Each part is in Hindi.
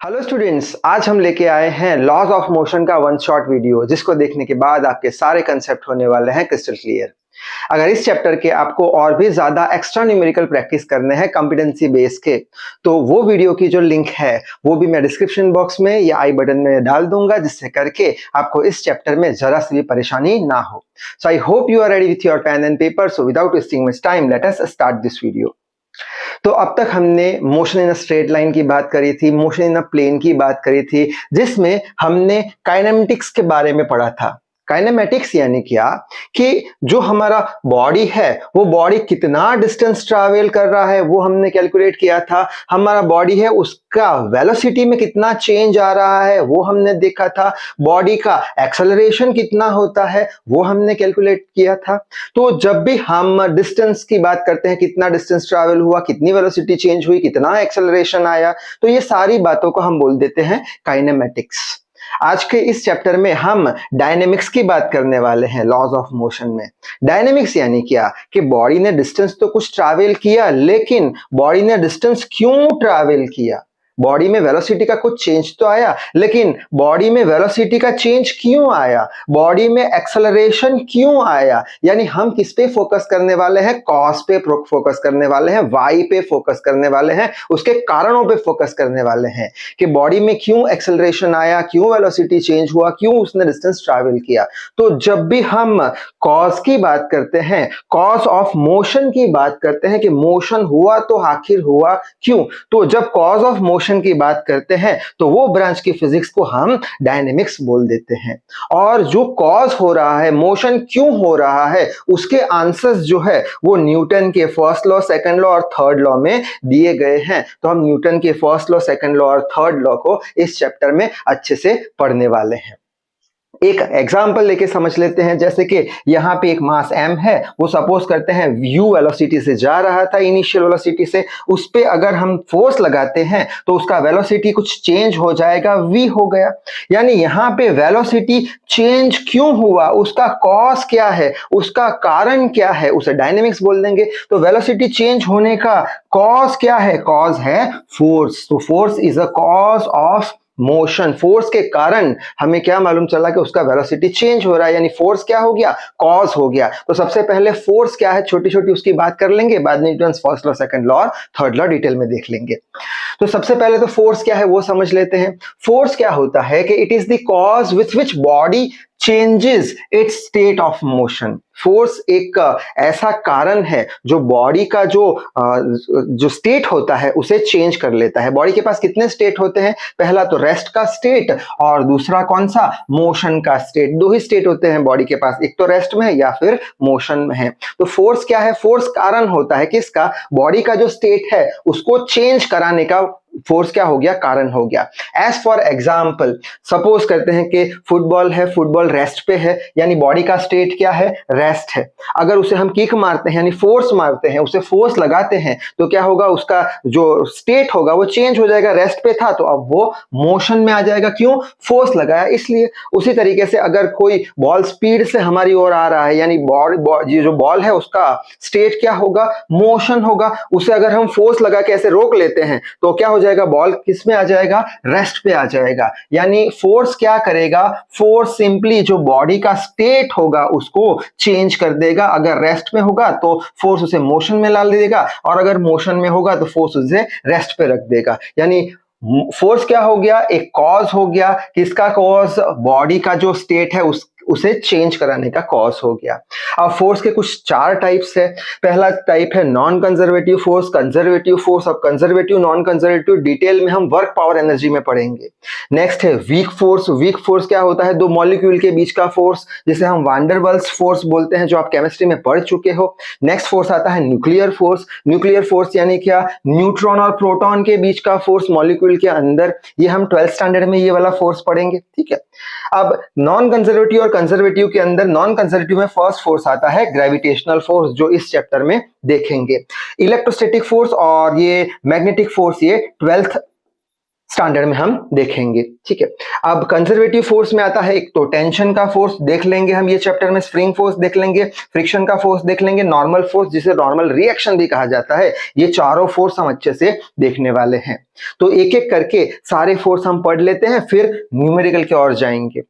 हेलो स्टूडेंट्स, आज हम लेके आए हैं लॉज ऑफ मोशन का वन शॉट वीडियो, जिसको देखने के बाद आपके सारे कंसेप्ट होने वाले हैं क्रिस्टल क्लियर। अगर इस चैप्टर के आपको और भी ज्यादा एक्स्ट्रा न्यूमेरिकल प्रैक्टिस करने हैं कॉम्पिटेंसी बेस के, तो वो वीडियो की जो लिंक है वो भी मैं डिस्क्रिप्शन बॉक्स में या आई बटन में डाल दूंगा, जिससे करके आपको इस चैप्टर में जरा सी भी परेशानी ना हो। So I hope you are ready with your pen and paper. So without wasting much time, let us start this video. तो अब तक हमने motion in a straight line की बात करी थी, मोशन इन अ प्लेन की बात करी थी, जिसमें हमने काइनेमेटिक्स के बारे में पढ़ा था। काइनेमेटिक्स यानी क्या कि जो हमारा बॉडी है वो बॉडी कितना डिस्टेंस ट्रैवल कर रहा है वो हमने कैलकुलेट किया था। हमारा बॉडी है उसका वेलोसिटी में कितना चेंज आ रहा है वो हमने देखा था। बॉडी का एक्सेलरेशन कितना होता है वो हमने कैलकुलेट किया था। तो जब भी हम डिस्टेंस की बात करते हैं, कितना डिस्टेंस ट्रैवल हुआ, कितनी वेलोसिटी चेंज हुई, कितना एक्सेलरेशन आया, तो ये सारी बातों को हम बोल देते हैं काइनेमेटिक्स। आज के इस चैप्टर में हम डायनेमिक्स की बात करने वाले हैं लॉज ऑफ मोशन में। डायनेमिक्स यानी क्या कि बॉडी ने डिस्टेंस तो कुछ ट्रैवल किया, लेकिन बॉडी ने डिस्टेंस क्यों ट्रैवल किया। बॉडी में वेलोसिटी का कुछ चेंज तो आया, लेकिन बॉडी में वेलोसिटी का चेंज क्यों आया, बॉडी में एक्सेलरेशन क्यों आया। यानी हम किस पे फोकस करने वाले हैं, कॉज पे फोकस करने वाले हैं, वाई पे फोकस करने वाले हैं, उसके कारणों पे फोकस करने वाले हैं कि बॉडी में क्यों एक्सेलरेशन आया, क्यों वेलोसिटी चेंज हुआ, क्यों उसने डिस्टेंस ट्रैवल किया। तो जब भी हम कॉज की बात करते हैं, कॉज ऑफ मोशन की बात करते हैं कि मोशन हुआ तो आखिर हुआ क्यों, तो जब कॉज ऑफ मोशन की बात करते हैं तो वो ब्रांच की फिजिक्स को हम डायनेमिक्स बोल देते हैं। और जो कॉज हो रहा है, मोशन क्यों हो रहा है, उसके आंसर्स जो है वो न्यूटन के फर्स्ट लॉ, सेकंड लॉ और थर्ड लॉ में दिए गए हैं। तो हम न्यूटन के फर्स्ट लॉ, सेकंड लॉ और थर्ड लॉ को इस चैप्टर में अच्छे से पढ़ने वाले हैं। एक एग्जाम्पल लेके समझ लेते हैं। जैसे कि यहाँ पे एक मास m है, वो सपोज करते हैं u वेलोसिटी से जा रहा था, इनिशियल वेलोसिटी से, उस पे अगर हम फोर्स लगाते हैं तो उसका वेलोसिटी कुछ चेंज हो जाएगा, v हो गया। यानी यहाँ पे वेलोसिटी चेंज क्यों हुआ, उसका कॉज क्या है, उसका कारण क्या है, उसे डायनेमिक्स बोल देंगे। तो वेलोसिटी चेंज होने का कॉज क्या है, कॉज है फोर्स। तो force is a cause of motion. Force के कारण हमें क्या मालूम चला कि उसका वेलोसिटी चेंज हो रहा है, यानी फोर्स क्या हो गया, कॉज हो गया। तो सबसे पहले फोर्स क्या है, छोटी छोटी उसकी बात कर लेंगे, बाद में Newton's first law, second law और थर्ड लॉ डिटेल में देख लेंगे। तो सबसे पहले तो फोर्स क्या है वो समझ लेते हैं। फोर्स क्या होता है कि it is the cause with which body changes it's state of motion. Force एक ऐसा कारण है जो बॉडी का जो स्टेट होता है उसे चेंज कर लेता है। बॉडी के पास कितने स्टेट होते हैं, पहला तो रेस्ट का स्टेट और दूसरा कौन सा, मोशन का स्टेट। दो ही स्टेट होते हैं बॉडी के पास, एक तो रेस्ट में है या फिर मोशन में है। तो फोर्स क्या है, फोर्स कारण होता है किसका, बॉडी का जो स्टेट है उसको चेंज कराने का फोर्स क्या हो गया, कारण हो गया। एज फॉर एग्जाम्पल, सपोज करते हैं कि फुटबॉल है, फुटबॉल रेस्ट पे है, यानी बॉडी का स्टेट क्या है, रेस्ट है। अगर उसे हम किक मारते हैं यानी फोर्स मारते हैं, उसे फोर्स लगाते हैं, तो क्या होगा, उसका जो स्टेट होगा वो चेंज हो जाएगा। रेस्ट पे था तो अब वो मोशन में आ जाएगा, क्यों, फोर्स लगाया इसलिए। उसी तरीके से अगर कोई बॉल स्पीड से हमारी ओर आ रहा है, यानी जो बॉल है उसका स्टेट क्या होगा, मोशन होगा। उसे अगर हम फोर्स लगा के ऐसे रोक लेते हैं तो क्या हो जाएगा, बॉल किस में आ जाएगा, रेस्ट पे आ जाएगा। यानी फोर्स क्या करेगा, फोर्स सिंपली जो बॉडी का स्टेट होगा उसको चेंज कर देगा। अगर रेस्ट में होगा तो फोर्स उसे मोशन में ला देगा, और अगर मोशन में होगा तो फोर्स उसे रेस्ट पे रख देगा। यानी फोर्स क्या हो गया, एक कॉज हो गया। किसका कॉज, बॉडी का जो स्टेट है उसे चेंज कराने का कॉज हो गया। अब फोर्स के कुछ चार टाइप्स है। पहला टाइप है non conservative force, conservative force. अब कंजर्वेटिव, नॉन कंजर्वेटिव डिटेल में हम वर्क पावर एनर्जी में पढ़ेंगे। नेक्स्ट है वीक फोर्स। वीक फोर्स क्या होता है, दो मॉलिक्यूल के बीच का फोर्स, जिसे हम वांडरवाल्स फोर्स बोलते हैं, जो आप केमिस्ट्री में पढ़ चुके हो। नेक्स्ट फोर्स आता है न्यूक्लियर फोर्स। न्यूक्लियर फोर्स यानी क्या, न्यूट्रॉन और प्रोटॉन के बीच का फोर्स मॉलिक्यूल के अंदर। ये हम 12th स्टैंडर्ड में ये वाला फोर्स पढ़ेंगे, ठीक है। अब नॉन कंजर्वेटिव और कंजर्वेटिव के अंदर, नॉन कंजर्वेटिव में फर्स्ट फोर्स आता है ग्रेविटेशनल फोर्स, जो इस चैप्टर में देखेंगे। इलेक्ट्रोस्टैटिक फोर्स और ये मैग्नेटिक फोर्स, ये 12th स्टैंडर्ड में हम देखेंगे। ठीक है, अब कंजर्वेटिव फोर्स में आता है एक तो टेंशन का फोर्स देख लेंगे हम ये चैप्टर में, स्प्रिंग फोर्स देख लेंगे, फ्रिक्शन का फोर्स देख लेंगे, नॉर्मल फोर्स जिसे नॉर्मल रिएक्शन भी कहा जाता है, ये चारों फोर्स हम अच्छे से देखने वाले हैं। तो एक एक करके सारे फोर्स हम पढ़ लेते हैं, फिर न्यूमेरिकल की ओर जाएंगे।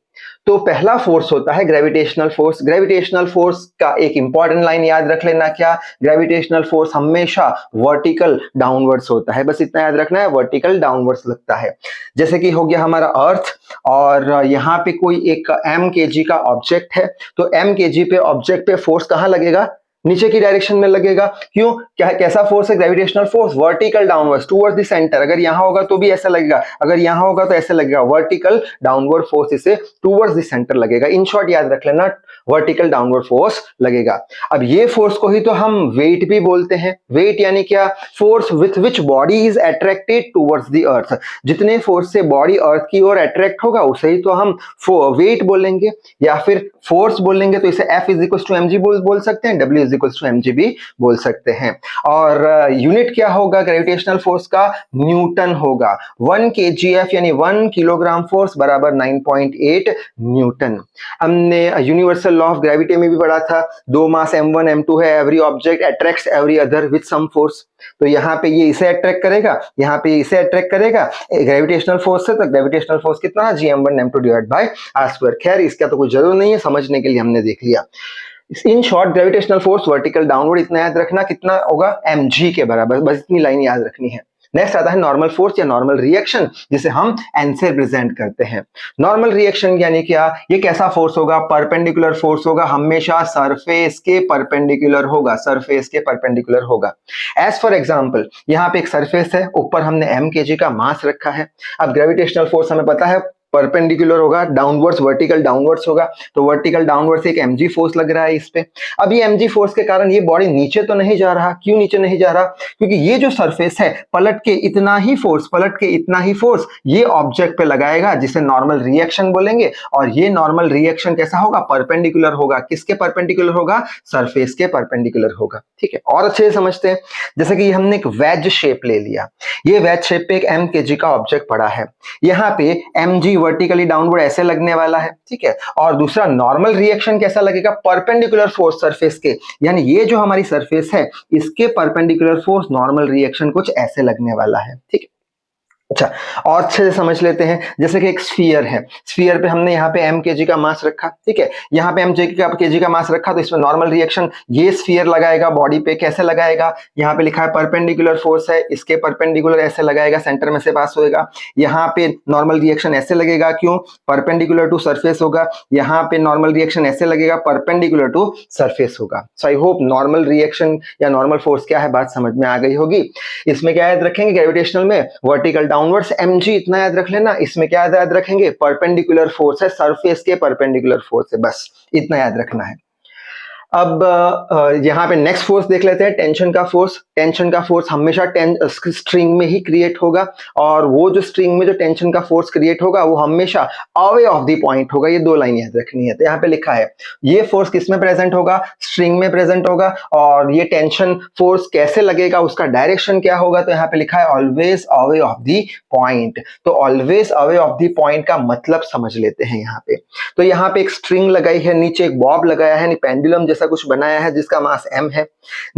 तो पहला फोर्स होता है ग्रेविटेशनल फोर्स। ग्रेविटेशनल फोर्स का एक इंपॉर्टेंट लाइन याद रख लेना, क्या? ग्रेविटेशनल फोर्स हमेशा वर्टिकल डाउनवर्ड्स होता है, बस इतना याद रखना है, वर्टिकल डाउनवर्ड्स लगता है। जैसे कि हो गया हमारा अर्थ, और यहाँ पे कोई एक m kg का ऑब्जेक्ट है, तो m kg पे ऑब्जेक्ट पे फोर्स कहाँ लगेगा? नीचे की डायरेक्शन में लगेगा। क्यों? क्या कैसा फोर्स है? Gravitational force vertical downwards towards the centre. अगर यहां होगा तो भी ऐसा लगेगा, अगर यहां होगा तो ऐसे लगेगा, वर्टिकल डाउनवर्ड फोर्स इसे टुवर्ड्स द सेंटर लगेगा। इन शॉर्ट याद रख लेना, वर्टिकल डाउनवर्ड फोर्स लगेगा। अब ये फोर्स को ही तो हम वेट भी बोलते हैं। वेट यानी क्या? Force with which body is attracted towards the earth. जितने फोर्स से बॉडी अर्थ की ओर अट्रैक्ट होगा उसे ही तो हम वेट बोलेंगे, या फिर फोर्स बोलेंगे तो इसे F = mg बोल सकते हैं, W = mg भी बोल सकते हैं। और यूनिट क्या होगा ग्रेविटेशनल फोर्स का? न्यूटन होगा। 1 kgf यानी 1 किलोग्राम फोर्स बराबर 9.8 न्यूटन। हमने यूनिवर्सल लॉ ऑफ ग्रेविटी में भी पढ़ा था, दो मास m1 m2 है, every object attracts every other with some force. तो यहाँ पे ये इसे अट्रैक्ट करेगा, यहाँ पे इसे अट्रैक्ट करेगा ग्रेविटेशनल फोर्स से, तो ग्रेविटेशनल फोर्स कितना? Gm1 m2 divide by r²। खैर इसका तो कोई जरूरत नहीं है, समझने के लिए हमने देख लिया। In short gravitational force vertical downward इतना याद रखना, कितना होगा? mg के बराबर, बस इतनी लाइन याद रखनी है। नेक्स्ट आता है नॉर्मल फोर्स या नॉर्मल रिएक्शन, जिसे हम n से रिप्रेजेंट करते हैं। नॉर्मल रिएक्शन यानी क्या? ये कैसा फोर्स होगा? परपेंडिकुलर फोर्स होगा, हमेशा सरफेस के परपेंडिकुलर होगा, सरफेस के परपेंडिकुलर होगा। एज फॉर एग्जांपल, यहाँ पे एक सरफेस है, ऊपर हमने m kg का मास रखा है। अब ग्रेविटेशनल फोर्स हमें पता है परपेंडिकुलर होगा, डाउनवर्ड्स, वर्टिकल डाउनवर्ड्स होगा, तो वर्टिकल डाउनवर्ड्स एक mg फोर्स लग रहा है इस पे। अब ये mg फोर्स के कारण ये बॉडी नीचे तो नहीं जा रहा। क्यों नीचे नहीं जा रहा? क्योंकि ये जो सरफेस है, पलट के इतना ही फोर्स ये ऑब्जेक्ट पे लगाएगा, जिसे नॉर्मल रिएक्शन बोलेंगे। और ये नॉर्मल रिएक्शन कैसा होगा? परपेंडिकुलर होगा। किसके परपेंडिकुलर होगा? सरफेस के परपेंडिकुलर होगा। ठीक है, और अच्छे से समझते हैं। जैसे कि हमने एक वेज शेप ले लिया, ये वेज शेप पे एक m kg का ऑब्जेक्ट पड़ा है, यहाँ पे mg वर्टिकली डाउनवर्ड ऐसे लगने वाला है। ठीक है, और दूसरा नॉर्मल रिएक्शन कैसा लगेगा? परपेंडिकुलर फोर्स सरफेस के, यानी ये जो हमारी सरफेस है इसके परपेंडिकुलर फोर्स नॉर्मल रिएक्शन कुछ ऐसे लगने वाला है। ठीक है, अच्छा, और अच्छे से समझ लेते हैं। जैसे कि एक स्फीयर है, स्फीयर पे हमने यहाँ पे m kg का मास रखा। ठीक है, यहाँ पे m kg का मास रखा, तो इसमें नॉर्मल रिएक्शन ये स्फीयर लगाएगा बॉडी पे। कैसे लगाएगा? यहाँ पे लिखा है परपेंडिकुलर फोर्स है, इसके परपेंडिकुलर ऐसे लगाएगा, सेंटर में से पास होएगा। यहाँ पे नॉर्मल रिएक्शन ऐसे लगेगा, क्यों? परपेंडिकुलर टू सरफेस होगा। यहाँ पे नॉर्मल रिएक्शन ऐसे लगेगा, परपेंडिकुलर टू सरफेस होगा। सो आई होप नॉर्मल रिएक्शन या नॉर्मल फोर्स क्या है बात समझ में आ गई होगी। इसमें क्या याद रखेंगे? ग्रेविटेशनल में वर्टिकल डाउनवर्ड्स mg इतना याद रख लेना। इसमें क्या याद रखेंगे? परपेंडिकुलर फोर्स है, सरफेस के परपेंडिकुलर फोर्स है, बस इतना याद रखना है। अब यहाँ पे नेक्स्ट फोर्स देख लेते हैं, टेंशन का फोर्स। टेंशन का फोर्स हमेशा स्ट्रिंग में ही क्रिएट होगा, और वो जो स्ट्रिंग में जो टेंशन का फोर्स क्रिएट होगा वो हमेशा अवे ऑफ द पॉइंट होगा। ये दो लाइन याद रखनी है। तो यहाँ पे लिखा है ये फोर्स किस में प्रेजेंट होगा? स्ट्रिंग में प्रेजेंट होगा। और ये टेंशन फोर्स कैसे लगेगा, उसका डायरेक्शन क्या होगा? तो यहाँ पे लिखा है always away of the point. तो always away of the point का मतलब समझ लेते हैं यहाँ पे। तो यहाँ पे एक स्ट्रिंग लगाई है, नीचे एक बॉब लगाया है, पेंडुलम जैसा कुछ बनाया है जिसका मास m है।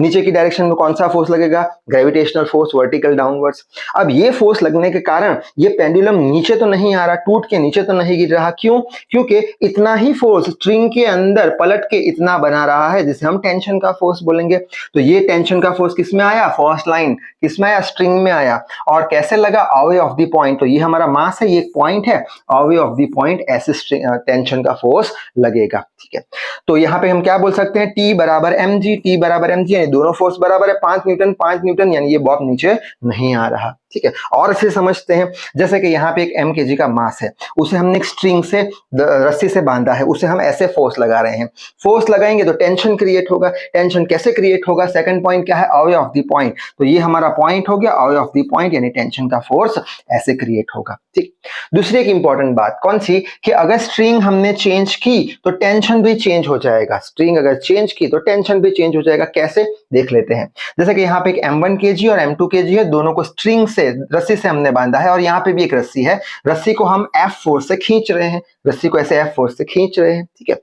नीचे की डायरेक्शन में कौन सा फोर्स लगेगा? Gravitational force, vertical downwards. अब ये फोर्स लगने के कारण ये पेंडुलम नीचे तो नहीं आ रहा, टूट के नीचे तो नहीं गिर रहा। क्यों? क्योंकि इतना ही फोर्स स्ट्रिंग के अंदर पलट के इतना बना रहा है, जिसे हम टेंशन का फोर्स बोलेंगे। तो ये टेंशन का फोर्स किस में आया? फर्स्ट लाइन किस में आया? स्ट्रिंग में आया। और कैसे लगा? Away of the point. तो ये हमारा मास है, ये एक पॉइंट है, अवे ऑफ द पॉइंट ऐसे टेंशन का फोर्स लगेगा। ठीक है, तो यहाँ पे हम क्या बोल सकते हैं? T बराबर mg, T बराबर mg, यानी दोनों फोर्स बराबर है 5 न्यूटन 5 न्यूटन, यानी ये बॉब नीचे नहीं आ रहा। ठीक है, और इसे समझते हैं। जैसे कि यहाँ पे एक m kg का मास है, उसे हमने एक स्ट्रिंग से रस्सी से बांधा है, उसे हम ऐसे फोर्स लगा रहे हैं। फोर्स लगाएंगे तो टेंशन क्रिएट होगा। टेंशन कैसे क्रिएट होगा? सेकंड पॉइंट क्या है? Away of the point. तो ये हमारा पॉइंट हो गया, अवे ऑफ द पॉइंट, यानी टेंशन का फोर्स ऐसे क्रिएट होगा। ठीक, दूसरी एक इंपॉर्टेंट बात कौन सी? कि अगर स्ट्रिंग हमने चेंज की तो टेंशन भी चेंज हो जाएगा। स्ट्रिंग अगर चेंज की तो टेंशन भी चेंज हो जाएगा। कैसे? देख लेते हैं। जैसे कि यहाँ पे एक m1 kg और m2 kg है, दोनों को स्ट्रिंग से रस्सी से हमने बांधा है और यहाँ पे भी एक रस्सी है, रस्सी को हम F फोर्स से खींच रहे हैं, रस्सी को ऐसे F फोर्स से खींच रहे हैं, ठीक है।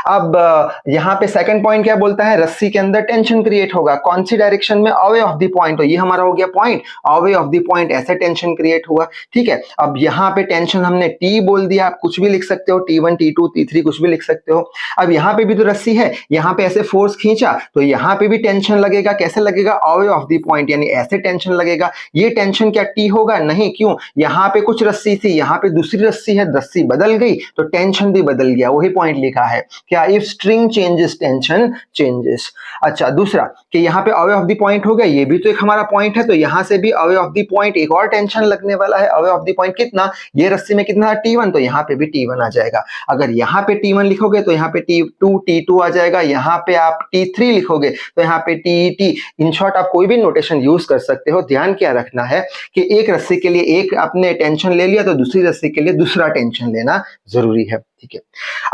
अब यहाँ पे सेकंड पॉइंट क्या बोलता है, रस्सी के अंदर टेंशन क्रिएट होगा, कौन सी डायरेक्शन में, अवे ऑफ द पॉइंट। तो ये हमारा हो गया point, away of the point, ऐसे टेंशन क्रिएट हुआ, ठीक है। अब यहाँ पे टेंशन हमने T बोल दिया, आप कुछ भी लिख सकते हो, T1 T2 T3 कुछ भी लिख सकते हो। अब यहाँ पे भी तो रस्सी है, यहाँ पे ऐसे फोर्स खींचा तो यहाँ पे भी टेंशन लगेगा, कैसे लगेगा, अवे ऑफ द पॉइंट, यानी ऐसे टेंशन लगेगा। ये टेंशन क्या T होगा, नहीं, क्यों, यहाँ पे कुछ रस्सी थी, यहाँ पे दूसरी रस्सी है, रस्सी बदल गई तो टेंशन भी बदल गया, वही पॉइंट लिखा है क्या, if string changes tension changes. अच्छा, दूसरा कि यहाँ पे अवे ऑफ द पॉइंट हो गया, ये भी तो एक हमारा पॉइंट है, तो यहाँ से भी अवे ऑफ द पॉइंट एक और टेंशन लगने वाला है। अवे ऑफ द पॉइंट कितना, ये रस्सी में कितना T1, तो यहाँ पे भी T1 आ जाएगा। अगर यहाँ पे T1 लिखोगे तो यहाँ पे T2 T2 आ जाएगा, यहाँ पे आप T3 लिखोगे तो यहाँ पे TT। इन शॉर्ट आप कोई भी नोटेशन यूज कर सकते हो, ध्यान क्या रखना है कि एक रस्सी के लिए एक आपने टेंशन ले लिया तो दूसरी रस्सी के लिए दूसरा टेंशन लेना जरूरी है, ठीक है।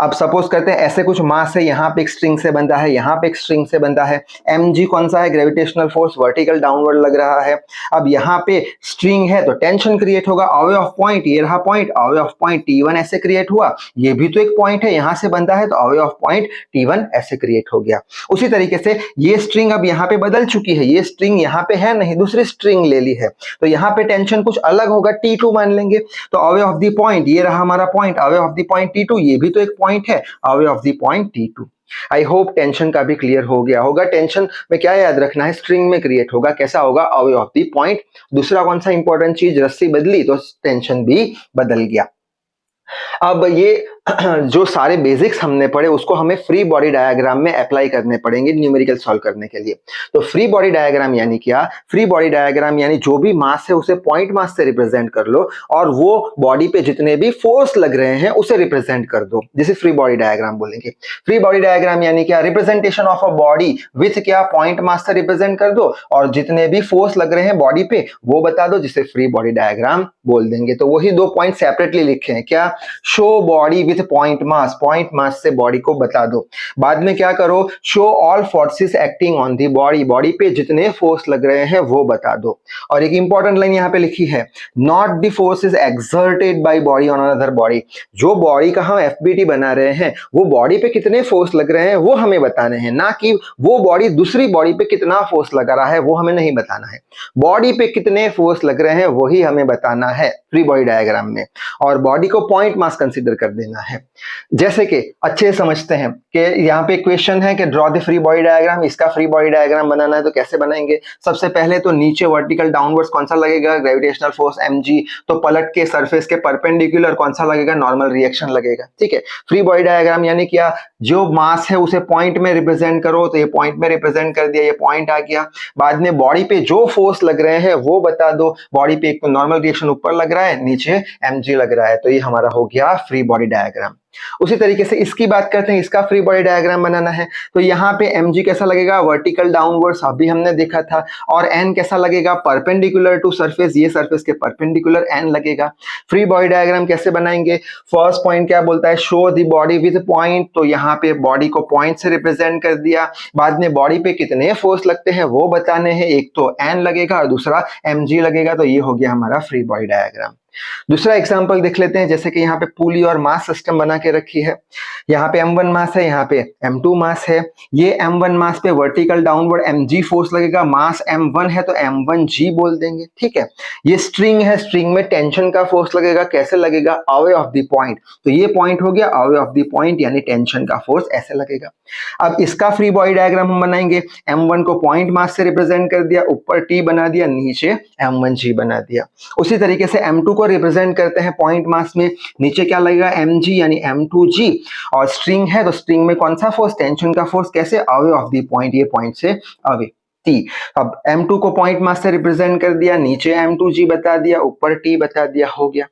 अब सपोज करते हैं ऐसे कुछ मास है, यहाँ पे एक स्ट्रिंग से बंधा है, यहाँ पे एक स्ट्रिंग से बंधा है, mg कौन सा है, ग्रेविटेशनल फोर्स वर्टिकल डाउनवर्ड लग रहा है। अब यहाँ पे स्ट्रिंग है तो टेंशन क्रिएट होगा, अवे ऑफ पॉइंट, ये रहा point, away of point T1 ऐसे क्रिएट हुआ, ये भी तो एक पॉइंट है, यहाँ से बंधा है तो अवे ऑफ पॉइंट T1 ऐसे क्रिएट हो गया। उसी तरीके से ये स्ट्रिंग अब यहाँ पे बदल चुकी है, ये स्ट्रिंग यहाँ पे है नहीं, दूसरी स्ट्रिंग ले ली है, तो यहाँ पे टेंशन कुछ अलग होगा, T2 मान लेंगे। तो अवे ऑफ द पॉइंट, ये रहा हमारा point, away of the point T2, ये भी तो एक पॉइंट है, away of the point T2। I hope tension का भी क्लियर हो गया होगा। टेंशन में क्या याद रखना है, स्ट्रिंग में क्रिएट होगा, कैसा होगा, अवे ऑफ द पॉइंट। दूसरा कौन सा इंपॉर्टेंट चीज, रस्सी बदली तो टेंशन भी बदल गया। अब ये जो सारे बेसिक्स हमने पढ़े उसको हमें फ्री बॉडी डायग्राम में अप्लाई करने पड़ेंगे न्यूमेरिकल सॉल्व करने के लिए। तो फ्री बॉडी डायग्राम यानी क्या, फ्री बॉडी डायग्राम यानी जो भी मास है उसे पॉइंट मास से रिप्रेजेंट कर लो और वो बॉडी पे जितने भी फोर्स लग रहे हैं उसे रिप्रेजेंट कर दो, जिसे फ्री बॉडी डायग्राम बोलेंगे। फ्री बॉडी डायग्राम यानी क्या, representation of a body with क्या, पॉइंट मास से रिप्रेजेंट कर दो और जितने भी फोर्स लग रहे हैं बॉडी पे वो बता दो, जिसे फ्री बॉडी डायग्राम बोल देंगे। तो वही दो पॉइंट सेपरेटली लिखे हैं, क्या, show body with point mass से बॉडी को बता दो। बाद में क्या करो, show all forces acting on the body, body पे जितने फोर्स लग रहे हैं वो बता दो। और एक इंपॉर्टेंट लाइन यहाँ पे लिखी है, not the forces exerted by body on another body. जो बॉडी का हम एफबीटी बना रहे हैं वो बॉडी पे कितने फोर्स लग रहे हैं वो हमें बताने हैं, ना कि वो बॉडी दूसरी बॉडी पे कितना फोर्स लगा रहा है वो हमें नहीं बताना है। बॉडी पे कितने फोर्स लग रहे हैं वही हमें बताना है फ्री बॉडी डायग्राम में, और बॉडी को पॉइंट मास कंसीडर कर देना है। जैसे कि अच्छे समझते हैं कि यहाँ पे क्वेश्चन है कि draw the free body diagram, इसका फ्री बॉडी डायग्राम बनाना है तो कैसे बनाएंगे। सबसे पहले तो नीचे वर्टिकल डाउनवर्ड्स कौन सा लगेगा, ग्रेविटेशनल फोर्स mg, तो पलट के सरफेस के परपेंडिकुलर कौन सा लगेगा, नॉर्मल रिएक्शन लगेगा, ठीक है। फ्री बॉडी डायग्राम यानी क्या, जो मास है उसे पॉइंट में रिप्रेजेंट करो, तो ये पॉइंट में रिप्रेजेंट कर दिया, ये पॉइंट आ गया। बाद में बॉडी पे जो फोर्स लग रहे हैं वो बता दो, बॉडी पे एक तो नॉर्मल रिएक्शन ऊपर लग रहा है, नीचे mg लग रहा है, तो ये हमारा हो गया फ्री बॉडी डायग्राम। उसी तरीके से इसकी बात करते हैं, इसका फ्री बॉडी डायग्राम बनाना है तो यहाँ पे mg कैसा लगेगा, वर्टिकल डाउनवर्ड्स, अभी हमने देखा था, और n कैसा लगेगा, परपेंडिकुलर टू सरफेस, ये सरफेस के परपेंडिकुलर n लगेगा। फ्री बॉडी डायग्राम कैसे बनाएंगे, फर्स्ट पॉइंट क्या बोलता है, show the body with point, तो यहाँ पे बॉडी को पॉइंट से रिप्रेजेंट कर दिया। बाद में बॉडी पे कितने फोर्स लगते हैं वो बताने हैं, एक तो n लगेगा और दूसरा mg लगेगा, तो ये हो गया हमारा फ्री बॉडी डायग्राम। दूसरा एग्जांपल देख लेते हैं, जैसे कि यहाँ पे पुली और मास सिस्टम बना के रखी है, यहाँ पे m1 मास है, यहाँ पे m2 मास है। ये m1 मास पे वर्टिकल डाउनवर्ड mg फोर्स लगेगा, मास m1 है तो m1g बोल देंगे, ठीक है। ये स्ट्रिंग है, स्ट्रिंग में टेंशन का फोर्स लगेगा, कैसे लगेगा, अवे ऑफ द पॉइंट, तो ये पॉइंट हो गया अवे ऑफ द पॉइंट, यानी टेंशन का फोर्स ऐसे लगेगा। अब इसका फ्री बॉडी डायग्राम हम बनाएंगे, m1 को पॉइंट मास से रिप्रेजेंट कर दिया, ऊपर t बना दिया, नीचे m1g बना दिया। उसी तरीके से m2 को रिप्रेजेंट करते हैं पॉइंट मास में, नीचे क्या लगेगा, mg यानी m2g, और स्ट्रिंग है तो स्ट्रिंग में कौन सा फोर्स, टेंशन का फोर्स, कैसे, अवे ऑफ द पॉइंट, ये पॉइंट से अवे T। अब m2 को पॉइंट मास से रिप्रेजेंट कर दिया, नीचे m2g बता दिया, ऊपर t बता दिया, हो गया।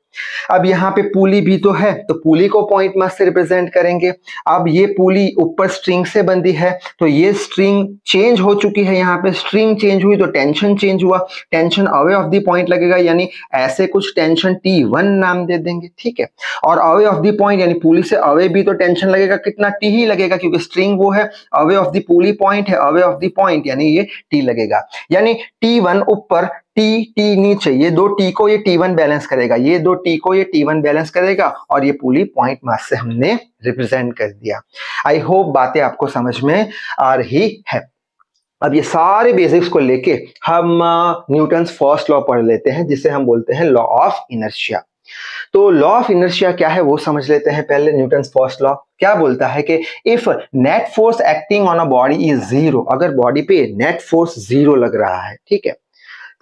अब यहाँ पे पुली भी तो है तो पुली को पॉइंट मास से रिप्रेजेंट करेंगे। अब ये पुली ऊपर स्ट्रिंग से बंधी है तो ये स्ट्रिंग चेंज हो चुकी है, यहाँ पे स्ट्रिंग चेंज हुई तो टेंशन चेंज हुआ, tension away of the point लगेगा, यानी ऐसे कुछ टेंशन T1 नाम दे देंगे, ठीक है। और अवे ऑफ द पॉइंट यानी पुली से अवे भी तो टेंशन लगेगा, कितना, T ही लगेगा, क्योंकि स्ट्रिंग वो है, away of the pulley point है, अवे ऑफ द पॉइंट यानी ये T लगेगा, यानी T1 ऊपर टी टी नीचे, ये दो टी को ये T1 बैलेंस करेगा, ये दो टी को ये T1 बैलेंस करेगा, और ये पूरी पॉइंट मास से हमने रिप्रेजेंट कर दिया। आई होप बातें आपको समझ में आ रही है। अब ये सारे बेसिक्स को लेके हम न्यूटन्स फर्स्ट लॉ पढ़ लेते हैं, जिसे हम बोलते हैं लॉ ऑफ इनर्शिया। तो लॉ ऑफ इनर्शिया क्या है वो समझ लेते हैं पहले। न्यूटन्स फर्स्ट लॉ क्या बोलता है कि if net force acting on a body is zero, अगर बॉडी पे नेट फोर्स जीरो लग रहा है, ठीक है,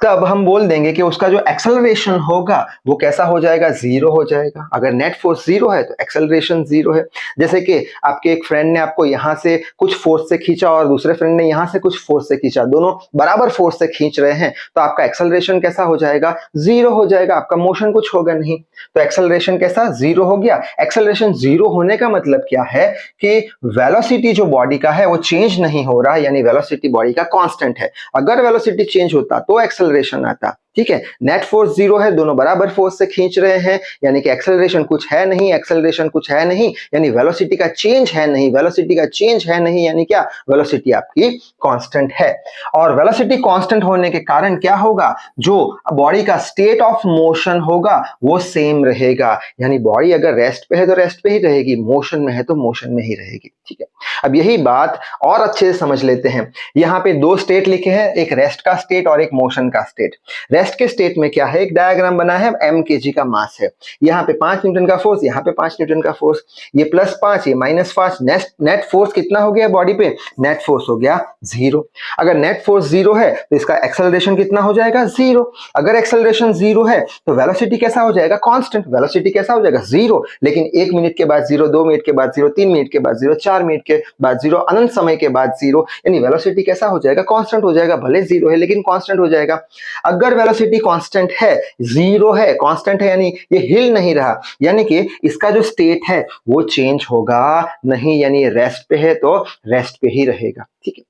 तब हम बोल देंगे कि उसका जो एक्सेलरेशन होगा वो कैसा हो जाएगा, जीरो हो जाएगा। अगर नेट फोर्स जीरो है तो एक्सेलरेशन जीरो है। जैसे कि आपके एक फ्रेंड ने आपको यहां से कुछ फोर्स से खींचा और दूसरे फ्रेंड ने यहां से कुछ फोर्स से खींचा, दोनों बराबर फोर्स से खींच रहे हैं, तो आपका एक्सेलरेशन कैसा हो जाएगा, जीरो हो जाएगा, आपका मोशन कुछ होगा नहीं। तो एक्सेलरेशन कैसा, जीरो हो गया। एक्सेलरेशन जीरो होने का मतलब क्या है कि वेलोसिटी जो बॉडी का है वो चेंज नहीं हो रहा, यानी वेलोसिटी बॉडी का कांस्टेंट है। अगर वेलोसिटी चेंज होता तो एक्सेलरेशन आता, ठीक है। नेट फोर्स जीरो है, दोनों बराबर फोर्स से खींच रहे हैं, यानी कि एक्सेलरेशन कुछ है नहीं, एक्सेलरेशन कुछ है नहीं, यानी वेलोसिटी का चेंज है नहीं, वेलोसिटी का चेंज है नहीं, यानी क्या, वेलोसिटी आपकी कांस्टेंट है। और वेलोसिटी कांस्टेंट होने के कारण क्या होगा, जो बॉडी का स्टेट ऑफ मोशन होगा वो सेम रहेगा, यानी बॉडी अगर रेस्ट पे है तो रेस्ट पे ही रहेगी, मोशन में है तो मोशन में ही रहेगी, ठीक है। अब यही बात और अच्छे से समझ लेते हैं। यहाँ पे दो स्टेट लिखे हैं, एक रेस्ट का स्टेट और एक मोशन का स्टेट। रेस्ट के स्टेट में क्या है, एक डायग्राम बना है, m kg का मास है, यहाँ पे 5 न्यूटन का फोर्स, यहाँ पे 5 न्यूटन का फोर्स, ये +5 ये -5, नेट फोर्स कितना हो गया बॉडी पे, नेट फोर्स हो गया जीरो। अगर नेट फोर्स जीरो है तो इसका एक्सेलरेशन कितना हो जाएगा, जीरो। अगर एक्सेलरेशन जीरो है तो वेलोसिटी कैसा हो जाएगा, कांस्टेंट। वेलोसिटी कैसा हो जाएगा, जीरो, लेकिन 1 मिनट के बाद जीरो, 2 मिनट के बाद जीरो, 3 मिनट के बाद जीरो, 4 मिनट के बाद जीरो, अनंत समय के बाद जीरो, यानी वेलोसिटी कैसा हो जाएगा, कांस्टेंट हो जाएगा। भले जीरो है लेकिन कांस्टेंट हो जाएगा। अगर वेलोसिटी कांस्टेंट है, जीरो है, कांस्टेंट है, यानी ये हिल नहीं रहा, यानी कि इसका जो स्टेट है वो चेंज होगा नहीं, यानी रेस्ट पे है तो रेस्ट पे ही रहेगा, ठीक है।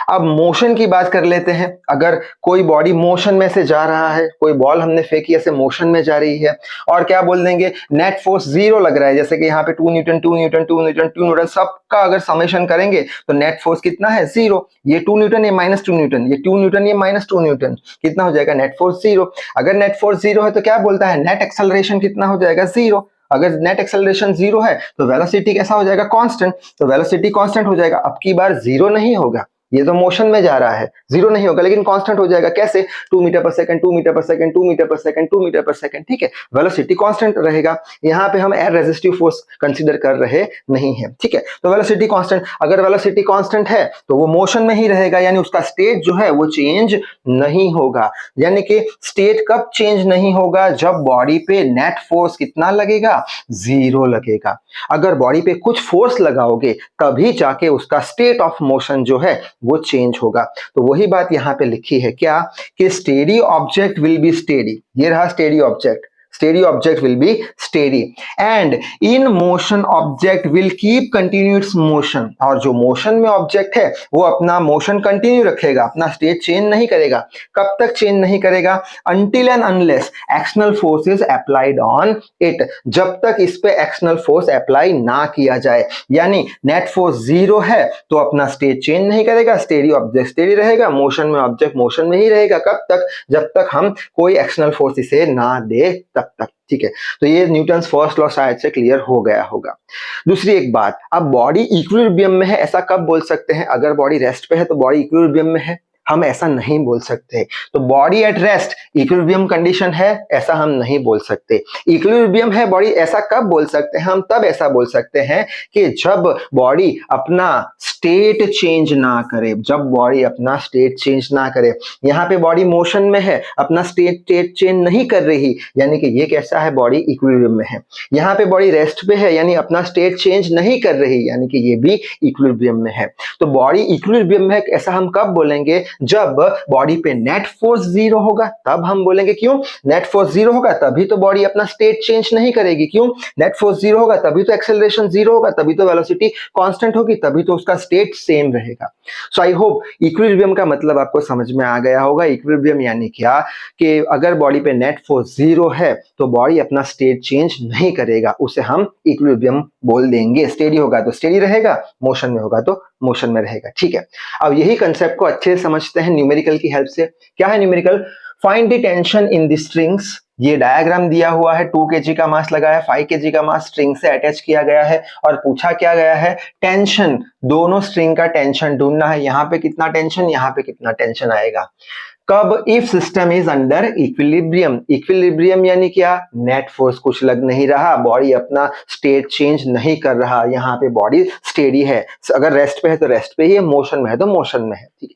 अब मोशन की बात कर लेते हैं। अगर कोई बॉडी मोशन में से जा रहा है, कोई बॉल हमने फेंकी ऐसे मोशन में जा रही है, और क्या बोल देंगे, नेट फोर्स जीरो लग रहा है, जैसे कि यहाँ पे 2 न्यूटन 2 न्यूटन 2 न्यूटन 2 न्यूटन, सबका अगर समेशन करेंगे तो नेट फोर्स कितना है, जीरो। ये 2 न्यूटन ये -2 न्यूटन, ये 2 न्यूटन ये -2 न्यूटन, कितना हो जाएगा, नेट फोर्स जीरो। अगर नेट फोर्स जीरो है तो क्या बोलता है, नेट एक्सेलरेशन कितना हो जाएगा, जीरो। अगर नेट एक्सेलरेशन जीरो है तो वेलोसिटी कैसा हो जाएगा, कांस्टेंट। तो वेलोसिटी कांस्टेंट हो जाएगा। अब की बार जीरो नहीं होगा, ये तो मोशन में जा रहा है, जीरो नहीं होगा, लेकिन कांस्टेंट हो जाएगा। कैसे, 2 meter per second, 2 meter per second, 2 meter per second, 2 meter per second, ठीक है। वेलोसिटी कांस्टेंट रहेगा। यहाँ पे हम एयर रेजिस्टिव फोर्स कंसीडर कर रहे नहीं है, ठीक है। तो वेलोसिटी कांस्टेंट, अगर वेलोसिटी कांस्टेंट है तो वो मोशन में ही रहेगा, यानी उसका स्टेट जो है वो चेंज नहीं होगा। यानी कि स्टेट कब चेंज नहीं होगा, जब बॉडी पे नेट फोर्स कितना लगेगा, जीरो लगेगा। अगर बॉडी पे कुछ फोर्स लगाओगे तभी जाके उसका स्टेट ऑफ मोशन जो है वो चेंज होगा। तो वही बात यहां पे लिखी है क्या, कि steady object will be steady. ये रहा steady object, steady object will be steady and in motion object will keep continuous motion। और जो मोशन में ऑब्जेक्ट है वो अपना मोशन कंटिन्यू रखेगा, अपना स्टेट चेंज नहीं करेगा। कब तक चेंज नहीं करेगा, until and unless external force is applied on it, जब तक इस पे एक्सटर्नल फोर्स अप्लाई ना किया जाए। यानी नेट फोर्स जीरो है तो अपना स्टेट चेंज नहीं करेगा, स्टेडी ऑब्जेक्ट स्टेडी रहेगा, मोशन में ऑब्जेक्ट मोशन में ही रहेगा। कब तक, जब तक हम कोई एक्सटर्नल फोर्स इसे ना दे तब तक, ठीक है। तो ये न्यूटन्स फर्स्ट लॉ शायद से क्लियर हो गया होगा। दूसरी एक बात, अब बॉडी इक्विलिब्रियम में है ऐसा कब बोल सकते हैं, अगर बॉडी रेस्ट पे है तो बॉडी इक्विलिब्रियम में है, हम ऐसा नहीं बोल सकते। तो body at rest equilibrium condition है ऐसा हम नहीं बोल सकते। इक्विलिब्रियम है बॉडी ऐसा कब बोल सकते हैं, हम तब ऐसा बोल सकते हैं कि जब बॉडी अपना स्टेट चेंज ना करे, जब बॉडी अपना स्टेट चेंज ना करे। यहाँ पे बॉडी मोशन में है, अपना स्टेट चेंज नहीं कर रही, यानी कि ये कैसा है, बॉडी इक्विलिब्रियम में है। यहाँ पे बॉडी रेस्ट पे है, यानी अपना स्टेट चेंज नहीं कर रही, यानी कि ये भी इक्विलिब्रियम में है। तो बॉडी इक्विलिब्रियम में है ऐसा हम कब बोलेंगे, जब बॉडी पे नेट फोर्स जीरो होगा, तब हम बोलेंगे। क्यों, नेट फोर्स जीरो होगा तभी तो बॉडी अपना स्टेट चेंज नहीं करेगी। क्यों, नेट फोर्स जीरो होगा तभी तो एक्सेलरेशन जीरो होगा, तभी तो वेलोसिटी कांस्टेंट होगी, तभी तो उसका स्टेट सेम रहेगा। सो आई होप इक्विलिब्रियम का मतलब आपको समझ में आ गया होगा। इक्विलिब्रियम यानी क्या, कि अगर बॉडी पे नेट फोर्स जीरो है तो बॉडी अपना स्टेट चेंज नहीं करेगा, उसे हम इक्विलिब्रियम बोल देंगे। स्टेडी होगा तो स्टेडी रहेगा, मोशन में होगा तो मोशन में रहेगा, ठीक है। अब यही कंसेप्ट को अच्छे से समझते हैं न्यूमेरिकल की हेल्प से। क्या है numerical, find the tension in the strings. ये डायग्राम दिया हुआ है, 2 kg का मास लगा है, 5 kg का मास स्ट्रिंग से अटैच किया गया है और पूछा क्या गया है, टेंशन, दोनों स्ट्रिंग का टेंशन ढूंढना है। यहाँ पे कितना टेंशन, यहाँ पे कितना टेंशन आएगा। कब, if system is under equilibrium. Equilibrium यानी क्या, नेट फोर्स कुछ लग नहीं रहा, बॉडी अपना स्टेट चेंज नहीं कर रहा, यहाँ पे बॉडी स्टेडी है। अगर रेस्ट पे है तो रेस्ट पे ही है, मोशन में है तो मोशन में है, ठीक है।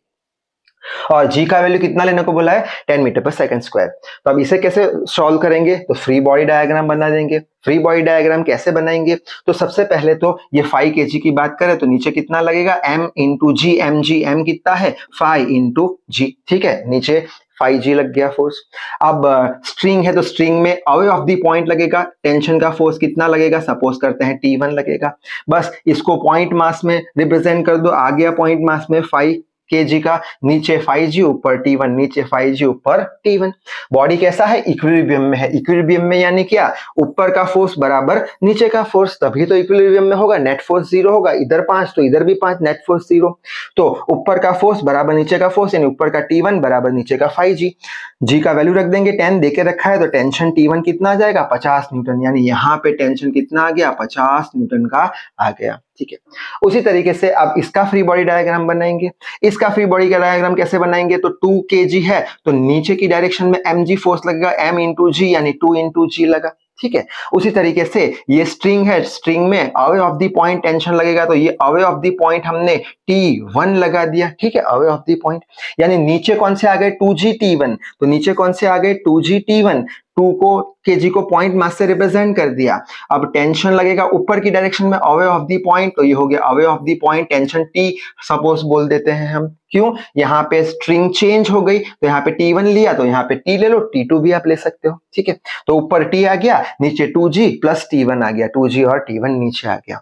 और जी का वैल्यू कितना लेने को बोला है, 10 मीटर पर सेकंड स्क्वायर। तो अब इसे कैसे सॉल्व करेंगे, तो फ्री बॉडी डायग्राम बना देंगे। फ्री बॉडी डायग्राम कैसे बनाएंगे, तो सबसे पहले तो ये 5 kg की बात करें तो नीचे कितना लगेगा, m इंटू जी, एम जी, एम कितना है 5 इंटू जी, ठीक है, नीचे 5g लग गया फोर्स। अब स्ट्रिंग है तो स्ट्रिंग में अवे ऑफ द पॉइंट लगेगा, टेंशन का फोर्स कितना लगेगा, सपोज करते हैं T1 लगेगा। बस इसको पॉइंट मास में रिप्रेजेंट कर दो, आ गया पॉइंट मास में 5 kg का, नीचे 5g ऊपर T1, नीचे 5g ऊपर T1। बॉडी कैसा है, इक्विलिब्रियम में है। इक्विलिब्रियम में यानी क्या, ऊपर का फोर्स बराबर नीचे का फोर्स, तभी तो इक्विलिब्रियम में होगा। नेट फोर्स 0 होगा, इधर 5 तो इधर भी 5, नेट फोर्स 0। तो ऊपर का फोर्स बराबर नीचे का फोर्स, यानी ऊपर का T1 बराबर नीचे का 5g। जी का वैल्यू रख देंगे, 10 देके रखा है तो टेंशन T1 कितना आ जाएगा, 50 न्यूटन, यानी यहाँ पे टेंशन कितना आ गया, 50 न्यूटन का आ गया, ठीक है। उसी तरीके से अब इसका फ्री बॉडी डायग्राम बनाएंगे। इसका फ्री बॉडी का डायग्राम कैसे बनाएंगे, तो 2 kg है तो नीचे की डायरेक्शन में mg फोर्स लगेगा, m इंटू जी यानी 2 इंटू जी लगा, ठीक है। उसी तरीके से ये स्ट्रिंग है, स्ट्रिंग में away of the point tension लगेगा, तो ये अवे ऑफ द पॉइंट हमने T1 लगा दिया, ठीक है, अवे ऑफ द पॉइंट। यानी नीचे कौन से आ गए, 2g T1, तो नीचे कौन से आ गए 2g T1, 2 को kg को पॉइंट मास से रिप्रेजेंट कर दिया। अब टेंशन लगेगा ऊपर की डायरेक्शन में अवे ऑफ द पॉइंट, तो ये हो गया away of the point tension T suppose बोल देते हैं हम, क्यों, यहाँ पे स्ट्रिंग चेंज हो गई तो यहाँ पे T1 लिया तो यहाँ पे T ले लो, T2 भी आप ले सकते हो, ठीक है। तो ऊपर T आ गया, नीचे 2g प्लस T1 आ गया, 2g और T1 नीचे आ गया।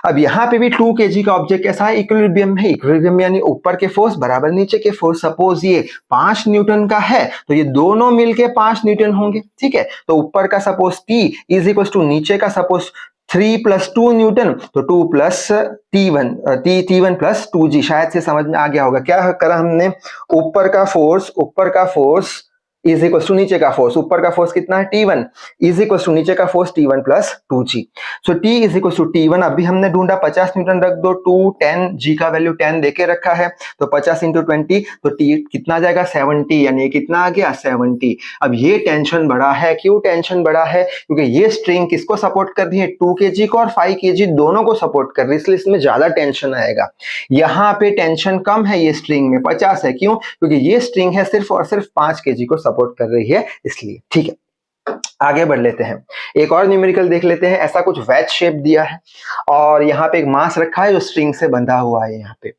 अब यहाँ पे भी 2 kg का ऑब्जेक्ट कैसा है, इक्विलिब्रियम है। इक्विलिब्रियम यानी ऊपर के फोर्स बराबर नीचे के फोर्स। सपोज ये 5 न्यूटन का है तो ये दोनों मिलके 5 न्यूटन होंगे, ठीक है। तो ऊपर का suppose T is equal to नीचे का सपोज 3 प्लस 2 न्यूटन, तो 2 प्लस T1 प्लस 2g। शायद से समझ में आ गया होगा। क्या करा हमने, ऊपर का फोर्स इज इक्वल टू नीचे का फोर्स, ऊपर का फोर्स कितना है T1 इज इक्वल टू नीचे का force T1 plus 2g। So T is equal to T1 अभी हमने ढूंढा, 50 न्यूटन रख दो, 2 10 g का वैल्यू 10 देके रखा है, तो 50 इंटू 20 तो T कितना आ जाएगा 70, यानी कितना आ गया 70। अब ये टेंशन बड़ा है, क्यों टेंशन बड़ा है, क्योंकि ये स्ट्रिंग किसको सपोर्ट कर रही है, 2 kg को और 5 kg दोनों को सपोर्ट कर रही है, इसलिए इसमें ज्यादा टेंशन आएगा। यहाँ पे टेंशन कम है, ये स्ट्रिंग में 50 है, क्यों, क्योंकि ये स्ट्रिंग है सिर्फ और सिर्फ 5 kg को सपोर्ट कर रही है, इसलिए, ठीक है। आगे बढ़ लेते हैं, एक और न्यूमेरिकल देख लेते हैं। ऐसा कुछ वेज शेप दिया है और यहाँ पे एक मास रखा है जो स्ट्रिंग से बंधा हुआ है यहाँ पे,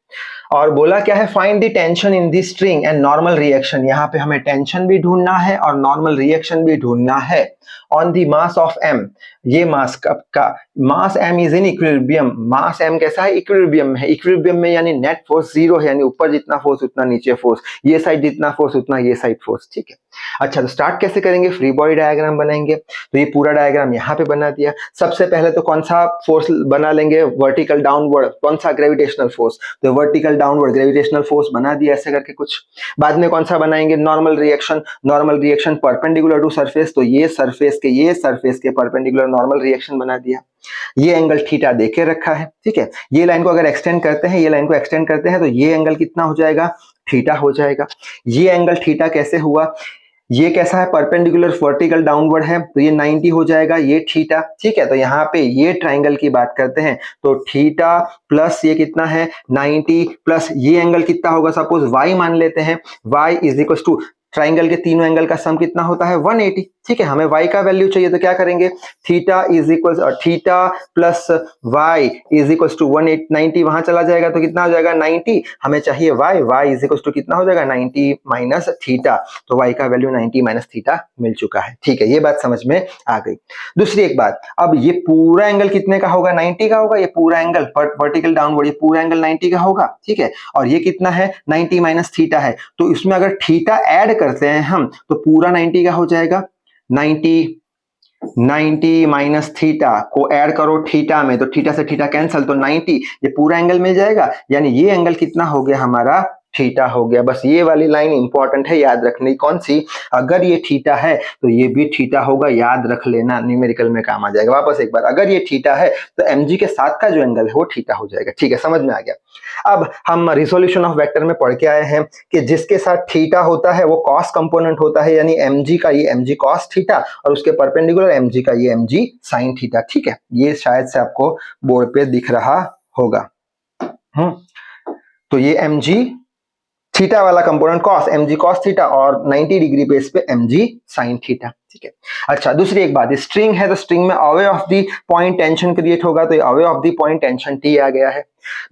और बोला क्या है, find the tension in the string and normal reaction. यहाँ पे हमें टेंशन भी ढूंढना है और नॉर्मल रिएक्शन भी ढूंढना है on the mass of m। ये मास का मास m is in equilibrium, mass m कैसा है, इक्विलिब्रियम में है। इक्विलिब्रियम में यानी नेट फोर्स 0 है, यानी ऊपर जितना फोर्स उतना नीचे फोर्स, ये साइड जितना फोर्स उतना ये साइड फोर्स, ठीक है। अच्छा, तो स्टार्ट कैसे करेंगे, फ्री बॉडी डायग्राम बनाएंगे। तो ये पूरा डायग्राम यहाँ पे बना दिया। सबसे पहले तो कौन सा फोर्स बना लेंगे, वर्टिकल डाउनवर्ड, कौन सा, ग्रेविटेशनल फोर्स, तो वर्टिकल डाउनवर्ड ग्रेविटेशनल फोर्स बना दिया ऐसे करके कुछ। बाद में कौन सा बनाएंगे, normal reaction perpendicular to surface, तो ये सरफेस के परपेंडिकुलर नॉर्मल रिएक्शन बना दिया। ये एंगल थीटा देके रखा है, ठीक है। ये लाइन को अगर एक्सटेंड करते हैं, ये लाइन को एक्सटेंड करते हैं तो ये एंगल कितना हो जाएगा, थीटा हो जाएगा। ये एंगल थीटा कैसे हुआ, ये कैसा है, परपेंडिकुलर वर्टिकल डाउनवर्ड है, तो ये 90 हो जाएगा, ये थीटा, ठीक है। तो यहाँ पे ये ट्राइंगल की बात करते हैं तो थीटा प्लस ये कितना है 90 प्लस ये एंगल कितना होगा, सपोज y मान लेते हैं, y is equal to triangle के तीनों एंगल का सम कितना होता है 180, ठीक है। हमें y का वैल्यू चाहिए तो क्या करेंगे, theta plus y is equal to 190, वहां चला जाएगा तो कितना हो जाएगा 90, हमें चाहिए y इज इक्वल टू कितना हो जाएगा 90 माइनस थीटा, तो y का वैल्यू 90 माइनस थीटा मिल चुका है, ठीक है। ये बात समझ में आ गई। दूसरी एक बात, अब ये पूरा एंगल कितने का होगा, 90 का होगा, ये पूरा एंगल वर्टिकल डाउनवर्ड, ये पूरा एंगल 90 का होगा, ठीक है। और ये कितना है 90 माइनस थीटा है, तो इसमें अगर थीटा ऐड करते हैं हम तो पूरा 90 का हो जाएगा, 90 माइनस थीटा को ऐड करो थीटा में, तो थीटा से थीटा कैंसल, तो 90, ये पूरा एंगल मिल जाएगा, यानी ये एंगल कितना हो गया हमारा थीटा हो गया। बस ये वाली लाइन इंपॉर्टेंट है याद रखने की। कौन सी? अगर ये थीटा है तो ये भी थीटा होगा, याद रख लेना, न्यूमेरिकल में काम आ जाएगा। वापस एक बार, अगर ये थीटा है तो mg के साथ का जो एंगल है वो थीटा हो जाएगा। ठीक है, समझ में आ गया। अब हम रिजोल्यूशन ऑफ वेक्टर में पढ़ के आए हैं कि जिसके साथ थीटा होता है वो कॉस कंपोनेंट होता है, यानी mg का ये mg cos थीटा और उसके परपेंडिकुलर mg का ये mg sin थीटा। ठीक है, ये शायद से आपको बोर्ड पे दिख रहा होगा। तो ये mg थीटा वाला component cos, mg cos theta, और 90 डिग्री बेस पे mg sin थीटा। ठीक है, अच्छा दूसरी एक बात, स्ट्रिंग है तो स्ट्रिंग में away of the point tension create होगा, तो away of the point tension T आ गया है।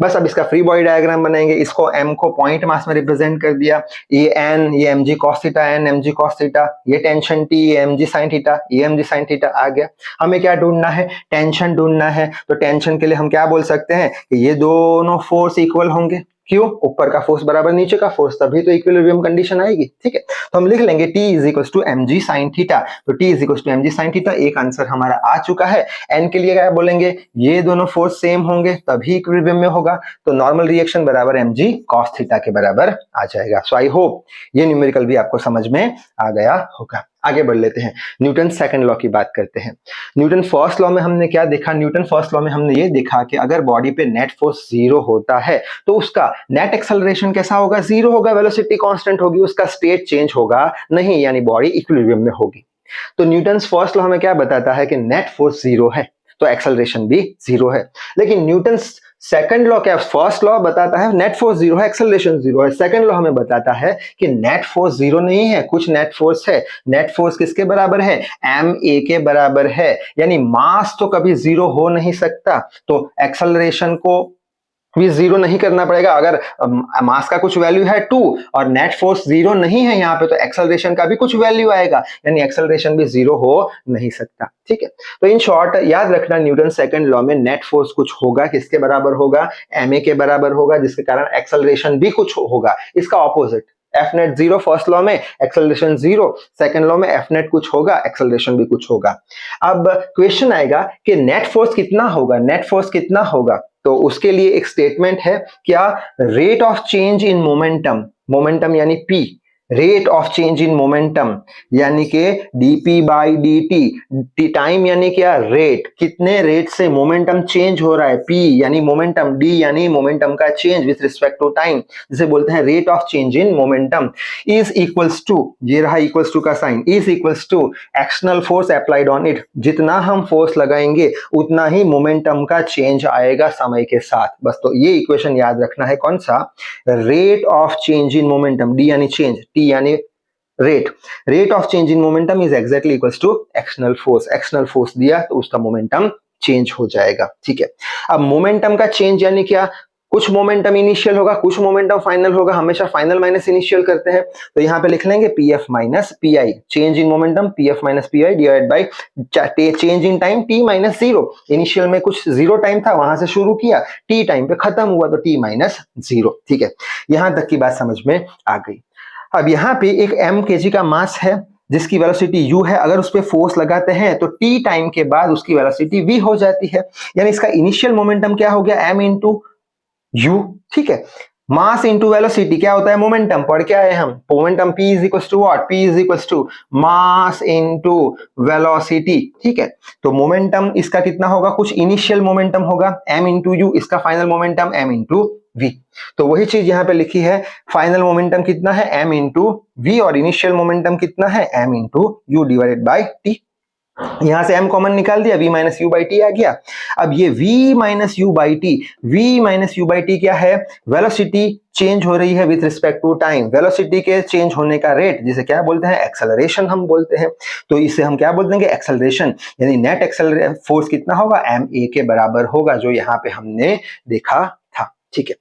बस अब इसका फ्री बॉडी डायग्राम बनाएंगे। इसको m को पॉइंट मास में रिप्रेजेंट कर दिया, ये n, ये mg cos theta, n mg cos theta, ये टेंशन T, ये mg sin थीटा, ये mg sin थीटा आ गया। हमें क्या ढूंढना है? टेंशन ढूंढना है। तो टेंशन के लिए हम क्या बोल सकते हैं कि ये दोनों फोर्स इक्वल होंगे। क्यों? ऊपर का फोर्स बराबर नीचे का फोर्स, तभी तो इक्विलिब्रियम कंडीशन आएगी। ठीक है, तो हम लिख लेंगे T is equal to mg sin theta. तो T is equal to mg sin theta, एक आंसर हमारा आ चुका है। n के लिए क्या बोलेंगे? ये दोनों फोर्स सेम होंगे तभी इक्विलिब्रियम में होगा, तो नॉर्मल रिएक्शन बराबर mg cos थीटा के बराबर आ जाएगा। सो आई होप ये न्यूमेरिकल भी आपको समझ में आ गया होगा। आगे बढ़ लेते हैं, न्यूटन सेकंड लॉ की बात करते हैं। न्यूटन फर्स्ट लॉ में हमने क्या देखा? न्यूटन फर्स्ट लॉ में हमने ये देखा कि अगर बॉडी पे नेट फोर्स 0 होता है तो उसका नेट एक्सेलरेशन कैसा होगा? 0 होगा, वेलोसिटी कांस्टेंट होगी, उसका स्टेट चेंज होगा नहीं, यानी बॉडी इक्विलिब्रियम में होगी। तो न्यूटन फर्स्ट लॉ हमें क्या बताता है कि नेट फोर्स 0 है तो एक्सेलरेशन भी 0 है। लेकिन न्यूटन सेकंड लॉ क्या? फर्स्ट लॉ बताता है नेट फोर्स 0 है, एक्सेलरेशन 0 है। सेकंड लॉ हमें बताता है कि नेट फोर्स 0 नहीं है, कुछ नेट फोर्स है। नेट फोर्स किसके बराबर है? ma के बराबर है, यानी मास तो कभी 0 हो नहीं सकता, तो एक्सेलरेशन को भी 0 नहीं करना पड़ेगा। अगर मास का कुछ वैल्यू है 2 और नेट फोर्स 0 नहीं है यहाँ पे, तो एक्सेलरेशन का भी कुछ वैल्यू आएगा, यानी एक्सेलरेशन भी 0 हो नहीं सकता। ठीक है, तो इन शॉर्ट याद रखना, न्यूटन सेकंड लॉ में नेट फोर्स कुछ होगा, किसके बराबर होगा? ma के बराबर होगा, जिसके कारण एक्सेलरेशन भी कुछ होगा। इसका opposite F net 0 first law में, एक्सेलरेशन 0, सेकंड लॉ में एफ नेट कुछ होगा, एक्सेलरेशन भी कुछ होगा। अब क्वेश्चन आएगा कि नेट फोर्स कितना होगा? नेट फोर्स कितना होगा? तो उसके लिए एक स्टेटमेंट है, क्या? Rate of change in momentum, momentum यानी p, rate of change in momentum यानी कि dp बाई dt, टाइम यानी क्या? रेट, कितने रेट से मोमेंटम चेंज हो रहा है, p यानी मोमेंटम, d यानी मोमेंटम का change with respect to time, जिसे बोलते हैं rate of change in momentum, is equals to, ये रहा इक्वल्स टू का sign, is equals to external force applied on it, जितना हम फोर्स लगाएंगे उतना ही मोमेंटम का चेंज आएगा समय के साथ। बस तो ये इक्वेशन याद रखना है, कौन सा? Rate of change in momentum, d यानी चेंज, t यानी rate, rate of change in momentum is exactly equals to external force. External force दिया तो उसका मोमेंटम चेंज हो जाएगा। ठीक है, अब मोमेंटम का चेंज यानी क्या? कुछ मोमेंटम इनिशियल होगा, कुछ मोमेंटम फाइनल होगा, हमेशा फाइनल माइनस इनिशियल करते हैं, तो यहाँ पे लिख लेंगे pf minus pi, change in momentum pf minus pi divide by change in time t minus 0। Initial में कुछ 0 टाइम था, वहां से शुरू किया, t टाइम पे खत्म हुआ, तो t माइनस 0। ठीक है, यहां तक की बात समझ में आ गई। अब यहाँ पे एक m kg का मास है जिसकी वेलोसिटी u है, अगर उस पर फोर्स लगाते हैं तो t टाइम के बाद उसकी वेलोसिटी v हो जाती है, यानी इसका इनिशियल मोमेंटम क्या हो गया? m into u। ठीक है, मास इंटू वेलोसिटी क्या होता है? मोमेंटम। पढ़ के आए हम, momentum p is equal to what? p is equal to mass into velocity. ठीक है, तो मोमेंटम इसका कितना होगा? कुछ इनिशियल मोमेंटम होगा m इंटू u, इसका final momentum m into v। तो वही चीज यहाँ पे लिखी है, फाइनल मोमेंटम कितना है? m इंटू v, और इनिशियल मोमेंटम कितना है? m into u divided by t। यहां से m कॉमन निकाल दिया, v minus u by t आ गया। अब ये v minus u by t, v minus u by t क्या है? वेलोसिटी चेंज हो रही है with respect to time, velocity के चेंज होने का रेट, जिसे क्या बोलते हैं? एक्सेलरेशन हम बोलते हैं। तो इसे हम क्या बोल देंगे? एक्सेलरेशन, यानी नेट एक्सेलरेशन फोर्स कितना होगा? ma के बराबर होगा, जो यहाँ पे हमने देखा था। ठीक है,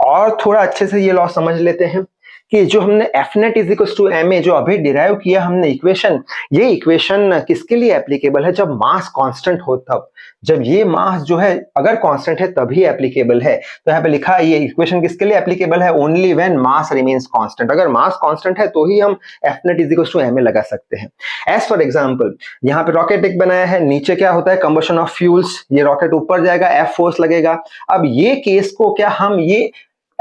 और थोड़ा अच्छे से ये लॉ समझ लेते हैं कि जो हमने F net is equal to M a जो अभी डिराइव किया हमने इक्वेशन, ये इक्वेशन किसके लिए एप्लीकेबल है? जब मास कांस्टेंट हो तब, जब ये मास जो है अगर कांस्टेंट है तभी एप्लीकेबल है। तो यहाँ पे लिखा है ये इक्वेशन किसके लिए एप्लीकेबल है? Only when mass remains constant. अगर मास कांस्टेंट है तो ही हम F net is equal to M a लगा सकते हैं। एज फॉर एग्जाम्पल, यहाँ पे रॉकेट एक बनाया है, नीचे क्या होता है? कंबशन ऑफ फ्यूल्स, ये रॉकेट ऊपर जाएगा, एफ फोर्स लगेगा। अब ये केस को क्या हम ये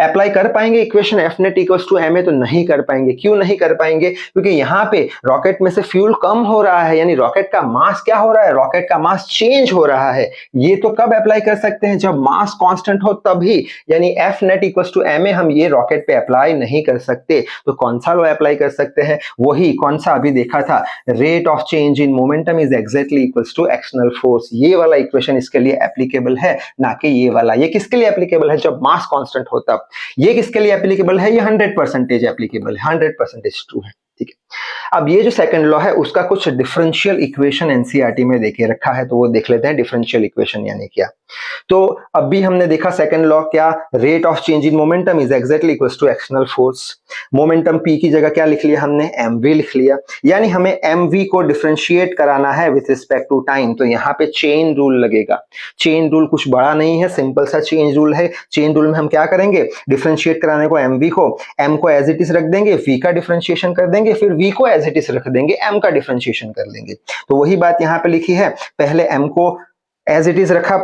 अप्लाई कर पाएंगे equation F net equals to M a? तो नहीं कर पाएंगे। क्यों नहीं कर पाएंगे? क्योंकि यहाँ पे रॉकेट में से फ्यूल कम हो रहा है, यानी रॉकेट का मास क्या हो रहा है? रॉकेट का मास चेंज हो रहा है। ये तो कब अप्लाई कर सकते हैं? जब मास कांस्टेंट हो तभी, यानी F net equals to M a हम ये रॉकेट पे अप्लाई नहीं कर सकते। तो कौन सा लॉ अप्लाई कर सकते हैं? वही कौन सा अभी देखा था, rate of change in momentum is exactly equals to external force. ये वाला इक्वेशन इसके लिए एप्लीकेबल है, ना कि ये वाला। ये किसके लिए एप्लीकेबल है? जब मास कांस्टेंट हो तब। ये किसके लिए एप्लीकेबल है? ये 100% एप्लीकेबल है, 100% ट्रू है। ठीक है, अब ये जो सेकंड लॉ है उसका कुछ डिफरेंशियल इक्वेशन एनसीईआरटी में देखे रखा है, तो वो देख लेते हैं डिफरेंशियल इक्वेशन यानी क्या। तो अभी हमने देखा सेकंड लॉ क्या, rate of change in momentum is exactly equals to external force. Momentum p की जगह क्या लिख लिया हमने? mv लिख लिया, यानी हमें mv को डिफरेंशिएट कराना है विथ रिस्पेक्ट टू टाइम। तो यहाँ पे चेन रूल लगेगा। चेन रूल कुछ बड़ा नहीं है, सिंपल सा चेन रूल है। चेन रूल में हम क्या करेंगे? डिफरेंशिएट कराने को mv को, m को एज इट इज रख देंगे, v का डिफरेंशिएशन कर देंगे, फिर v को एज इट इज रख देंगे, m का डिफरेंशिएशन कर लेंगे। तो वही बात यहाँ पे लिखी है, पहले m को एज इट इज रखा,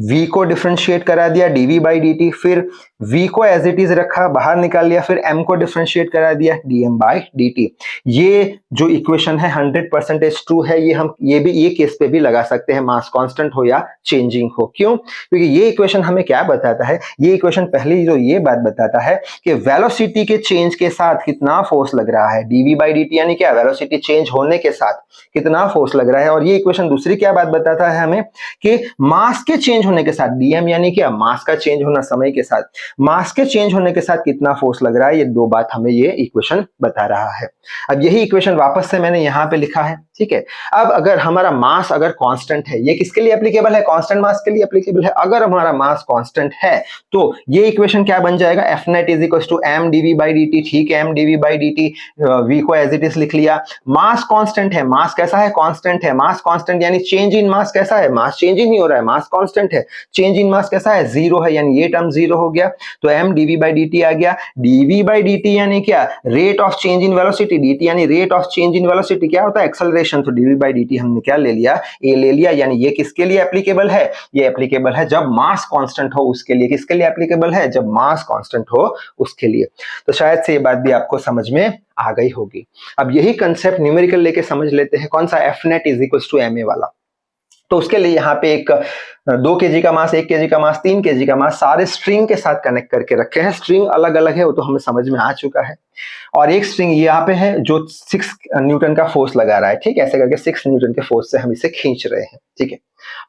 v को डिफरेंशिएट करा दिया dv बाई dt, फिर v को एज इट इज रखा, बाहर निकाल लिया, फिर m को डिफरेंशिएट करा दिया dm बाई dt। ये जो इक्वेशन है 100% ट्रू है। ये हम ये केस पे भी लगा सकते हैं, मास कांस्टेंट हो या चेंजिंग हो। क्यों? क्योंकि ये इक्वेशन हमें क्या बताता है? ये इक्वेशन पहले जो ये बात बताता है कि वेलोसिटी के चेंज के साथ कितना फोर्स लग रहा है, dv बाई dt, यानी क्या, वेलोसिटी चेंज होने के साथ कितना फोर्स लग रहा है। और ये इक्वेशन दूसरी क्या बात बताता है हमें कि मास के चेंज होने के साथ, dm यानी क्या, मास का चेंज होना समय के साथ, मास के चेंज होने के साथ कितना फोर्स लग रहा है। ये दो बात हमें ये इक्वेशन बता रहा है। अब यही इक्वेशन वापस से मैंने यहां पे लिखा है। ठीक है, अब अगर हमारा मास अगर कांस्टेंट है, ये किसके लिए एप्लीकेबल है? कांस्टेंट मास के लिए एप्लीकेबल है। अगर हमारा मास कांस्टेंट है तो ये इक्वेशन क्या बन जाएगा? F net is equal to m d v by d. ठीक है, m d v by d, v को एज इट इज लिख लिया। मास कांस्टेंट है, मास कैसा है? कांस्टेंट है। मास कांस्टेंट यानी चेंज इन मास कैसा है? मास चेंज ही नहीं हो रहा है, मास कांस्टेंट है। चेंज इन मास कैसा है? जीरो है, यानी ये टर्म जीरो हो गया। तो एम डीवी बाई डी आ गया। डीवी बाई डी यानी क्या? Rate of change in velocity. dt यानी rate of change in velocity क्या होता है? एक्सेलरेशन। तो dv बाई dt हमने क्या ले लिया? a ले लिया, यानी ये किसके लिए एप्लीकेबल है? ये एप्लीकेबल है जब मास कांस्टेंट हो उसके लिए। किसके लिए एप्लीकेबल है? जब मास कांस्टेंट हो उसके लिए। तो शायद से ये बात भी आपको समझ में आ गई होगी। अब यही कंसेप्ट न्यूमेरिकल लेके समझ लेते हैं। कौन सा? F net is equal to M a वाला। तो उसके लिए यहाँ पे एक 2 kg का मास, 1 kg का मास, 3 kg का मास सारे स्ट्रिंग के साथ कनेक्ट करके रखे हैं। स्ट्रिंग अलग अलग है, वो तो हमें समझ में आ चुका है। और एक स्ट्रिंग यहाँ पे है जो 6 न्यूटन का फोर्स लगा रहा है। ठीक है, ऐसे करके 6 न्यूटन के फोर्स से हम इसे खींच रहे हैं। ठीक है,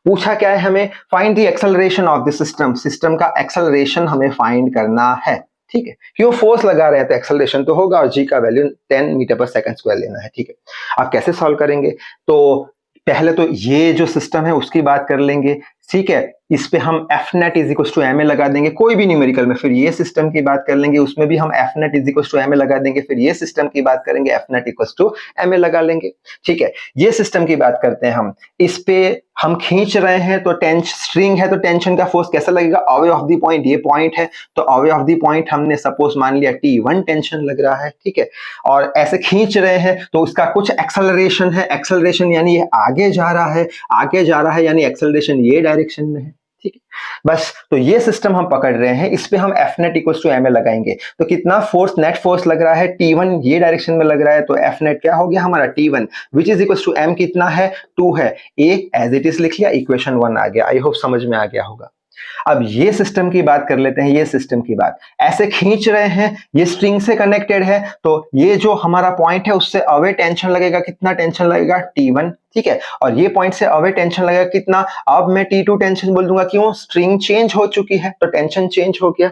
पूछा क्या है हमें? Find the acceleration of the system. System का एक्सेलरेशन हमें फाइंड करना है। ठीक है, क्यों? फोर्स लगा रहे हैं तो एक्सेलरेशन तो होगा, और g का value 10 metre per second square लेना है। ठीक है, आप कैसे सॉल्व करेंगे? तो पहले तो ये जो सिस्टम है उसकी बात कर लेंगे। ठीक है, इस पे हम F net is equal to M a लगा देंगे कोई भी न्यूमेरिकल में। फिर ये सिस्टम की बात कर लेंगे, उसमें भी हम F net is equal to M a लगा देंगे। फिर ये सिस्टम की बात करेंगे, F net equal to M a लगा लेंगे। ठीक है, ये सिस्टम की बात करते हैं हम। इस पे हम खींच रहे हैं तो स्ट्रिंग है तो टेंशन का फोर्स कैसा लगेगा? Away of the point. ये पॉइंट है तो अवे ऑफ द पॉइंट हमने सपोज मान लिया T1 टेंशन लग रहा है। ठीक है, और ऐसे खींच रहे हैं तो उसका कुछ एक्सेलरेशन है। एक्सेलरेशन यानी ये आगे जा रहा है, आगे जा रहा है यानी एक्सेलरेशन ये डायरेक्शन में है। ठीक है, बस तो ये सिस्टम हम पकड़ रहे हैं। इस पे हम F net equal to M a लगाएंगे तो कितना फोर्स, नेट फोर्स लग रहा है? T1 ये डायरेक्शन में लग रहा है, तो एफ नेट क्या हो गया हमारा? T1 which is equal to m कितना है? 2 है। ए एज इट इज लिख लिया, इक्वेशन 1 आ गया। आई होप समझ में आ गया होगा। अब ये सिस्टम की बात कर लेते हैं। ये सिस्टम की बात, ऐसे खींच रहे हैं, ये स्ट्रिंग से कनेक्टेड है, तो ये जो हमारा पॉइंट है उससे अवे टेंशन लगेगा। कितना टेंशन लगेगा? T1। ठीक है, और ये पॉइंट से अवे टेंशन लगेगा कितना? अब मैं T2 टेंशन बोल दूंगा। क्यों? स्ट्रिंग चेंज हो चुकी है तो टेंशन चेंज हो गया।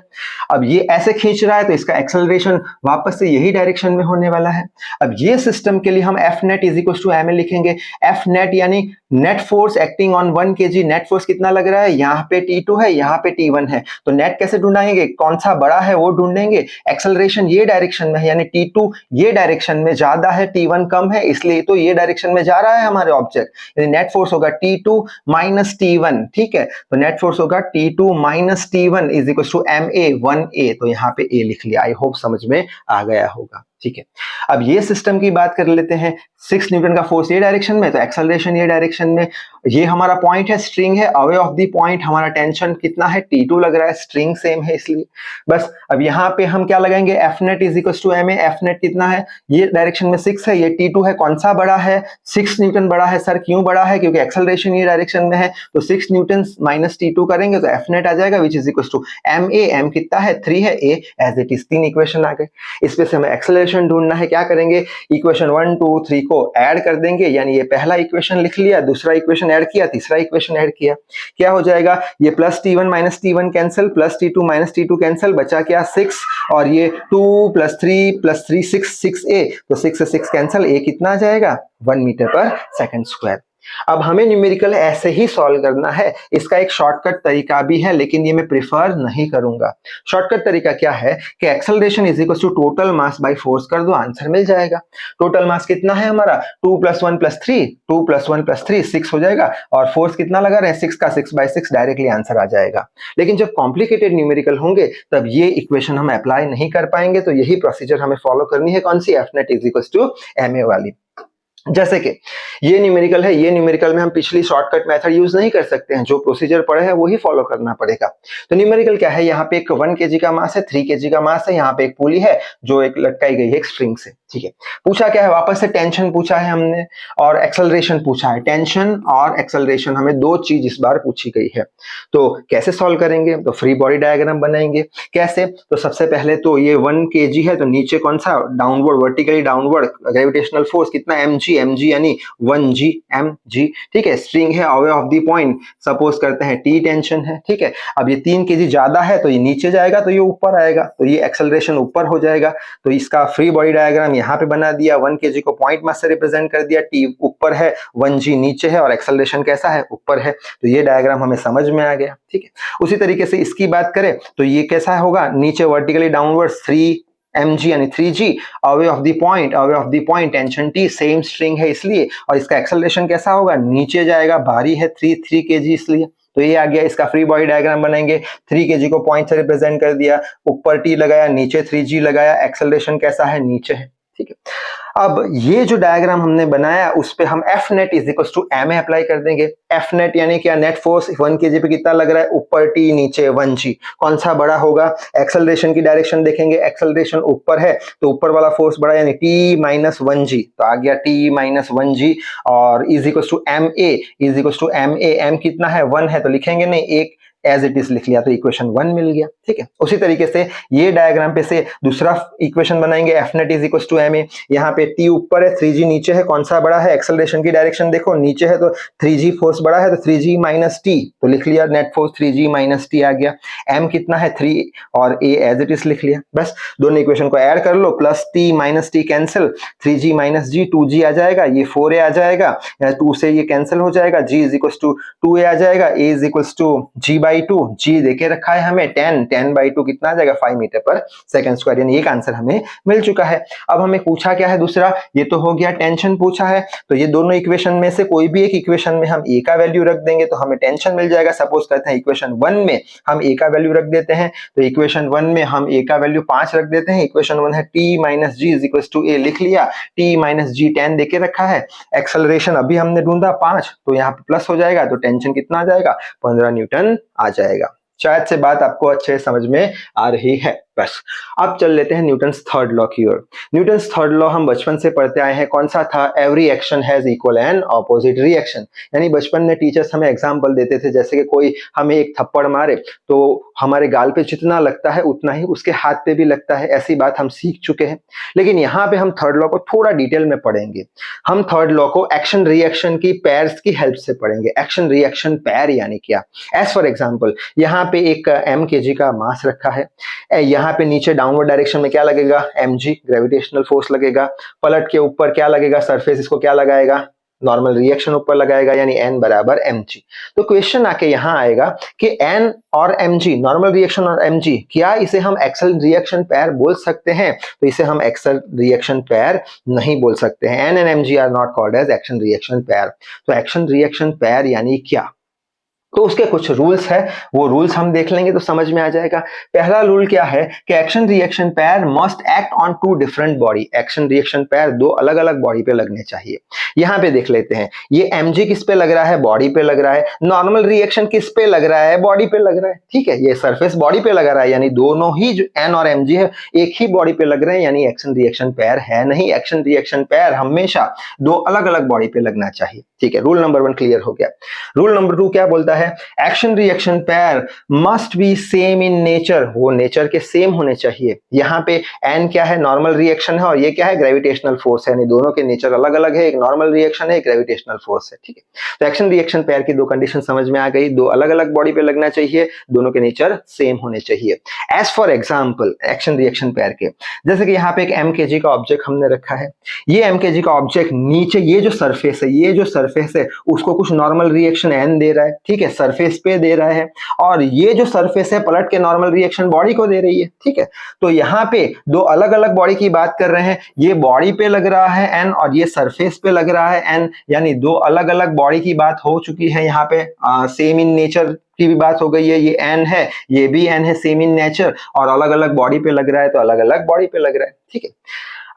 अब ये ऐसे खींच रहा है तो इसका एक्सेलरेशन वापस से यही डायरेक्शन में होने वाला है। अब ये सिस्टम के लिए हम F net is equal to M a लिखेंगे। एफ नेट यानी net force acting on 1 kg। Net force कितना लग रहा है? यहाँ पे T2 है, यहाँ पे T1 है, तो नेट कैसे ढूंढेंगे? कौन सा बड़ा है वो ढूंढेंगे। एक्सेलरेशन ये डायरेक्शन में है, यानी T2 ये डायरेक्शन में ज्यादा है, T1 कम है, इसलिए तो ये डायरेक्शन में जा रहा है हमारे ऑब्जेक्ट। यानी नेट फोर्स होगा T2 माइनस T1। ठीक है, तो नेट फोर्स होगा T2 minus T1 is equal to MA 1A। तो यहाँ पे A लिख लिया। आई होप समझ में आ गया होगा। ठीक है, अब ये सिस्टम की बात कर लेते हैं। 6 न्यूटन का फोर्स ये डायरेक्शन में, तो एक्सेलरेशन ये डायरेक्शन में। ये हमारा पॉइंट है, स्ट्रिंग है, अवे ऑफ द पॉइंट हमारा टेंशन कितना है, T2 लग रहा है, स्ट्रिंग सेम है इसलिए। बस अब यहाँ पे हम क्या लगाएंगे, F net is equal to M a. F net कितना है, ये डायरेक्शन में 6 है, ये T2 है, कौन सा बड़ा है, 6 न्यूटन बड़ा है। सर क्यों बड़ा है, क्योंकि एक्सेलरेशन ये डायरेक्शन में है, तो 6 न्यूटन माइनस T2 करेंगे तो एफ नेट आ जाएगा which is equal to M a. M कितना है, 3 है, a as it is. 3 equation आ गए, इसमें से हमें एक्सेलरेशन ढूंढना है। क्या करेंगे, इक्वेशन 1 2 3 को ऐड कर देंगे, यानी ये पहला इक्वेशन लिख लिया, दूसरा इक्वेशन ऐड किया, तीसरा इक्वेशन ऐड किया, क्या हो जाएगा, ये plus T1 minus T1 cancel, plus T2 minus T2 cancel, बचा क्या 6, और ये 2 प्लस 3 6 6a, तो 6 से 6 कैंसिल, a कितना आ जाएगा 1 मीटर पर सेकंड स्क्वायर। अब हमें न्यूमेरिकल ऐसे ही सॉल्व करना है। इसका एक शॉर्टकट तरीका भी है, लेकिन ये मैं प्रेफर नहीं करूंगा। शॉर्टकट तरीका क्या है कि acceleration is equal to total mass by force कर दो, आंसर मिल जाएगा। टोटल मास कितना है हमारा, 2 + 1 + 3, 2 + 1 + 3 6 हो जाएगा, और फोर्स कितना लगा रहे हैं 6 का, 6/6 डायरेक्टली आंसर आ जाएगा। लेकिन जब कॉम्प्लिकेटेड न्यूमेरिकल होंगे तब ये इक्वेशन हम अप्लाई नहीं कर पाएंगे, तो यही प्रोसीजर हमें फॉलो करनी है। कौन सी, F net is equal to M A वाली। जैसे कि ये न्यूमेरिकल है, ये न्यूमेरिकल में हम पिछली शॉर्टकट मेथड यूज नहीं कर सकते हैं, जो प्रोसीजर पड़े हैं वही फॉलो करना पड़ेगा। तो न्यूमेरिकल क्या है, यहाँ पे एक 1 kg का मास है, 3 kg का मास है, यहाँ पे एक पुली है जो एक लटकाई गई है एक स्ट्रिंग से, ठीक है। पूछा क्या है, वापस से टेंशन पूछा है हमने और एक्सेलरेशन पूछा है। टेंशन और एक्सेलरेशन हमें दो चीज इस बार पूछी गई है, तो कैसे सॉल्व करेंगे, तो फ्री बॉडी डायग्राम बनाएंगे। कैसे, तो सबसे पहले तो ये 1 kg है, तो नीचे कौन सा, downward, vertically downward gravitational force कितना, mg यानी 1g mg, ठीक है। स्ट्रिंग है, away of the point suppose करते हैं T टेंशन है, ठीक है। अब ये 3 kg ज्यादा है तो ये नीचे जाएगा, तो ये ऊपर आएगा, तो ये एक्सेलरेशन ऊपर हो जाएगा। तो इसका फ्री बॉडी डायग्राम यहाँ पे बना दिया, 1 kg को पॉइंट मास से रिप्रेजेंट कर दिया, T ऊपर है, 1g नीचे है, और एक्सेलरेशन कैसा है, ऊपर है। तो ये डायग्राम हमें समझ में आ गया, ठीक है। उसी तरीके से इसकी बात करें तो ये कैसा होगा, नीचे वर्टिकली डाउनवर्ड 3 mg यानी 3g, away of the point tension T, same string है इसलिए, और इसका एक्सेलरेशन कैसा होगा, नीचे जाएगा, भारी है 3 kg इसलिए। तो ये आ गया, इसका फ्री बॉडी डायग्राम बनाएंगे। 3 kg को पॉइंट से रिप्रेजेंट कर दिया, ऊपर T लगाया, नीचे 3g लगाया, एक्सेलरेशन कैसा है, नीचे है, ठीक है। अब ये जो डायग्राम हमने बनाया उस पे हम F net is equal to M a apply कर देंगे। एफ नेट यानी क्या, नेट फोर्स 1 kg पे कितना लग रहा है, ऊपर T नीचे 1g, कौन सा बड़ा होगा, एक्सेलरेशन की डायरेक्शन देखेंगे, एक्सेलरेशन ऊपर है तो ऊपर वाला फोर्स बड़ा यानी T - 1g, तो आ गया T - 1g, और is equal to M a. M कितना है, 1 है, तो लिखेंगे नहीं, एक एज इट इज लिख लिया, तो इक्वेशन 1 मिल गया, ठीक है। उसी तरीके से ये डायग्राम पे से दूसरा इक्वेशन बनाएंगे, F net is equal to M a. यहाँ पे T ऊपर है, 3g नीचे है, कौन सा बड़ा है, एक्सेलरेशन की डायरेक्शन देखो, नीचे है तो 3g फोर्स बड़ा है, तो 3g - T, तो लिख लिया नेट फोर्स 3g - T आ गया। m कितना है, 3, और a एज इट इज लिख लिया। बस दोनों इक्वेशन को ऐड कर लो, plus T - T cancel, 3g - G 2g आ जाएगा, ये 4a आ जाएगा, 2 से ये कैंसिल हो जाएगा, g is equal to 2a आ जाएगा, a is equal to g/2, g देके रखा है हमें 10/2 कितना आ जाएगा, 5 मीटर पर सेकंड स्क्वायर, यानी एक आंसर हमें मिल चुका है। अब हमें पूछा क्या है दूसरा, ये तो हो गया टेंशन पूछा है, तो ये दोनों इक्वेशन में से कोई भी एक इक्वेशन में हम a का वैल्यू रख देंगे तो हमें टेंशन मिल जाएगा। सपोज करते हैं इक्वेशन 1 में हम a का वैल्यू रख देते हैं, तो इक्वेशन 1 में हम a का वैल्यू 5 रख देते हैं। इक्वेशन 1 है T - G is equal to a, लिख लिया, T - G 10 देके रखा है, एक्सेलरेशन अभी हमने ढूंढा 5, तो यहाँ पे प्लस हो जाएगा, तो टेंशन कितना आ जाएगा, 15 न्यूटन आ जाएगा। शायद से बात आपको अच्छे समझ में आ रही है। बस अब चल लेते हैं न्यूटन्स थर्ड लॉ की ओर। न्यूटन्स थर्ड लॉ हम बचपन से पढ़ते आए हैं, कौन सा था, every action has equal and opposite reaction. यानी बचपन में टीचर्स हमें एग्जांपल देते थे, जैसे कि कोई हमें एक थप्पड़ मारे तो हमारे गाल पे जितना लगता है उतना ही उसके हाथ पे भी लगता है, ऐसी बात हम सीख चुके हैं। लेकिन यहाँ पे हम थर्ड लॉ को थोड़ा डिटेल में पढ़ेंगे। हम थर्ड लॉ को एक्शन रिएक्शन की पेयर्स की हेल्प से पढ़ेंगे। एक्शन रिएक्शन पेयर यानी क्या, एज फॉर एग्जाम्पल यहाँ पे एक m kg का मास रखा है, यहाँ पे नीचे डाउनवर्ड डायरेक्शन में क्या लगेगा, mg ग्रेविटेशनल फोर्स लगेगा, पलट के ऊपर क्या लगेगा, सरफेस इसको क्या लगाएगा, नॉर्मल रिएक्शन ऊपर लगाएगा, यानी n बराबर mg। तो क्वेश्चन आके यहाँ आएगा कि n और mg, नॉर्मल रिएक्शन और mg, क्या इसे हम एक्सल रिएक्शन पेयर बोल सकते हैं, तो इसे हम एक्सल रिएक्शन पेयर नहीं बोल सकते हैं। n and mg are not called as action reaction pair. तो एक्शन रिएक्शन पेयर यानी क्या, तो उसके कुछ रूल्स है, वो रूल्स हम देख लेंगे तो समझ में आ जाएगा। पहला रूल क्या है कि action reaction pair must act on two different body. Action reaction pair दो अलग अलग बॉडी पे लगने चाहिए। यहाँ पे देख लेते हैं, ये mg किस पे लग रहा है, बॉडी पे लग रहा है। नॉर्मल रिएक्शन किस पे लग रहा है, बॉडी पे लग रहा है, ठीक है। ये सरफेस बॉडी पे लग रहा है, यानी दोनों ही जो n और mg है एक ही बॉडी पे लग रहे हैं, यानी एक्शन रिएक्शन पेयर है नहीं। एक्शन रिएक्शन पेयर हमेशा दो अलग अलग बॉडी पे लगना चाहिए, ठीक है। रूल नंबर 1 क्लियर हो गया। रूल नंबर 2 क्या बोलता है, action reaction pair must be same in nature, वो नेचर के सेम होने चाहिए। यहाँ पे n क्या है, नॉर्मल रिएक्शन है, और ये क्या है, ग्रेविटेशनल फोर्स है, यानी दोनों के नेचर अलग अलग है, एक नॉर्मल रिएक्शन है, एक ग्रेविटेशनल फोर्स है, ठीक है। तो एक्शन रिएक्शन पेयर की दो कंडीशन समझ में आ गई, दो अलग अलग बॉडी पे लगना चाहिए, दोनों के नेचर सेम होने चाहिए। As for example action reaction pair के, जैसे कि यहाँ पे एक mkg का ऑब्जेक्ट हमने रखा है, ये mkg का ऑब्जेक्ट नीचे ये जो सरफेस है, ये जो सरफेस है उसको कुछ नॉर्मल रिएक्शन n दे रहा है, ठीक है, सरफेस पे दे रहा है, और ये जो सरफेस है पलट के नॉर्मल रिएक्शन बॉडी को दे रही है, ठीक है। तो यहाँ पे दो अलग अलग बॉडी की बात कर रहे हैं, ये बॉडी पे लग रहा है n और ये सरफेस पे लग रहा है n, यानी दो अलग अलग बॉडी की बात हो चुकी है। यहाँ पे सेम इन नेचर की भी बात हो गई है, ये n है, ये भी n है, सेम इन नेचर, और अलग अलग बॉडी पे लग रहा है तो अलग अलग बॉडी पे लग रहा है, ठीक है।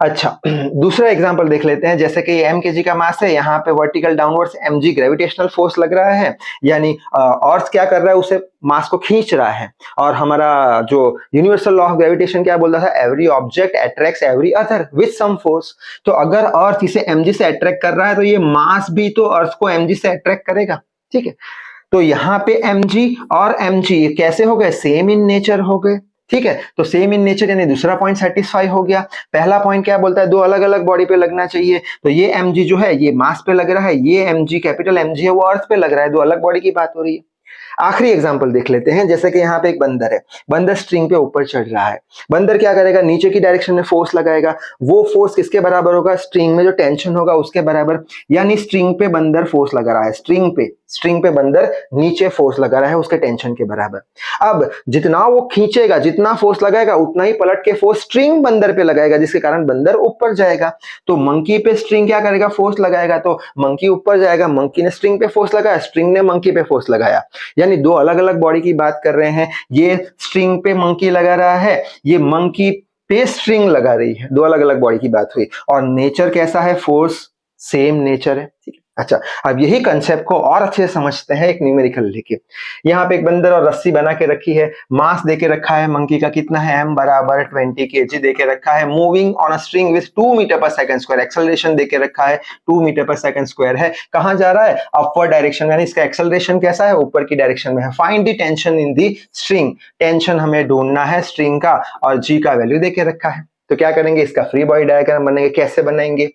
अच्छा, दूसरा एग्जांपल देख लेते हैं, जैसे कि mkg का मास है, यहाँ पे vertical downwards mg gravitational force लग रहा है, यानी अर्थ क्या कर रहा है, उसे मास को खींच रहा है, और हमारा जो यूनिवर्सल लॉ ऑफ ग्रेविटेशन क्या बोलता था, every object attracts every other with some force. तो अगर अर्थ इसे mg से अट्रैक्ट कर रहा है तो ये मास भी तो अर्थ को mg से अट्रैक्ट करेगा, ठीक है। तो यहाँ पे mg और mg ये कैसे हो गए, सेम इन नेचर हो गए, ठीक है। तो सेम इन नेचर यानी दूसरा पॉइंट सेटिस्फाई हो गया। पहला पॉइंट क्या बोलता है, दो अलग अलग बॉडी पे लगना चाहिए, तो ये mg जो है ये मास पे लग रहा है, ये mg कैपिटल mg है वो अर्थ पे लग रहा है, दो अलग बॉडी की बात हो रही है। आखिरी एग्जांपल देख लेते हैं, जैसे कि यहाँ पे एक बंदर है, बंदर स्ट्रिंग पे ऊपर चढ़ रहा है, बंदर क्या करेगा, नीचे की डायरेक्शन में फोर्स लगाएगा, वो फोर्स किसके बराबर होगा, स्ट्रिंग में जो टेंशन होगा उसके बराबर, यानी स्ट्रिंग पे बंदर फोर्स लगा रहा है, स्ट्रिंग पे बंदर नीचे फोर्स लगा रहा है उसके टेंशन के बराबर। अब जितना वो खींचेगा, जितना फोर्स लगाएगा उतना ही पलट के फोर्स स्ट्रिंग बंदर पे लगाएगा, जिसके कारण बंदर ऊपर जाएगा। तो मंकी पे स्ट्रिंग क्या करेगा, फोर्स लगाएगा, तो मंकी ऊपर जाएगा, मंकी ने स्ट्रिंग पे फोर्स लगाया, स्ट्रिंग ने मंकी पे फोर्स लगाया, यानी दो अलग अलग बॉडी की बात कर रहे हैं। ये स्ट्रिंग पे मंकी लगा रहा है, ये मंकी पे स्ट्रिंग लगा रही है, दो अलग अलग बॉडी की बात हुई, और नेचर कैसा है, फोर्स सेम नेचर है, ठीक है। अच्छा, अब यही कंसेप्ट को और अच्छे से समझते हैं एक न्यूमेरिकल लेके। यहाँ पे एक बंदर और रस्सी बना के रखी है, मास देके रखा है मंकी का कितना है, m बराबर 20 kg देके रखा है, moving on a string with 2 meter per second square, acceleration देके रखा है 2 मीटर पर सेकंड स्क्वायर है, कहाँ जा रहा है, अपवर्ड डायरेक्शन, यानी इसका एक्सेलरेशन कैसा है, ऊपर की डायरेक्शन में है। Find the tension in the string, tension हमें ढूंढना है स्ट्रिंग का, और g का वैल्यू देके रखा है। तो क्या करेंगे, इसका फ्री बॉडी डायग्राम बनेंगे। कैसे बनाएंगे,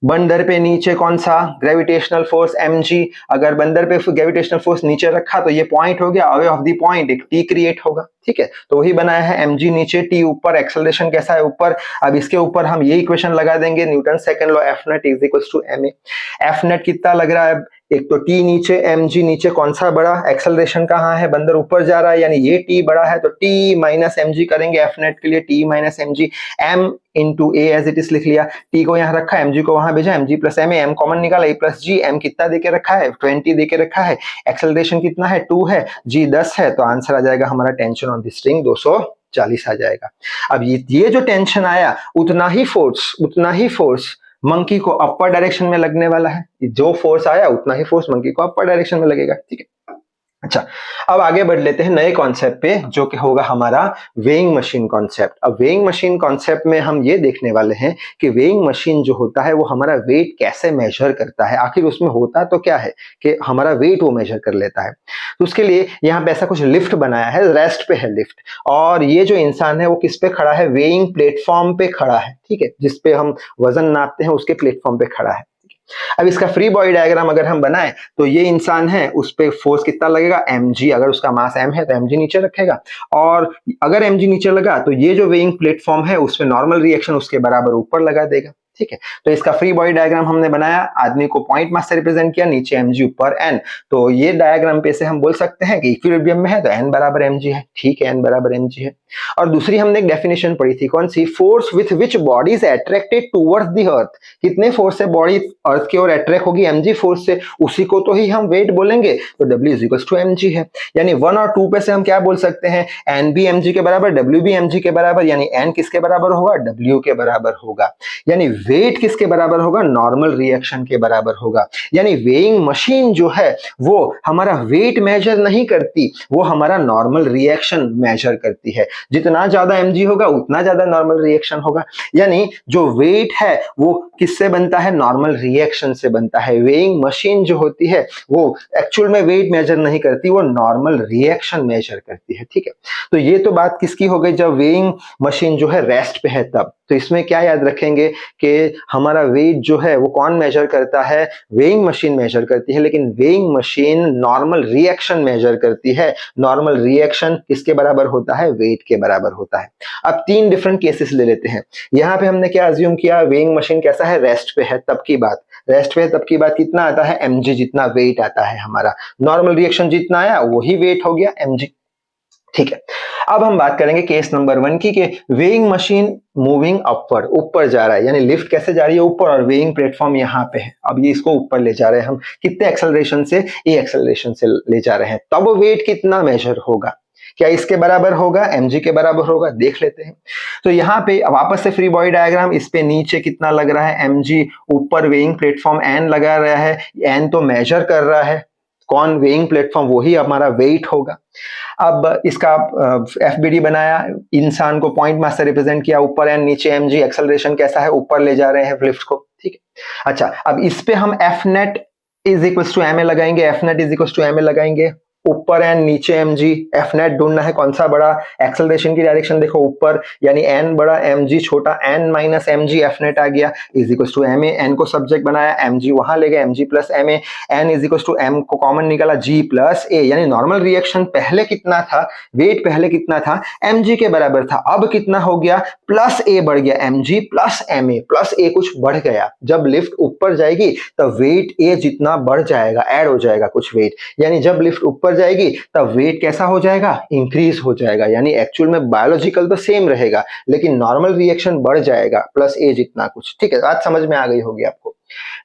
बंदर पे नीचे कौन सा, ग्रेविटेशनल फोर्स mg, अगर बंदर पे ग्रेविटेशनल फोर्स नीचे रखा तो ये पॉइंट हो गया, अवे ऑफ द पॉइंट एक t क्रिएट होगा, ठीक है। तो वही बनाया है, mg नीचे, t ऊपर, एक्सेलरेशन कैसा है, ऊपर। अब इसके ऊपर हम ये इक्वेशन लगा देंगे, Newton second law, F net is equals to ma। F net कितना लग रहा है, एक तो t नीचे, mg नीचे, कौन सा बड़ा, एक्सेलरेशन कहाँ है, बंदर ऊपर जा रहा है, यानी ये t बड़ा है, तो t माइनस mg करेंगे F net के लिए, t minus mg, m into a as it is लिख लिया, t को यहाँ रखा, mg को वहां भेजा, mg plus ma, m common निकाला, a प्लस g, m कितना देके रखा है, 20 देके रखा है, एक्सेलरेशन कितना है, 2 है, g 10 है, तो आंसर आ जाएगा हमारा टेंशन ऑन द स्ट्रिंग 240 आ जाएगा। अब ये जो टेंशन आया उतना ही फोर्स मंकी को अपर डायरेक्शन में लगने वाला है, जो फोर्स आया उतना ही फोर्स मंकी को अपर डायरेक्शन में लगेगा, ठीक है। अच्छा, अब आगे बढ़ लेते हैं नए कॉन्सेप्ट पे, जो कि होगा हमारा वेइंग मशीन कॉन्सेप्ट। अब वेइंग मशीन कॉन्सेप्ट में हम ये देखने वाले हैं कि वेइंग मशीन जो होता है वो हमारा वेट कैसे मेजर करता है, आखिर उसमें होता तो क्या है कि हमारा वेट वो मेजर कर लेता है। तो उसके लिए यहाँ पे ऐसा कुछ लिफ्ट बनाया है, रेस्ट पे है लिफ्ट, और ये जो इंसान है वो किस पे खड़ा है, वेइंग प्लेटफॉर्म पे खड़ा है, ठीक है, जिसपे हम वजन नापते हैं उसके प्लेटफॉर्म पे खड़ा है। अब इसका फ्री बॉडी डायग्राम अगर हम बनाएं तो ये इंसान है, उस पे फोर्स कितना लगेगा, mg, अगर उसका मास m है तो mg नीचे रखेगा, और अगर mg नीचे लगा तो ये जो वेइंग प्लेटफॉर्म है उसमें नॉर्मल रिएक्शन उसके बराबर ऊपर लगा देगा, ठीक है। तो इसका फ्री बॉडी डायग्राम हमने बनाया, आदमी को पॉइंट मास से रिप्रेजेंट किया, नीचे mg ऊपर n, तो ये डायग्राम पे से हम बोल सकते हैं कि इक्विलिब्रियम में है तो n बराबर mg है, ठीक है, n बराबर mg है। और दूसरी हमने एक डेफिनेशन पढ़ी थी, कौन सी, force with which body is attracted towards the earth. कितने फोर्स से बॉडी अर्थ की ओर अट्रैक्ट होगी, mg फोर्स से, उसी को तो ही हम वेट बोलेंगे, तो w is equal to mg है। यानी 1 और 2 पे से हम क्या बोल सकते हैं, n भी mg के बराबर, w भी mg के बराबर, यानी n किसके बराबर होगा, w के बराबर होगा। यानी वेट किसके बराबर होगा, नॉर्मल रिएक्शन के बराबर होगा। यानी वेइंग मशीन जो है वो हमारा वेट मेजर नहीं करती, वो हमारा नॉर्मल रिएक्शन मेजर करती है। जितना ज्यादा mg होगा उतना ज्यादा नॉर्मल रिएक्शन होगा। यानी जो वेट है वो किससे बनता है, नॉर्मल रिएक्शन से बनता है। वेइंग मशीन जो होती है वो एक्चुअल में वेट मेजर नहीं करती, वो नॉर्मल रिएक्शन मेजर करती है। ठीक है, तो ये तो बात किसकी हो गई, जब वेइंग मशीन जो है रेस्ट पे है तब। तो इसमें क्या याद रखेंगे कि हमारा वेट जो है वो कौन मेजर करता है, वेइंग मशीन मेजर करती है, लेकिन weighing machine normal reaction measure करती है। नॉर्मल रिएक्शन किसके बराबर होता है, वेट के बराबर होता है। अब 3 डिफरेंट केसेस ले लेते हैं। यहाँ पे हमने क्या अज्यूम किया, वेइंग मशीन कैसा है, रेस्ट पे है तब की बात। रेस्ट पे है तब की बात कितना आता है, mg जितना वेट आता है हमारा। नॉर्मल रिएक्शन जितना आया वही वेट हो गया mg। ठीक है, अब हम बात करेंगे केस नंबर 1 की, कि वेइंग मशीन मूविंग अपवर्ड, ऊपर जा रहा है, यानी लिफ्ट कैसे जा रही है, ऊपर, और वेइंग प्लेटफॉर्म यहाँ पे है। अब ये इसको ऊपर ले जा रहे हैं हम, कितने एक्सेलरेशन से, ए एक्सेलरेशन से ले जा रहे हैं। तब वेट कितना मेजर होगा, क्या इसके बराबर होगा, mg के बराबर होगा, देख लेते हैं। तो यहाँ पे वापस से फ्री बॉडी डायग्राम, इस पे नीचे कितना लग रहा है, mg, ऊपर वेइंग प्लेटफॉर्म n लगा रहा है, n तो मेजर कर रहा है, कौन, वेइंग प्लेटफॉर्म, वही हमारा वेट होगा। अब इसका FBD बनाया, इंसान को पॉइंट मास से रिप्रेजेंट किया, ऊपर n नीचे mg, एक्सेलरेशन कैसा है, ऊपर ले जा रहे हैं लिफ्ट को। ठीक है, अच्छा, अब इस पे हम F net is equal to ma लगाएंगे, F net is equal to ma लगाएंगे, ऊपर n नीचे mg, F net ढूंढना है कौन सा बड़ा, एक्सेलरेशन की डायरेक्शन देखो ऊपर, यानी n बड़ा mg छोटा, n minus mg, F net आ गया is equal to ma, n को सब्जेक्ट बनाया, mg वहां ले गए, mg plus ma, n is equal to m को कॉमन निकाला, g प्लस a। यानी नॉर्मल रिएक्शन पहले कितना था, वेट पहले कितना था, mg के बराबर था, अब कितना हो गया, प्लस a बढ़ गया, mg plus ma, plus a कुछ बढ़ गया। जब लिफ्ट ऊपर जाएगी तब वेट a जितना बढ़ जाएगा, ऐड हो जाएगा कुछ वेट, यानी जब लिफ्ट ऊपर जाएगी तब वेट कैसा हो जाएगा, इंक्रीज हो जाएगा। यानी एक्चुअल में बायोलॉजिकल तो सेम रहेगा, लेकिन नॉर्मल रिएक्शन बढ़ जाएगा, प्लस ए जितना कुछ। ठीक है, बात समझ में आ गई होगी आपको।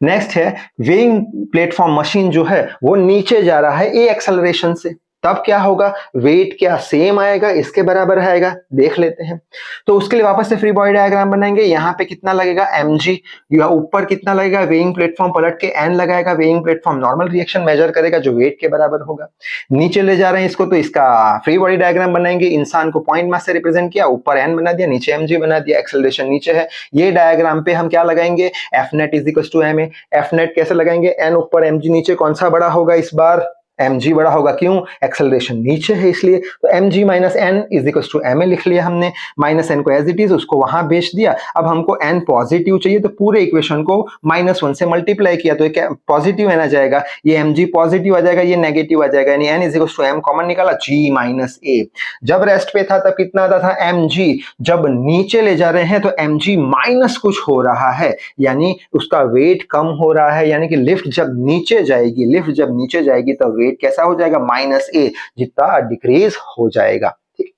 नेक्स्ट है, वेइंग प्लेटफॉर्म मशीन जो है वो नीचे जा रहा है ए एक्सेलरेशन से, तब क्या होगा, वेट क्या सेम आएगा, इसके बराबर आएगा, देख लेते हैं। तो उसके लिए वापस से फ्री बॉडी डायग्राम बनाएंगे। यहाँ पे कितना लगेगा, mg, यहाँ ऊपर कितना लगेगा, वेइंग प्लेटफॉर्म पलट के n लगाएगा, weighing platform normal reaction measure करेगा जो वेट के बराबर होगा। नीचे ले जा रहे हैं इसको, तो इसका फ्री बॉडी डायग्राम बनाएंगे। इंसान को पॉइंट मास से रिप्रेजेंट किया, ऊपर n बना दिया, नीचे mg बना दिया, एक्सेलरेशन नीचे है। ये डायग्राम पे हम क्या लगाएंगे, F net is equal to ma। F net कैसे लगाएंगे, n ऊपर mg नीचे, कौन सा बड़ा होगा इस बार, mg बड़ा होगा, क्यों, एक्सेलरेशन नीचे है इसलिए। तो mg minus n is equal to ma लिख लिया हमने, माइनस n को एज इट इज उसको वहां भेज दिया। अब हमको n पॉजिटिव चाहिए, तो पूरे इक्वेशन को -1 से मल्टीप्लाई किया, तो ये पॉजिटिव n आ जाएगा, ये mg पॉजिटिव आ जाएगा, ये नेगेटिव आ जाएगा, यानी n is equal to m common निकाला, g माइनस a। जब रेस्ट पे था तब कितना आता था, mg, जब नीचे ले जा रहे हैं तो mg माइनस कुछ हो रहा है, यानी उसका वेट कम हो रहा है। यानी कि लिफ्ट जब नीचे जाएगी तो वेट कैसा हो जाएगा, -a, जितना डिक्रीज हो जाएगा। ठीक,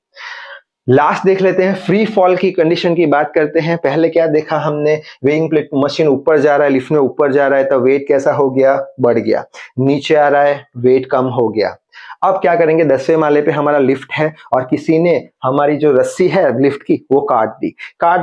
लास्ट देख लेते हैं, फ्री फॉल की कंडीशन की बात करते हैं। पहले क्या देखा हमने, वेइंग प्लेट मशीन ऊपर जा रहा है, लिफ्ट में ऊपर जा रहा है, तो वेट कैसा हो गया, बढ़ गया, नीचे आ रहा है, वेट कम हो गया। अब क्या करेंगे, 10वें माले पे हमारा लिफ्ट है और किसी ने हमारी जो रस्सी है लिफ्ट की वो काट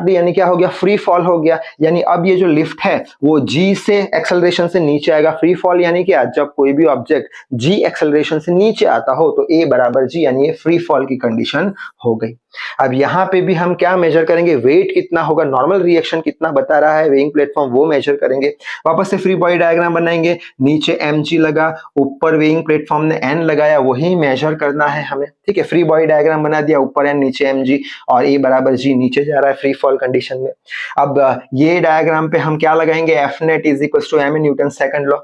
दी, यानी क्या हो गया, फ्री फॉल हो गया। यानी अब ये जो लिफ्ट है वो g से एक्सेलरेशन से नीचे आएगा। फ्री फॉल यानी क्या, जब कोई भी ऑब्जेक्ट g एक्सेलरेशन से नीचे आता हो तो a बराबर g, यानी ये फ्री फॉल की कंडीशन हो गई। अब यहाँ पे भी हम क्या मेजर करेंगे, वेट कितना होगा, नॉर्मल रिएक्शन कितना बता रहा है वेइंग प्लेटफॉर्म, वो मेजर करेंगे। वापस से फ्री बॉडी डायग्राम बनाएंगे, नीचे mg लगा, ऊपर वेइंग प्लेटफॉर्म ने n लगाया, वही मेजर करना है हमें। ठीक है, फ्री बॉडी डायग्राम बना दिया, ऊपर n नीचे mg और a बराबर g, नीचे जा रहा है फ्री फॉल कंडीशन में। अब ये डायग्राम पे हम क्या लगाएंगे, F net is equal to ma Newton second law,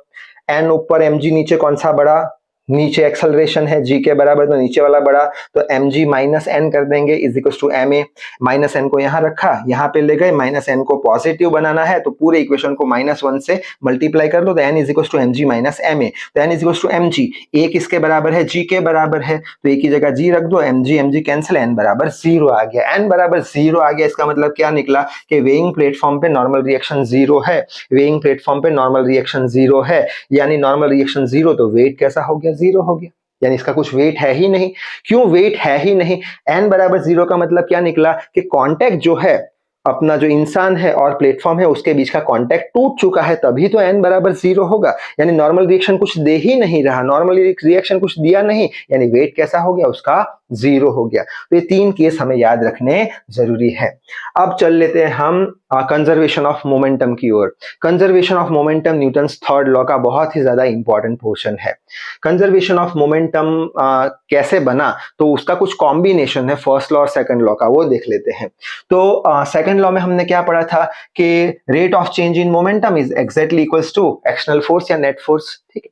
n ऊपर mg नीचे, कौन सा बड़ा, नीचे एक्सेलरेशन है g के बराबर, तो नीचे वाला बड़ा, तो mg माइनस एन कर देंगे is equal to ma। Minus N को यहाँ रखा, यहाँ पे ले गए, माइनस एन को पॉजिटिव बनाना है तो पूरे इक्वेशन को -1 से मल्टीप्लाई कर लो, तो n is equal to mg minus ma, तो n is equal to mg, a किसके बराबर है, g के बराबर है, तो एक ही जगह g रख दो, mg कैंसिल, n बराबर 0 आ गया। n बराबर 0 आ गया, इसका मतलब क्या निकला कि वेइंग प्लेटफॉर्म पे नॉर्मल रिएक्शन 0 है, वेइंग प्लेटफॉर्म पे नॉर्मल रिएक्शन 0 है, यानी नॉर्मल रिएक्शन 0, तो वेट कैसा हो गया, 0 हो गया, यानी इसका कुछ वेट है ही नहीं। क्यों वेट है ही नहीं, n बराबर 0 का मतलब क्या निकला कि कांटेक्ट जो है, अपना जो इंसान है और प्लेटफॉर्म है उसके बीच का कांटेक्ट टूट चुका है, तभी तो n बराबर 0 होगा, यानी नॉर्मल रिएक्शन कुछ दे ही नहीं रहा, नॉर्मल रिएक्शन कुछ दिया नहीं, यानी वेट कैसा हो गया, उसका 0 हो गया। तो ये 3 केस हमें याद रखने जरूरी है। अब चल लेते हैं हम कंजर्वेशन ऑफ मोमेंटम की ओर। Conservation of momentum Newton's third law का बहुत ही ज्यादा इंपॉर्टेंट पोर्शन है। कंजर्वेशन ऑफ मोमेंटम कैसे बना, तो उसका कुछ कॉम्बिनेशन है फर्स्ट लॉ और सेकंड लॉ का, वो देख लेते हैं। तो सेकंड लॉ में हमने क्या पढ़ा था कि rate of change in momentum is exactly equals to external force या नेट फोर्स, ठीक है।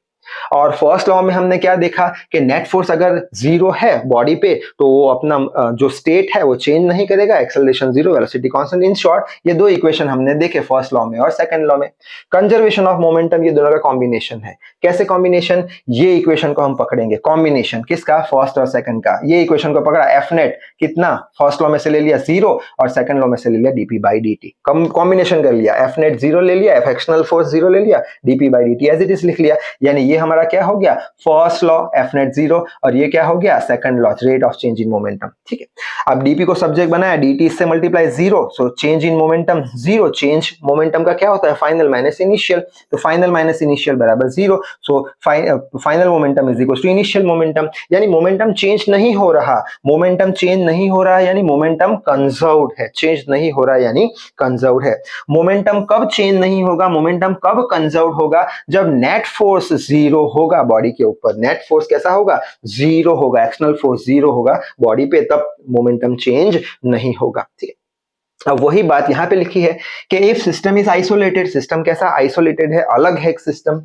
और फर्स्ट लॉ में हमने क्या देखा कि नेट फोर्स अगर 0 है बॉडी पे तो वो अपना जो स्टेट है वो चेंज नहीं करेगा, acceleration 0, velocity constant. In short ये दो इक्वेशन हमने देखे फर्स्ट लॉ में और सेकंड लॉ में। कंजर्वेशन ऑफ मोमेंटम ये दोनों का कॉम्बिनेशन है। कैसे कॉम्बिनेशन, ये इक्वेशन को हम पकड़ेंगे, कॉम्बिनेशन किसका, फर्स्ट और सेकंड का। ये इक्वेशन को पकड़ा, एफ नेट कितना, फर्स्ट लॉ में से ले लिया 0 और सेकंड लॉ में से ले लिया dp/dt, कॉम्बिनेशन कर लिया, एफ नेट 0 ले लिया, एफ एक्सटर्नल फोर्स 0 ले लिया, dp/dt एज इट इज लिख लिया, यानी ये हमारा क्या हो गया, फर्स्ट लॉ एफ नेट 0 और ये क्या हो गया, second law rate of change in momentum, ठीक है। अब dp को सब्जेक्ट बनाया, dt इससे multiply 0, so change in momentum 0, change momentum का क्या होता है, फाइनल माइनस इनिशियल, तो फाइनल माइनस इनिशियल बराबर 0, so final momentum is equal to initial momentum, यानी मोमेंटम चेंज नहीं हो रहा, मोमेंटम चेंज नहीं हो रहा यानी मोमेंटम कंजर्व्ड है, चेंज नहीं हो रहा यानी कंजर्व्ड है। मोमेंटम कब चेंज नहीं होगा, मोमेंटम कब कंजर्व्ड होगा, जब नेट फोर्स 0 होगा बॉडी के ऊपर, नेट फोर्स कैसा होगा, 0 होगा, एक्सटर्नल फोर्स 0 होगा बॉडी पे, तब मोमेंटम चेंज नहीं होगा, ठीक है। अब वही बात यहाँ पे लिखी है कि if system is isolated, system कैसा आइसोलेटेड है, अलग है एक system,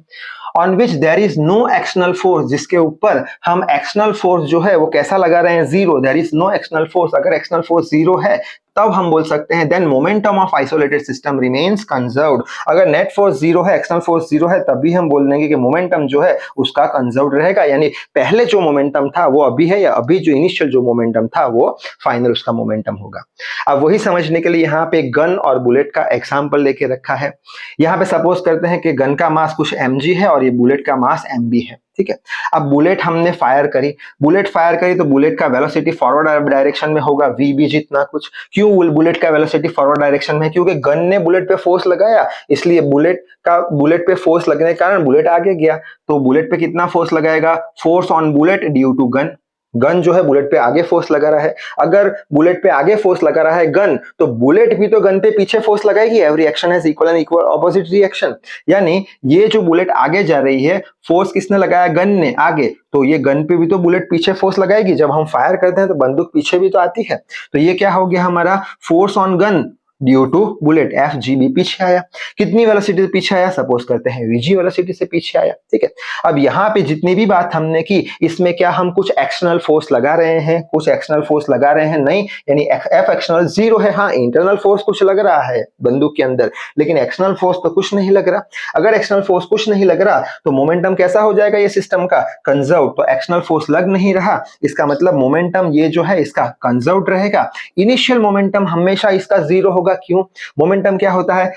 on which there is no external force, जिसके ऊपर हम एक्सटर्नल फोर्स जो है वो कैसा लगा रहे हैं, 0, there is no external force, अगर एक्सटर्नल फोर्स 0 है तब हम बोल सकते हैं then momentum of isolated system remains conserved. अगर नेट फोर्स 0 है, एक्सटर्नल फोर्स 0 है, तभी हम बोल देंगे कि मोमेंटम जो है उसका कंजर्व्ड रहेगा, यानी पहले जो मोमेंटम था वो अभी है, या अभी जो इनिशियल जो मोमेंटम था वो फाइनल उसका मोमेंटम होगा। अब वही समझने के लिए यहाँ पे गन और बुलेट का एग्जाम्पल लेके रखा है। यहाँ पे सपोज करते हैं कि गन का मास कुछ mg है और ये बुलेट का मास mb है, ठीक है। अब बुलेट हमने फायर करी, बुलेट फायर करी तो बुलेट का वेलोसिटी फॉरवर्ड डायरेक्शन में होगा vb जितना कुछ। क्यों बुलेट का वेलोसिटी फॉरवर्ड डायरेक्शन में, क्योंकि गन ने बुलेट पे फोर्स लगाया, इसलिए बुलेट पे फोर्स लगने के कारण बुलेट आगे गया। तो बुलेट पे कितना फोर्स लगाएगा, force on bullet due to gun, gun जो है बुलेट पे आगे फोर्स लगा रहा है। अगर बुलेट पे आगे फोर्स लगा रहा है गन, तो बुलेट भी तो गन पे पीछे फोर्स लगाएगी, every action has equal and equal opposite reaction, यानी ये जो बुलेट आगे जा रही है, फोर्स किसने लगाया, गन ने आगे, तो ये गन पे भी तो बुलेट पीछे फोर्स लगाएगी। जब हम फायर करते हैं तो बंदूक पीछे भी तो आती है, तो ये क्या हो गया हमारा, force on gun due to bullet, FGB पीछे आया। कितनी वेलोसिटी से पीछे आया, सपोज करते हैं VG वेलोसिटी से पीछे आया, ठीक है। अब यहाँ पे जितनी भी बात हमने की, इसमें क्या हम कुछ एक्सटर्नल फोर्स लगा रहे हैं, कुछ एक्सटर्नल फोर्स लगा रहे हैं, नहीं, यानी F एक्सटर्नल 0 है, हाँ इंटरनल फोर्स कुछ लग रहा है बंदूक के अंदर, लेकिन एक्सटर्नल फोर्स तो कुछ नहीं लग रहा। अगर एक्सटर्नल फोर्स कुछ नहीं लग रहा तो मोमेंटम कैसा हो जाएगा ये सिस्टम का, कंजर्व। तो एक्सटर्नल फोर्स लग नहीं रहा, इसका मतलब मोमेंटम ये जो है इसका कंजर्व रहेगा। इनिशियल मोमेंटम हमेशा इसका 0 होगा, क्यों, मोमेंटम क्या होता है,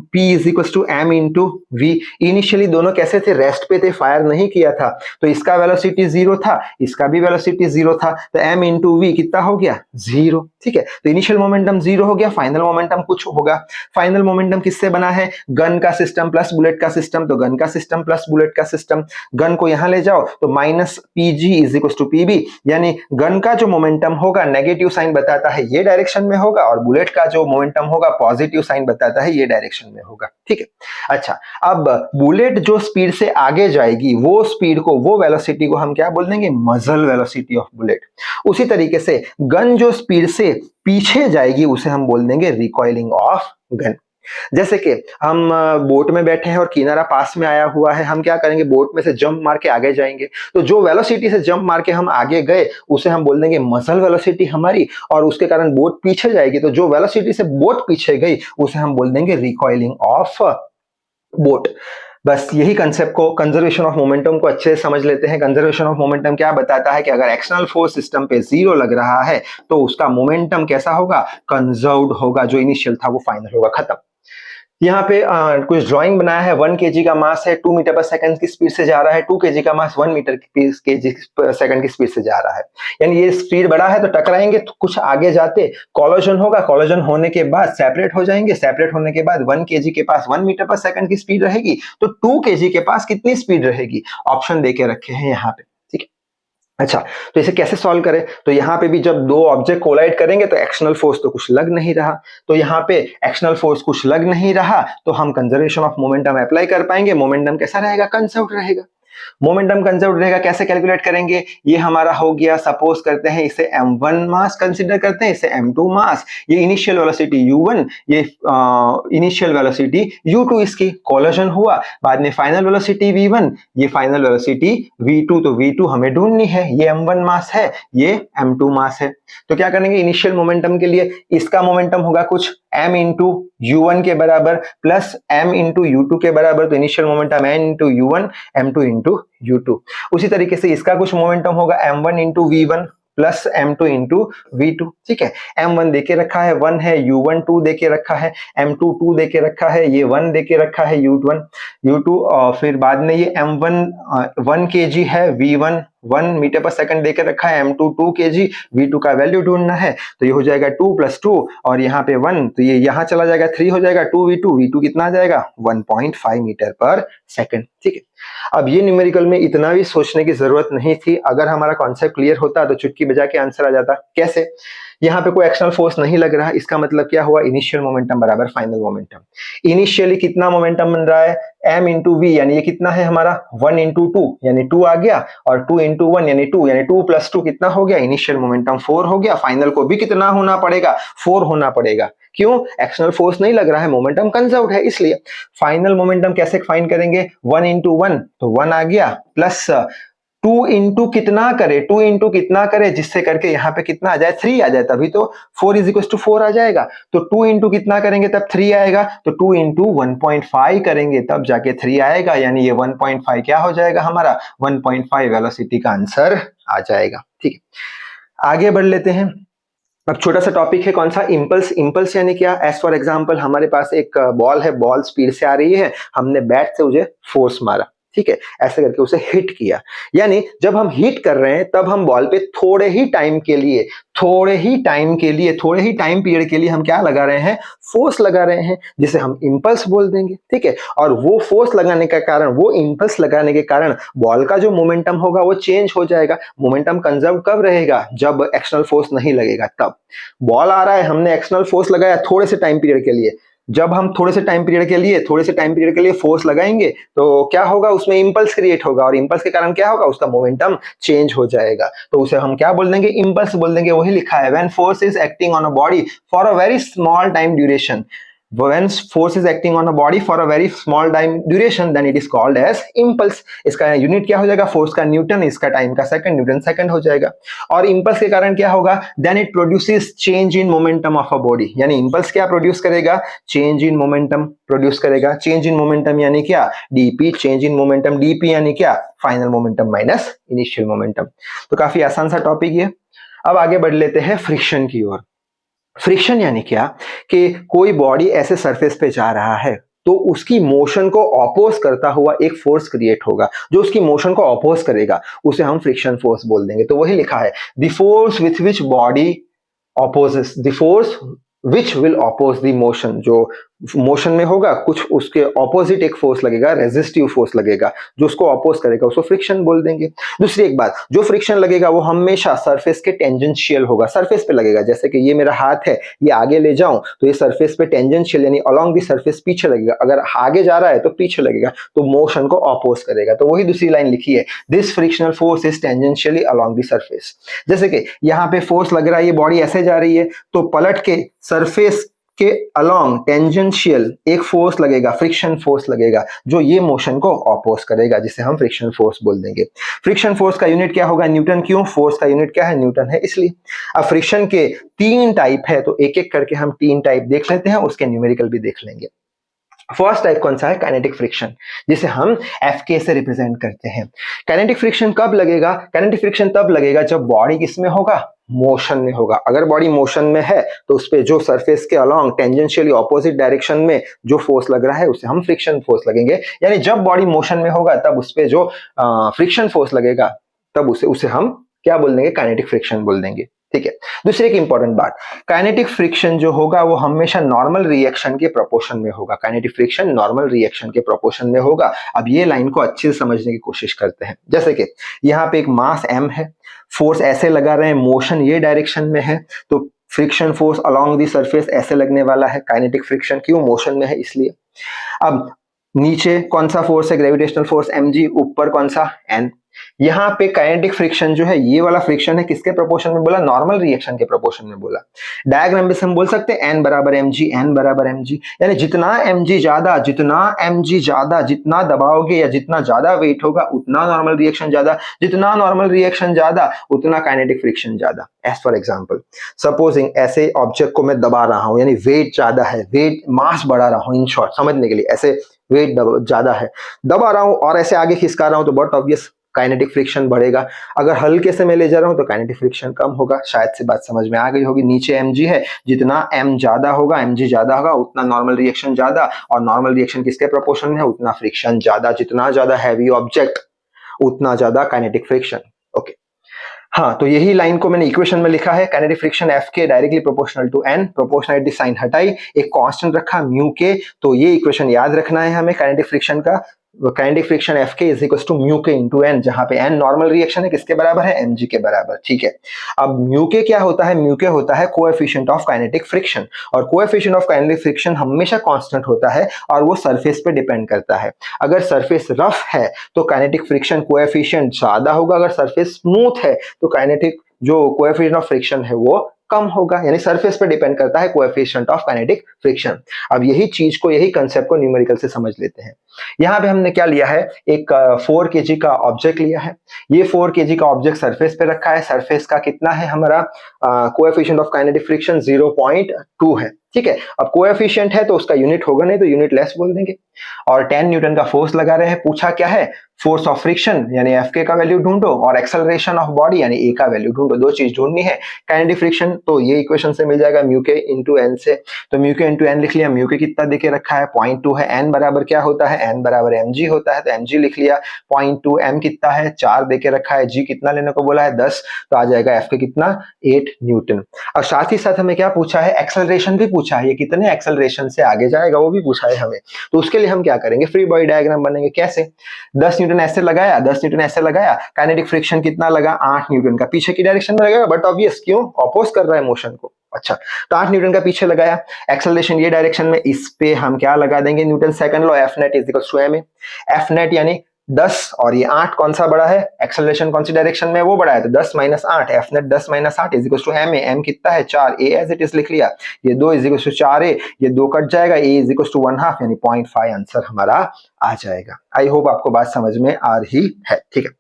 P is equal to m into V. Initially दोनों कैसे थे, रेस्ट पे थे, फायर नहीं किया था, तो इसका वेलोसिटी 0 था, इसका भी वेलोसिटी 0 था, तो m इंटू वी कितना हो गया, 0, ठीक है। तो इनिशियल मोमेंटम 0 हो गया, फाइनल मोमेंटम कुछ होगा। फाइनल मोमेंटम किससे बना है, गन का सिस्टम प्लस बुलेट का सिस्टम, तो गन का सिस्टम प्लस बुलेट का सिस्टम, गन को यहां ले जाओ तो minus PG is equal to PB, यानी गन का जो मोमेंटम होगा नेगेटिव साइन बताता है ये डायरेक्शन में होगा, और बुलेट का जो मोमेंटम होगा पॉजिटिव साइन बताता है ये डायरेक्शन में होगा, ठीक है। अच्छा, अब बुलेट जो स्पीड से आगे जाएगी वो स्पीड को, वो वेलोसिटी को हम क्या बोल देंगे, मजल वेलोसिटी ऑफ बुलेट। उसी तरीके से गन जो स्पीड से पीछे जाएगी उसे हम बोल देंगे रिकॉइलिंग ऑफ गन। जैसे कि हम बोट में बैठे हैं और किनारा पास में आया हुआ है, हम क्या करेंगे, बोट में से जंप मार के आगे जाएंगे। तो जो वेलोसिटी से जंप मार के हम आगे गए उसे हम बोल देंगे मसल वेलोसिटी हमारी, और उसके कारण बोट पीछे जाएगी। तो जो वेलोसिटी से बोट पीछे गई उसे हम बोल देंगे रिकॉइलिंग ऑफ बोट। बस यही कंसेप्ट को, कंजर्वेशन ऑफ मोमेंटम को अच्छे से समझ लेते हैं। कंजर्वेशन ऑफ मोमेंटम क्या बताता है कि अगर एक्सटर्नल फोर्स सिस्टम पे जीरो लग रहा है तो उसका मोमेंटम कैसा होगा, कंजर्व्ड होगा, जो इनिशियल था वो फाइनल होगा, खत्म। यहाँ पे कुछ ड्राइंग बनाया है। 1 kg का मास है, 2 मीटर पर सेकंड की स्पीड से जा रहा है। 2 kg का मास 1 मीटर kg पर सेकंड की स्पीड से जा रहा है। यानी ये स्पीड बड़ा है तो टकराएंगे, तो कुछ आगे जाते कोलिजन होगा, कोलिजन होने के बाद सेपरेट हो जाएंगे, सेपरेट होने के बाद 1 kg के पास 1 मीटर पर सेकंड की स्पीड रहेगी, तो 2 kg के पास कितनी स्पीड रहेगी, ऑप्शन देके रखे हैं यहाँ पे। अच्छा, तो इसे कैसे सॉल्व करें, तो यहाँ पे भी जब दो ऑब्जेक्ट कोलाइड करेंगे तो एक्सटर्नल फोर्स तो कुछ लग नहीं रहा, तो यहाँ पे एक्सटर्नल फोर्स कुछ लग नहीं रहा तो हम कंजर्वेशन ऑफ मोमेंटम अप्लाई कर पाएंगे। मोमेंटम कैसा रहेगा, कंजर्व्ड रहेगा। मोमेंटम कंजर्व्ड रहेगा, कैसे कैलकुलेट करेंगे, ये हमारा हो गया, सपोज करते हैं इसे m1 मास कंसीडर करते हैं, इसे m2 मास, ये इनिशियल वेलोसिटी u1, ये इनिशियल वेलोसिटी u2, इसकी कोलिजन हुआ, बाद में फाइनल वेलोसिटी v1, ये फाइनल वेलोसिटी v2, तो v2 हमें ढूंढनी है, ये m1 मास है, ये m2 मास है। तो क्या करेंगे, इनिशियल मोमेंटम के लिए इसका मोमेंटम होगा कुछ m इंटू u1 के बराबर प्लस m इंटू u2 के बराबर, तो initial momentum n into u1 m2 into u2। उसी तरीके से इसका कुछ मोमेंटम होगा m1 into v1 plus m2 into v2, ठीक है। m1 देके रखा है 1 है, u1 2 देके रखा है, m2 2 देके रखा है, ये 1 देके रखा है u2, और फिर बाद में ये m1 1 kg है, v1 1 मीटर पर सेकंड देकर रखा है, m2 2 kg, v2 का वैल्यू ढूंढना है, तो ये हो जाएगा 2 + 2 और यहाँ पे 1, तो ये यहाँ चला जाएगा 3 हो जाएगा, 2v2, v2 कितना आ जाएगा 1.5 मीटर पर सेकंड, ठीक है। अब ये न्यूमेरिकल में इतना भी सोचने की जरूरत नहीं थी, अगर हमारा कॉन्सेप्ट क्लियर होता तो चुटकी बजा के आंसर आ जाता। कैसे, यहाँ पे कोई एक्सटर्नल फोर्स नहीं लग रहा, इसका मतलब क्या हुआ, इनिशियल मोमेंटम बराबर फाइनल मोमेंटम। इनिशियली कितना मोमेंटम बन रहा है, m इंटू वी, यानी ये कितना है हमारा 1 इंटू 2 यानी 2 आ गया, और 2 इंटू 1 यानी 2, यानी 2 + 2 कितना हो गया, इनिशियल मोमेंटम 4 हो गया। फाइनल को भी कितना होना पड़ेगा, 4 होना पड़ेगा। क्यों, एक्सटर्नल फोर्स नहीं लग रहा है, मोमेंटम कंजर्व्ड है, इसलिए। फाइनल मोमेंटम कैसे फाइंड करेंगे, 1 इंटू 1 तो 1 आ गया, प्लस 2 इंटू कितना करे, 2 इंटू कितना करे, जिससे करके यहाँ पे कितना आ जाए, 3 आ जाए, तभी तो 4 = 4 आ जाएगा। तो 2 इंटू कितना करेंगे तब 3 आएगा, तो 2 इंटू 1.5 करेंगे तब जाके 3 आएगा, यानी ये 1.5 क्या हो जाएगा हमारा, 1.5 वेलोसिटी का आंसर आ जाएगा, ठीक है। आगे बढ़ लेते हैं। अब छोटा सा टॉपिक है, कौन सा, इंपल्स। इंपल्स यानी क्या, एज फॉर एग्जांपल हमारे पास एक बॉल है, बॉल स्पीड से आ रही है, हमने बैट से उसे फोर्स मारा, ठीक है, ऐसे करके उसे हिट किया। यानी जब हम हिट कर रहे हैं तब हम बॉल पे थोड़े ही टाइम पीरियड के लिए हम क्या लगा रहे हैं, फोर्स लगा रहे हैं, जिसे हम इंपल्स बोल देंगे, ठीक है। और वो फोर्स लगाने का कारण, वो इंपल्स लगाने के कारण बॉल का जो मोमेंटम होगा वो चेंज हो जाएगा। मोमेंटम कंजर्व कब रहेगा, जब एक्सटर्नल फोर्स नहीं लगेगा तब। बॉल आ रहा है, हमने एक्सटर्नल फोर्स लगाया थोड़े से टाइम पीरियड के लिए, जब हम थोड़े से टाइम पीरियड के लिए फोर्स लगाएंगे तो क्या होगा, उसमें इंपल्स क्रिएट होगा, और इंपल्स के कारण क्या होगा, उसका मोमेंटम चेंज हो जाएगा। तो उसे हम क्या बोल देंगे, इंपल्स बोल देंगे। वही लिखा है, when force is acting on a body for a very small time duration, when force is acting on a body for a very small time duration, then it is called as impulse। इसका यूनिट क्या हो जाएगा, फोर्स का न्यूटन, इसका टाइम का सेकंड, न्यूटन सेकंड हो जाएगा। और इंपल्स के कारण क्या होगा, then it produces change in momentum of a body। यानी इंपल्स क्या प्रोड्यूस करेगा, चेंज इन मोमेंटम प्रोड्यूस करेगा। चेंज इन मोमेंटम यानी क्या, dp, change in momentum dp यानी क्या, final momentum minus initial momentum. तो काफी आसान सा टॉपिक है। अब आगे बढ़ लेते हैं फ्रिक्शन की ओर। फ्रिक्शन यानी क्या, कि कोई बॉडी ऐसे सरफेस पे जा रहा है तो उसकी मोशन को अपोज करता हुआ एक फोर्स क्रिएट होगा, जो उसकी मोशन को अपोज करेगा, उसे हम फ्रिक्शन फोर्स बोल देंगे। तो वही लिखा है, the force with which body opposes, the force which will oppose the motion, जो मोशन में होगा कुछ उसके ऑपोजिट एक फोर्स लगेगा, रेजिस्टिव फोर्स लगेगा, जो उसको अपोज करेगा, उसको फ्रिक्शन बोल देंगे। दूसरी एक बात, जो फ्रिक्शन लगेगा वो हमेशा सरफेस के टेंजेंशियल होगा, सरफेस पे लगेगा। जैसे कि ये मेरा हाथ है, ये आगे ले जाऊं तो ये सरफेस पे टेंजेंशियल यानी अलोंग दी सरफेस पीछे लगेगा, अगर आगे जा रहा है तो पीछे लगेगा, तो मोशन को अपोज करेगा। तो वही दूसरी लाइन लिखी है, this frictional force is tangentially along the surface. जैसे कि यहाँ पे फोर्स लग रहा है, ये बॉडी ऐसे जा रही है, तो पलट के सरफेस के अलोंग टेंजेंशियल एक फोर्स लगेगा, फ्रिक्शन फोर्स लगेगा, जो ये मोशन को ऑपोज करेगा, जिसे हम फ्रिक्शन फोर्स बोल देंगे। फ्रिक्शन फोर्स का यूनिट क्या होगा? न्यूटन। क्यों? फोर्स का यूनिट क्या है? न्यूटन है, इसलिए। अब फ्रिक्शन के 3 टाइप है, तो एक एक करके हम 3 टाइप देख लेते हैं, उसके न्यूमेरिकल भी देख लेंगे। फर्स्ट टाइप कौन सा है? काइनेटिक फ्रिक्शन, जिसे हम Fk से रिप्रेजेंट करते हैं। काइनेटिक फ्रिक्शन कब लगेगा? काइनेटिक फ्रिक्शन तब लगेगा जब बॉडी किसमें होगा? मोशन में होगा। अगर बॉडी मोशन में है तो उस पे जो सरफेस के अलोंग टेंजेंशियली ऑपोजिट डायरेक्शन में जो फोर्स लग रहा है उसे हम फ्रिक्शन फोर्स लगेंगे। यानी जब बॉडी मोशन में होगा तब उस पे जो फ्रिक्शन फोर्स लगेगा तब उसे हम क्या बोल देंगे? काइनेटिक फ्रिक्शन बोल देंगे। ठीक है। दूसरी एक इंपॉर्टेंट बात, काइनेटिक फ्रिक्शन जो होगा वो हमेशा नॉर्मल रिएक्शन के प्रोपोर्शन में होगा। काइनेटिक फ्रिक्शन नॉर्मल रिएक्शन के प्रोपोर्शन में होगा। अब ये लाइन को अच्छे से समझने की कोशिश करते हैं। जैसे कि यहाँ पे एक मास m है, फोर्स ऐसे लगा रहे हैं, मोशन ये डायरेक्शन में है, तो friction force along the surface ऐसे लगने वाला है। काइनेटिक फ्रिक्शन क्यों? मोशन में है, इसलिए। अब नीचे कौन सा फोर्स है? Gravitational force mg। ऊपर कौन सा? n। यहाँ पे काइनेटिक फ्रिक्शन जो है, ये वाला फ्रिक्शन है, किसके प्रोपोर्शन में बोला? नॉर्मल रिएक्शन के प्रोपोर्शन में बोला। डायग्राम में से हम बोल सकते हैं n बराबर mg, n बराबर mg, यानी जितना mg ज्यादा, जितना दबाओगे या जितना ज्यादा वेट होगा उतना नॉर्मल रिएक्शन ज्यादा, जितना नॉर्मल रिएक्शन ज्यादा उतना काइनेटिक फ्रिक्शन ज्यादा। एज फॉर एग्जांपल, सपोजिंग ऐसे ऑब्जेक्ट को मैं दबा रहा हूं, यानी वेट ज्यादा है, वेट मास बढ़ा रहा हूं, इन शॉर्ट समझने के लिए, ऐसे वेट ज्यादा है, दबा रहा हूं और ऐसे आगे खिसका रहा हूं, तो बहुत ऑब्वियस काइनेटिक फ्रिक्शन बढ़ेगा। अगर हल्के से मैं ले जा रहा हूं तो काइनेटिक फ्रिक्शन कम होगा। शायद से बात समझ में आ गई होगी। नीचे mg है, जितना m ज्यादा होगा, mg ज्यादा होगा उतना नॉर्मल रिएक्शन ज्यादा, और नॉर्मल रिएक्शन किसके प्रोपोर्शन में है? उतना फ्रिक्शन ज्यादा। जितना ज्यादा हैवी ऑब्जेक्ट उतना ज्यादा काइनेटिक फ्रिक्शन। ओके, हाँ, तो यही लाइन को मैंने इक्वेशन में लिखा है। Kinetic friction Fk directly proportional to n। Proportionality sign हटाई, एक कांस्टेंट रखा म्यू के, तो ये इक्वेशन याद रखना है हमें काइनेटिक फ्रिक्शन का। Kinetic friction Fk is equal to mu K into n, जहां पे n नॉर्मल रिएक्शन है, किसके बराबर है? mg के बराबर। ठीक है। अब म्यू के क्या होता है? म्यू के होता है कोएफिशिएंट ऑफ काइनेटिक फ्रिक्शन, और कोएफिशिएंट ऑफ काइनेटिक फ्रिक्शन हमेशा कांस्टेंट होता है और वो सरफेस पे डिपेंड करता है। अगर सरफेस रफ है तो काइनेटिक फ्रिक्शन कोएफिशिएंट ज्यादा होगा, अगर सरफेस स्मूथ है तो काइनेटिक जो कोएफिशिएंट ऑफ फ्रिक्शन है वो कम होगा। यानी सरफेस पे डिपेंड करता है कोएफिशिएंट ऑफ काइनेटिक फ्रिक्शन। अब यही चीज को, यही कंसेप्ट को न्यूमेरिकल से समझ लेते हैं। यहाँ पे हमने क्या लिया है? एक 4 kg का ऑब्जेक्ट लिया है। ये 4 kg का ऑब्जेक्ट सरफेस पे रखा है। सरफेस का कितना है हमारा कोएफिशिएंट ऑफ काइनेटिक फ्रिक्शन? 0.2 है। ठीक है। अब कोएफिशिएंट है तो उसका यूनिट होगा नहीं, तो यूनिट लेस बोल देंगे। और 10 न्यूटन का फोर्स लगा रहे हैं। पूछा क्या है? फोर्स ऑफ फ्रिक्शन यानी Fk का वैल्यू ढूंढो, और एक्सेलरेशन ऑफ बॉडी यानी A का वैल्यू ढूंढो। दो चीज ढूंढनी है। काइनेटिक फ्रिक्शन तो ये इक्वेशन से मिल जाएगा, म्यू के इंटू एन से। तो म्यू के इंटू एन लिख लिया। म्यू के कितना देके रखा है? 0.2 है। n बराबर क्या होता है? n बराबर mg होता है, तो mg लिख लिया। 0.2, m कितना है? 4 देके रखा है। g कितना लेने को बोला है? 10, तो आ जाएगा Fk कितना? 8 न्यूटन। और साथ ही साथ हमें क्या पूछा है? एक्सेलरेशन भी पूछा है। ये कितने एक्सेलरेशन से आगे जाएगा वो भी पूछा है हमें। तो उसके लिए हम क्या करेंगे? फ्री बॉडी डायग्राम बनेंगे। कैसे? 10 न्यूटन ऐसे लगाया, 10 न्यूटन ऐसे लगाया, काइनेटिक फ्रिक्शन कितना लगा? 8 न्यूटन का। पीछे की डायरेक्शन में लगेगा, बट ऑब्वियस, क्यों? ऑपोज कर रहा है मोशन को। अच्छा, तो 8 न्यूटन का पीछे लगाया। एक्सेलरेशन ये डायरेक्शन में, इस पे हम क्या लगा देंगे? Newton second law, F net is equal to ma। F net यानी 10 और ये 8 कौन सा बड़ा है? एक्सेलरेशन कौन सी डायरेक्शन में? वो बड़ा है, तो 10 minus 8, F net 10 minus 8 is equal to ma। m कितना है? 4, a एज इट इज लिख लिया। ये 2 इज इक्वल टू 4a, ये 2 कट जाएगा, a इज इक्वल टू 1/2 यानी 0.5 आंसर हमारा आ जाएगा। आई होप आपको बात समझ में आ रही है। ठीक है,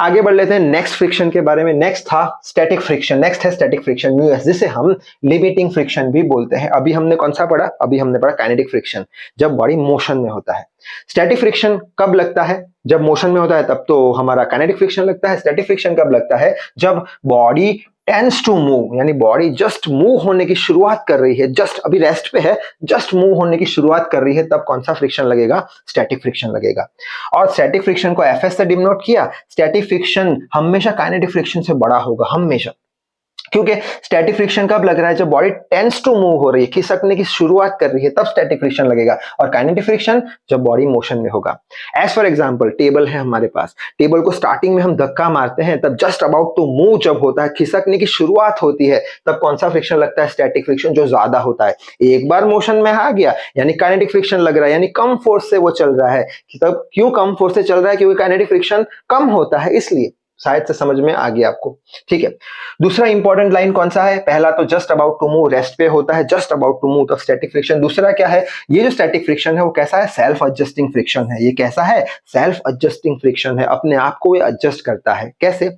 आगे बढ़ लेते हैं नेक्स्ट फ्रिक्शन के बारे में। नेक्स्ट था स्टैटिक फ्रिक्शन। नेक्स्ट है स्टैटिक फ्रिक्शन म्यू एस, जिसे हम लिमिटिंग फ्रिक्शन भी बोलते हैं। अभी हमने कौन सा पढ़ा? अभी हमने पढ़ा काइनेटिक फ्रिक्शन, जब बॉडी मोशन में होता है। स्टैटिक फ्रिक्शन कब लगता है? जब मोशन में होता है तब तो हमारा काइनेटिक फ्रिक्शन लगता है। स्टैटिक फ्रिक्शन कब लगता है? जब बॉडी टेंस टू मूव, यानी बॉडी जस्ट मूव होने की शुरुआत कर रही है, जस्ट अभी रेस्ट पे है, जस्ट मूव होने की शुरुआत कर रही है, तब कौन सा फ्रिक्शन लगेगा? स्टैटिक फ्रिक्शन लगेगा। और स्टैटिक फ्रिक्शन को Fs से डिनोट किया। स्टैटिक फ्रिक्शन हमेशा काइनेटिक फ्रिक्शन से बड़ा होगा, हमेशा। क्योंकि स्टैटिक फ्रिक्शन कब लग रहा है? जब बॉडी टेंस टू मूव हो रही है, खिसकने की शुरुआत कर रही है, तब स्टैटिक फ्रिक्शन लगेगा। और काइनेटिक फ्रिक्शन जब बॉडी मोशन में होगा। एज फॉर एग्जांपल, टेबल है हमारे पास, टेबल को स्टार्टिंग में हम धक्का मारते हैं, तब जस्ट अबाउट टू मूव जब होता है, खिसकने की शुरुआत होती है, तब कौन सा फ्रिक्शन लगता है? स्टैटिक फ्रिक्शन, जो ज्यादा होता है। एक बार मोशन में आ गया यानी काइनेटिक फ्रिक्शन लग रहा है, यानी कम फोर्स से वो चल रहा है। तब क्यों कम फोर्स से चल रहा है? क्योंकि काइनेटिक फ्रिक्शन कम होता है, इसलिए। शायद से समझ में आ गया आपको, ठीक है। दूसरा इंपॉर्टेंट लाइन कौन सा है? पहला तो just about to move, rest पे होता है, जस्ट अबाउट टू मूव तो स्टैटिक फ्रिक्शन। दूसरा क्या है? ये जो स्टैटिक फ्रिक्शन है वो कैसा है? सेल्फ एडजस्टिंग फ्रिक्शन है। ये कैसा है? सेल्फ एडजस्टिंग फ्रिक्शन है, अपने आप को ये एडजस्ट करता है। कैसे?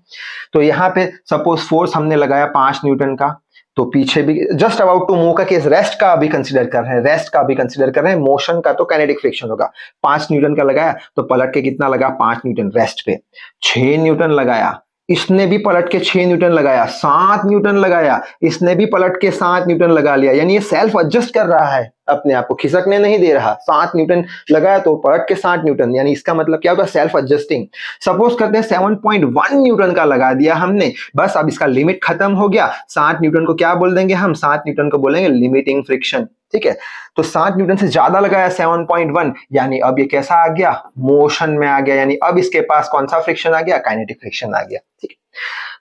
तो यहाँ पे सपोज फोर्स हमने लगाया 5 न्यूटन का, तो पीछे भी जस्ट अबाउट टू मूव का केस रेस्ट का अभी कंसीडर कर रहे हैं, रेस्ट का अभी कंसीडर कर रहे हैं, मोशन का तो काइनेटिक फ्रिक्शन होगा। 5 न्यूटन का लगाया तो पलट के कितना लगा? 5 न्यूटन रेस्ट पे। 6 न्यूटन लगाया, इसने भी पलट के 6 न्यूटन लगाया। 7 न्यूटन लगाया, इसने भी पलट के 7 न्यूटन लगा लिया। यानी ये सेल्फ एडजस्ट कर रहा है, अपने आप को खिसकने नहीं दे रहा। 7 न्यूटन लगाया तो पलट के 7 न्यूटन, यानी इसका मतलब क्या होगा? Self adjusting. सपोज करते हैं 7.1 न्यूटन का लगा दिया हमने, बस अब इसका लिमिट खत्म हो गया। 7 न्यूटन को क्या बोल देंगे हम? 7 न्यूटन को बोलेंगे लिमिटिंग फ्रिक्शन, ठीक है। तो 7 न्यूटन से ज्यादा लगाया 7.1, यानी अब ये कैसा आ गया? मोशन में आ गया। यानी अब इसके पास कौन सा फ्रिक्शन आ गया? काइनेटिक फ्रिक्शन आ गया, ठीक है।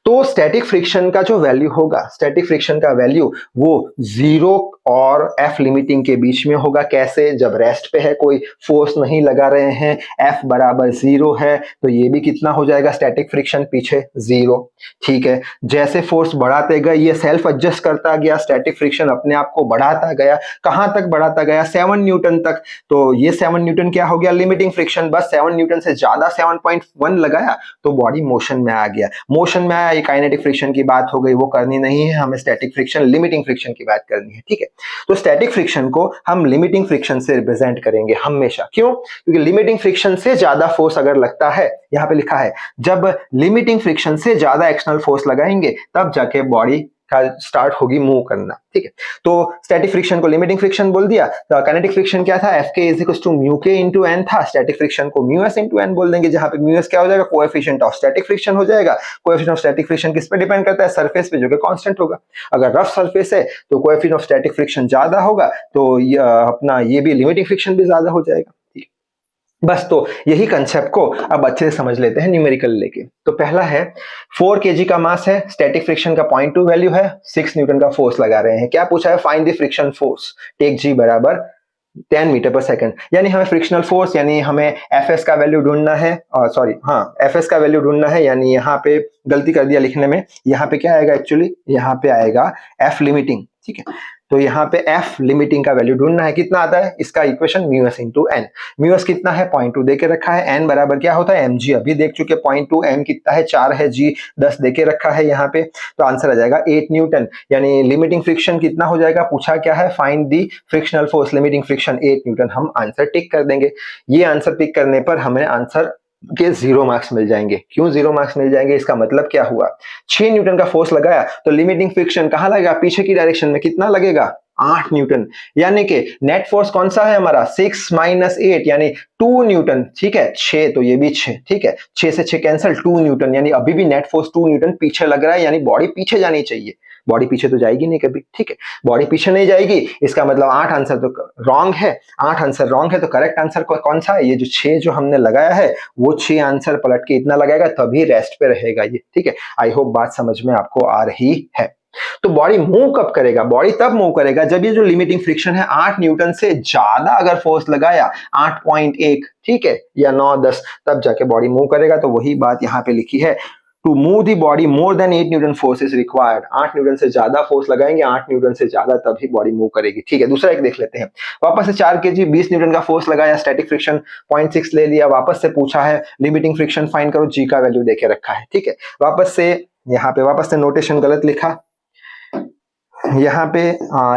तो स्टैटिक फ्रिक्शन का जो वैल्यू होगा, स्टैटिक फ्रिक्शन का वैल्यू वो 0 और F लिमिटिंग के बीच में होगा। कैसे? जब रेस्ट पे है, कोई फोर्स नहीं लगा रहे हैं, F बराबर 0 है, तो ये भी कितना हो जाएगा? स्टैटिक फ्रिक्शन पीछे 0, ठीक है। जैसे फोर्स बढ़ाते गए ये सेल्फ एडजस्ट करता गया, स्टैटिक फ्रिक्शन अपने आप को बढ़ाता गया। कहां तक बढ़ाता गया? 7 न्यूटन तक। तो ये 7 न्यूटन क्या हो गया? Limiting friction. बस 7 न्यूटन से ज्यादा 7.1 लगाया तो बॉडी मोशन में आ गया। मोशन में आया, ये काइनेटिक फ्रिक्शन की बात हो गई, वो करनी नहीं है हमें। स्टैटिक फ्रिक्शन, लिमिटिंग फ्रिक्शन की बात करनी है, ठीक है। तो स्टैटिक फ्रिक्शन को हम लिमिटिंग फ्रिक्शन से रिप्रेजेंट करेंगे हमेशा। क्यों? क्योंकि लिमिटिंग फ्रिक्शन से ज्यादा फोर्स अगर लगता है, यहां पे लिखा है जब लिमिटिंग फ्रिक्शन से ज्यादा एक्सटर्नल फोर्स लगाएंगे तब जाके बॉडी का स्टार्ट होगी मूव करना, ठीक है। तो स्टैटिक फ्रिक्शन को लिमिटिंग फ्रिक्शन बोल दिया। तो काइनेटिक फ्रिक्शन क्या था? Fk is to mu K into N था। स्टैटिक फ्रिक्शन को म्यू एस इंटू एन बोल देंगे, जहां पे म्यू एस क्या हो जाएगा? कोएफिशिएंट ऑफ स्टैटिक फ्रिक्शन हो जाएगा। कोएफिशिएंट ऑफ स्टैटिक फ्रिक्शन किस पे डिपेंड करता है? सरफेस पे, जो कि कांस्टेंट होगा। अगर रफ सरफेस है तो कोएफिशिएंट ऑफ स्टैटिक फ्रिक्शन ज्यादा होगा, तो अपना ये भी लिमिटिंग फ्रिक्शन भी ज्यादा हो जाएगा। बस, तो यही कंसेप्ट को अब अच्छे से समझ लेते हैं न्यूमेरिकल लेके। तो पहला है 4 kg का मास है, स्टैटिक फ्रिक्शन का 0.2 वैल्यू है, 6 न्यूटन का फोर्स लगा रहे हैं। क्या पूछा है? Find the friction force, take g बराबर 10 मीटर पर सेकंड। यानी हमें फ्रिक्शनल फोर्स, यानी हमें एफएस का वैल्यू ढूंढना है, सॉरी हाँ, एफएस का वैल्यू ढूंढना है। यानी यहाँ पे गलती कर दिया लिखने में, यहाँ पे क्या आएगा? एक्चुअली यहाँ पे आएगा एफ लिमिटिंग, ठीक है। तो यहाँ पे एफ लिमिटिंग का वैल्यू ढूंढना है। कितना आता है इसका equation? Mu S into N. Mu S कितना है? 0.2 देके रखा है। एन बराबर क्या होता है? mg, अभी देख चुके 0.2। एम कितना है? 4 है। जी 10 देके रखा है यहाँ पे, तो आंसर आ जाएगा 8 न्यूटन। यानी लिमिटिंग फ्रिक्शन कितना हो जाएगा? पूछा क्या है? Find the frictional force, limiting friction 8 Newton. हम आंसर टिक कर देंगे। ये आंसर टिक करने पर हमें आंसर के 0 मार्क्स मिल जाएंगे। क्यों 0 मार्क्स मिल जाएंगे? इसका मतलब क्या हुआ? 6 न्यूटन का फोर्स लगाया तो लिमिटिंग फ्रिक्शन कहां लगेगा? पीछे की डायरेक्शन में। कितना लगेगा? 8 न्यूटन। यानी कि नेट फोर्स कौन सा है हमारा? 6 माइनस 8 यानी 2 न्यूटन, ठीक है। 6 तो ये भी 6, ठीक है। 6 से 6 कैंसिल, 2 न्यूटन। यानी अभी भी नेट फोर्स 2 न्यूटन पीछे लग रहा है, यानी बॉडी पीछे जानी चाहिए। बॉडी पीछे तो जाएगी नहीं कभी, ठीक है। बॉडी पीछे नहीं जाएगी, इसका मतलब 8 आंसर तो रॉन्ग है। 8 आंसर रॉन्ग है, तो करेक्ट आंसर कौन सा है? ये जो 6 जो हमने लगाया है वो 6 आंसर पलट के इतना लगाएगा, तभी रेस्ट पे रहेगा ये, ठीक है। आई होप बात समझ में आपको आ रही है। तो बॉडी मूव कब करेगा? बॉडी तब मूव करेगा जब ये जो लिमिटिंग फ्रिक्शन है 8 न्यूटन से ज्यादा अगर फोर्स लगाया, 8.1, ठीक है, या 9, 10, तब जाके बॉडी मूव करेगा। तो वही बात यहाँ पे लिखी है, to move the body more than 8 newton force is required. 8 newton से ज्यादा फोर्स लगाएंगे, 8 न्यूटन से ज्यादा, तभी बॉडी मूव करेगी, ठीक है। दूसरा एक देख लेते हैं। वापस से 4 kg 20 न्यूटन का फोर्स लगाया, स्टैटिक फ्रिक्शन 0.6 ले लिया। वापस से पूछा है लिमिटिंग फ्रिक्शन फाइंड करो, जी का वैल्यू देके रखा है, ठीक है। वापस से यहाँ पे वापस से नोटेशन गलत लिखा। यहाँ पे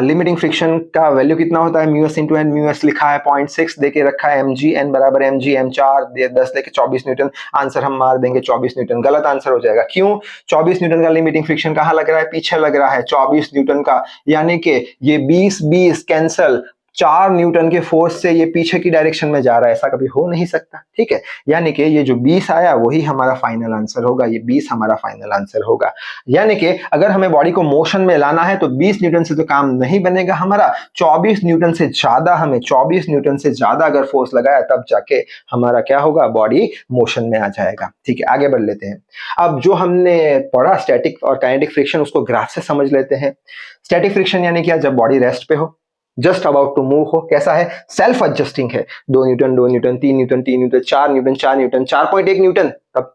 लिमिटिंग फ्रिक्शन का वैल्यू कितना होता है? Mu S into N. Mu S लिखा है 0.6 देके रखा है। mg, n बराबर mg, m 4 10 देके 24 न्यूटन। आंसर हम मार देंगे 24 न्यूटन। गलत आंसर हो जाएगा। क्यों? 24 न्यूटन का लिमिटिंग फ्रिक्शन कहाँ लग रहा है? पीछे लग रहा है 24 न्यूटन का। यानी कि ये 20 कैंसल, 4 न्यूटन के फोर्स से ये पीछे की डायरेक्शन में जा रहा है, ऐसा कभी हो नहीं सकता, ठीक है। यानी कि ये जो 20 आया वही हमारा फाइनल आंसर होगा। ये 20 हमारा फाइनल आंसर होगा। यानी कि अगर हमें बॉडी को मोशन में लाना है तो 20 न्यूटन से तो काम नहीं बनेगा हमारा। 24 न्यूटन से ज्यादा, हमें 24 न्यूटन से ज्यादा अगर फोर्स लगाया तब जाके हमारा क्या होगा? बॉडी मोशन में आ जाएगा, ठीक है। आगे बढ़ लेते हैं। अब जो हमने पढ़ा स्टैटिक और काइनेटिक फ्रिक्शन, उसको ग्राफ से समझ लेते हैं। स्टैटिक फ्रिक्शन यानी क्या? जब बॉडी रेस्ट पे हो, जस्ट अबाउट टू मूव हो। कैसा है? सेल्फ एडजस्टिंग है। 2 Newton 2 Newton, 3 Newton 3 Newton, 4 Newton 4 Newton, 4.1 Newton, तब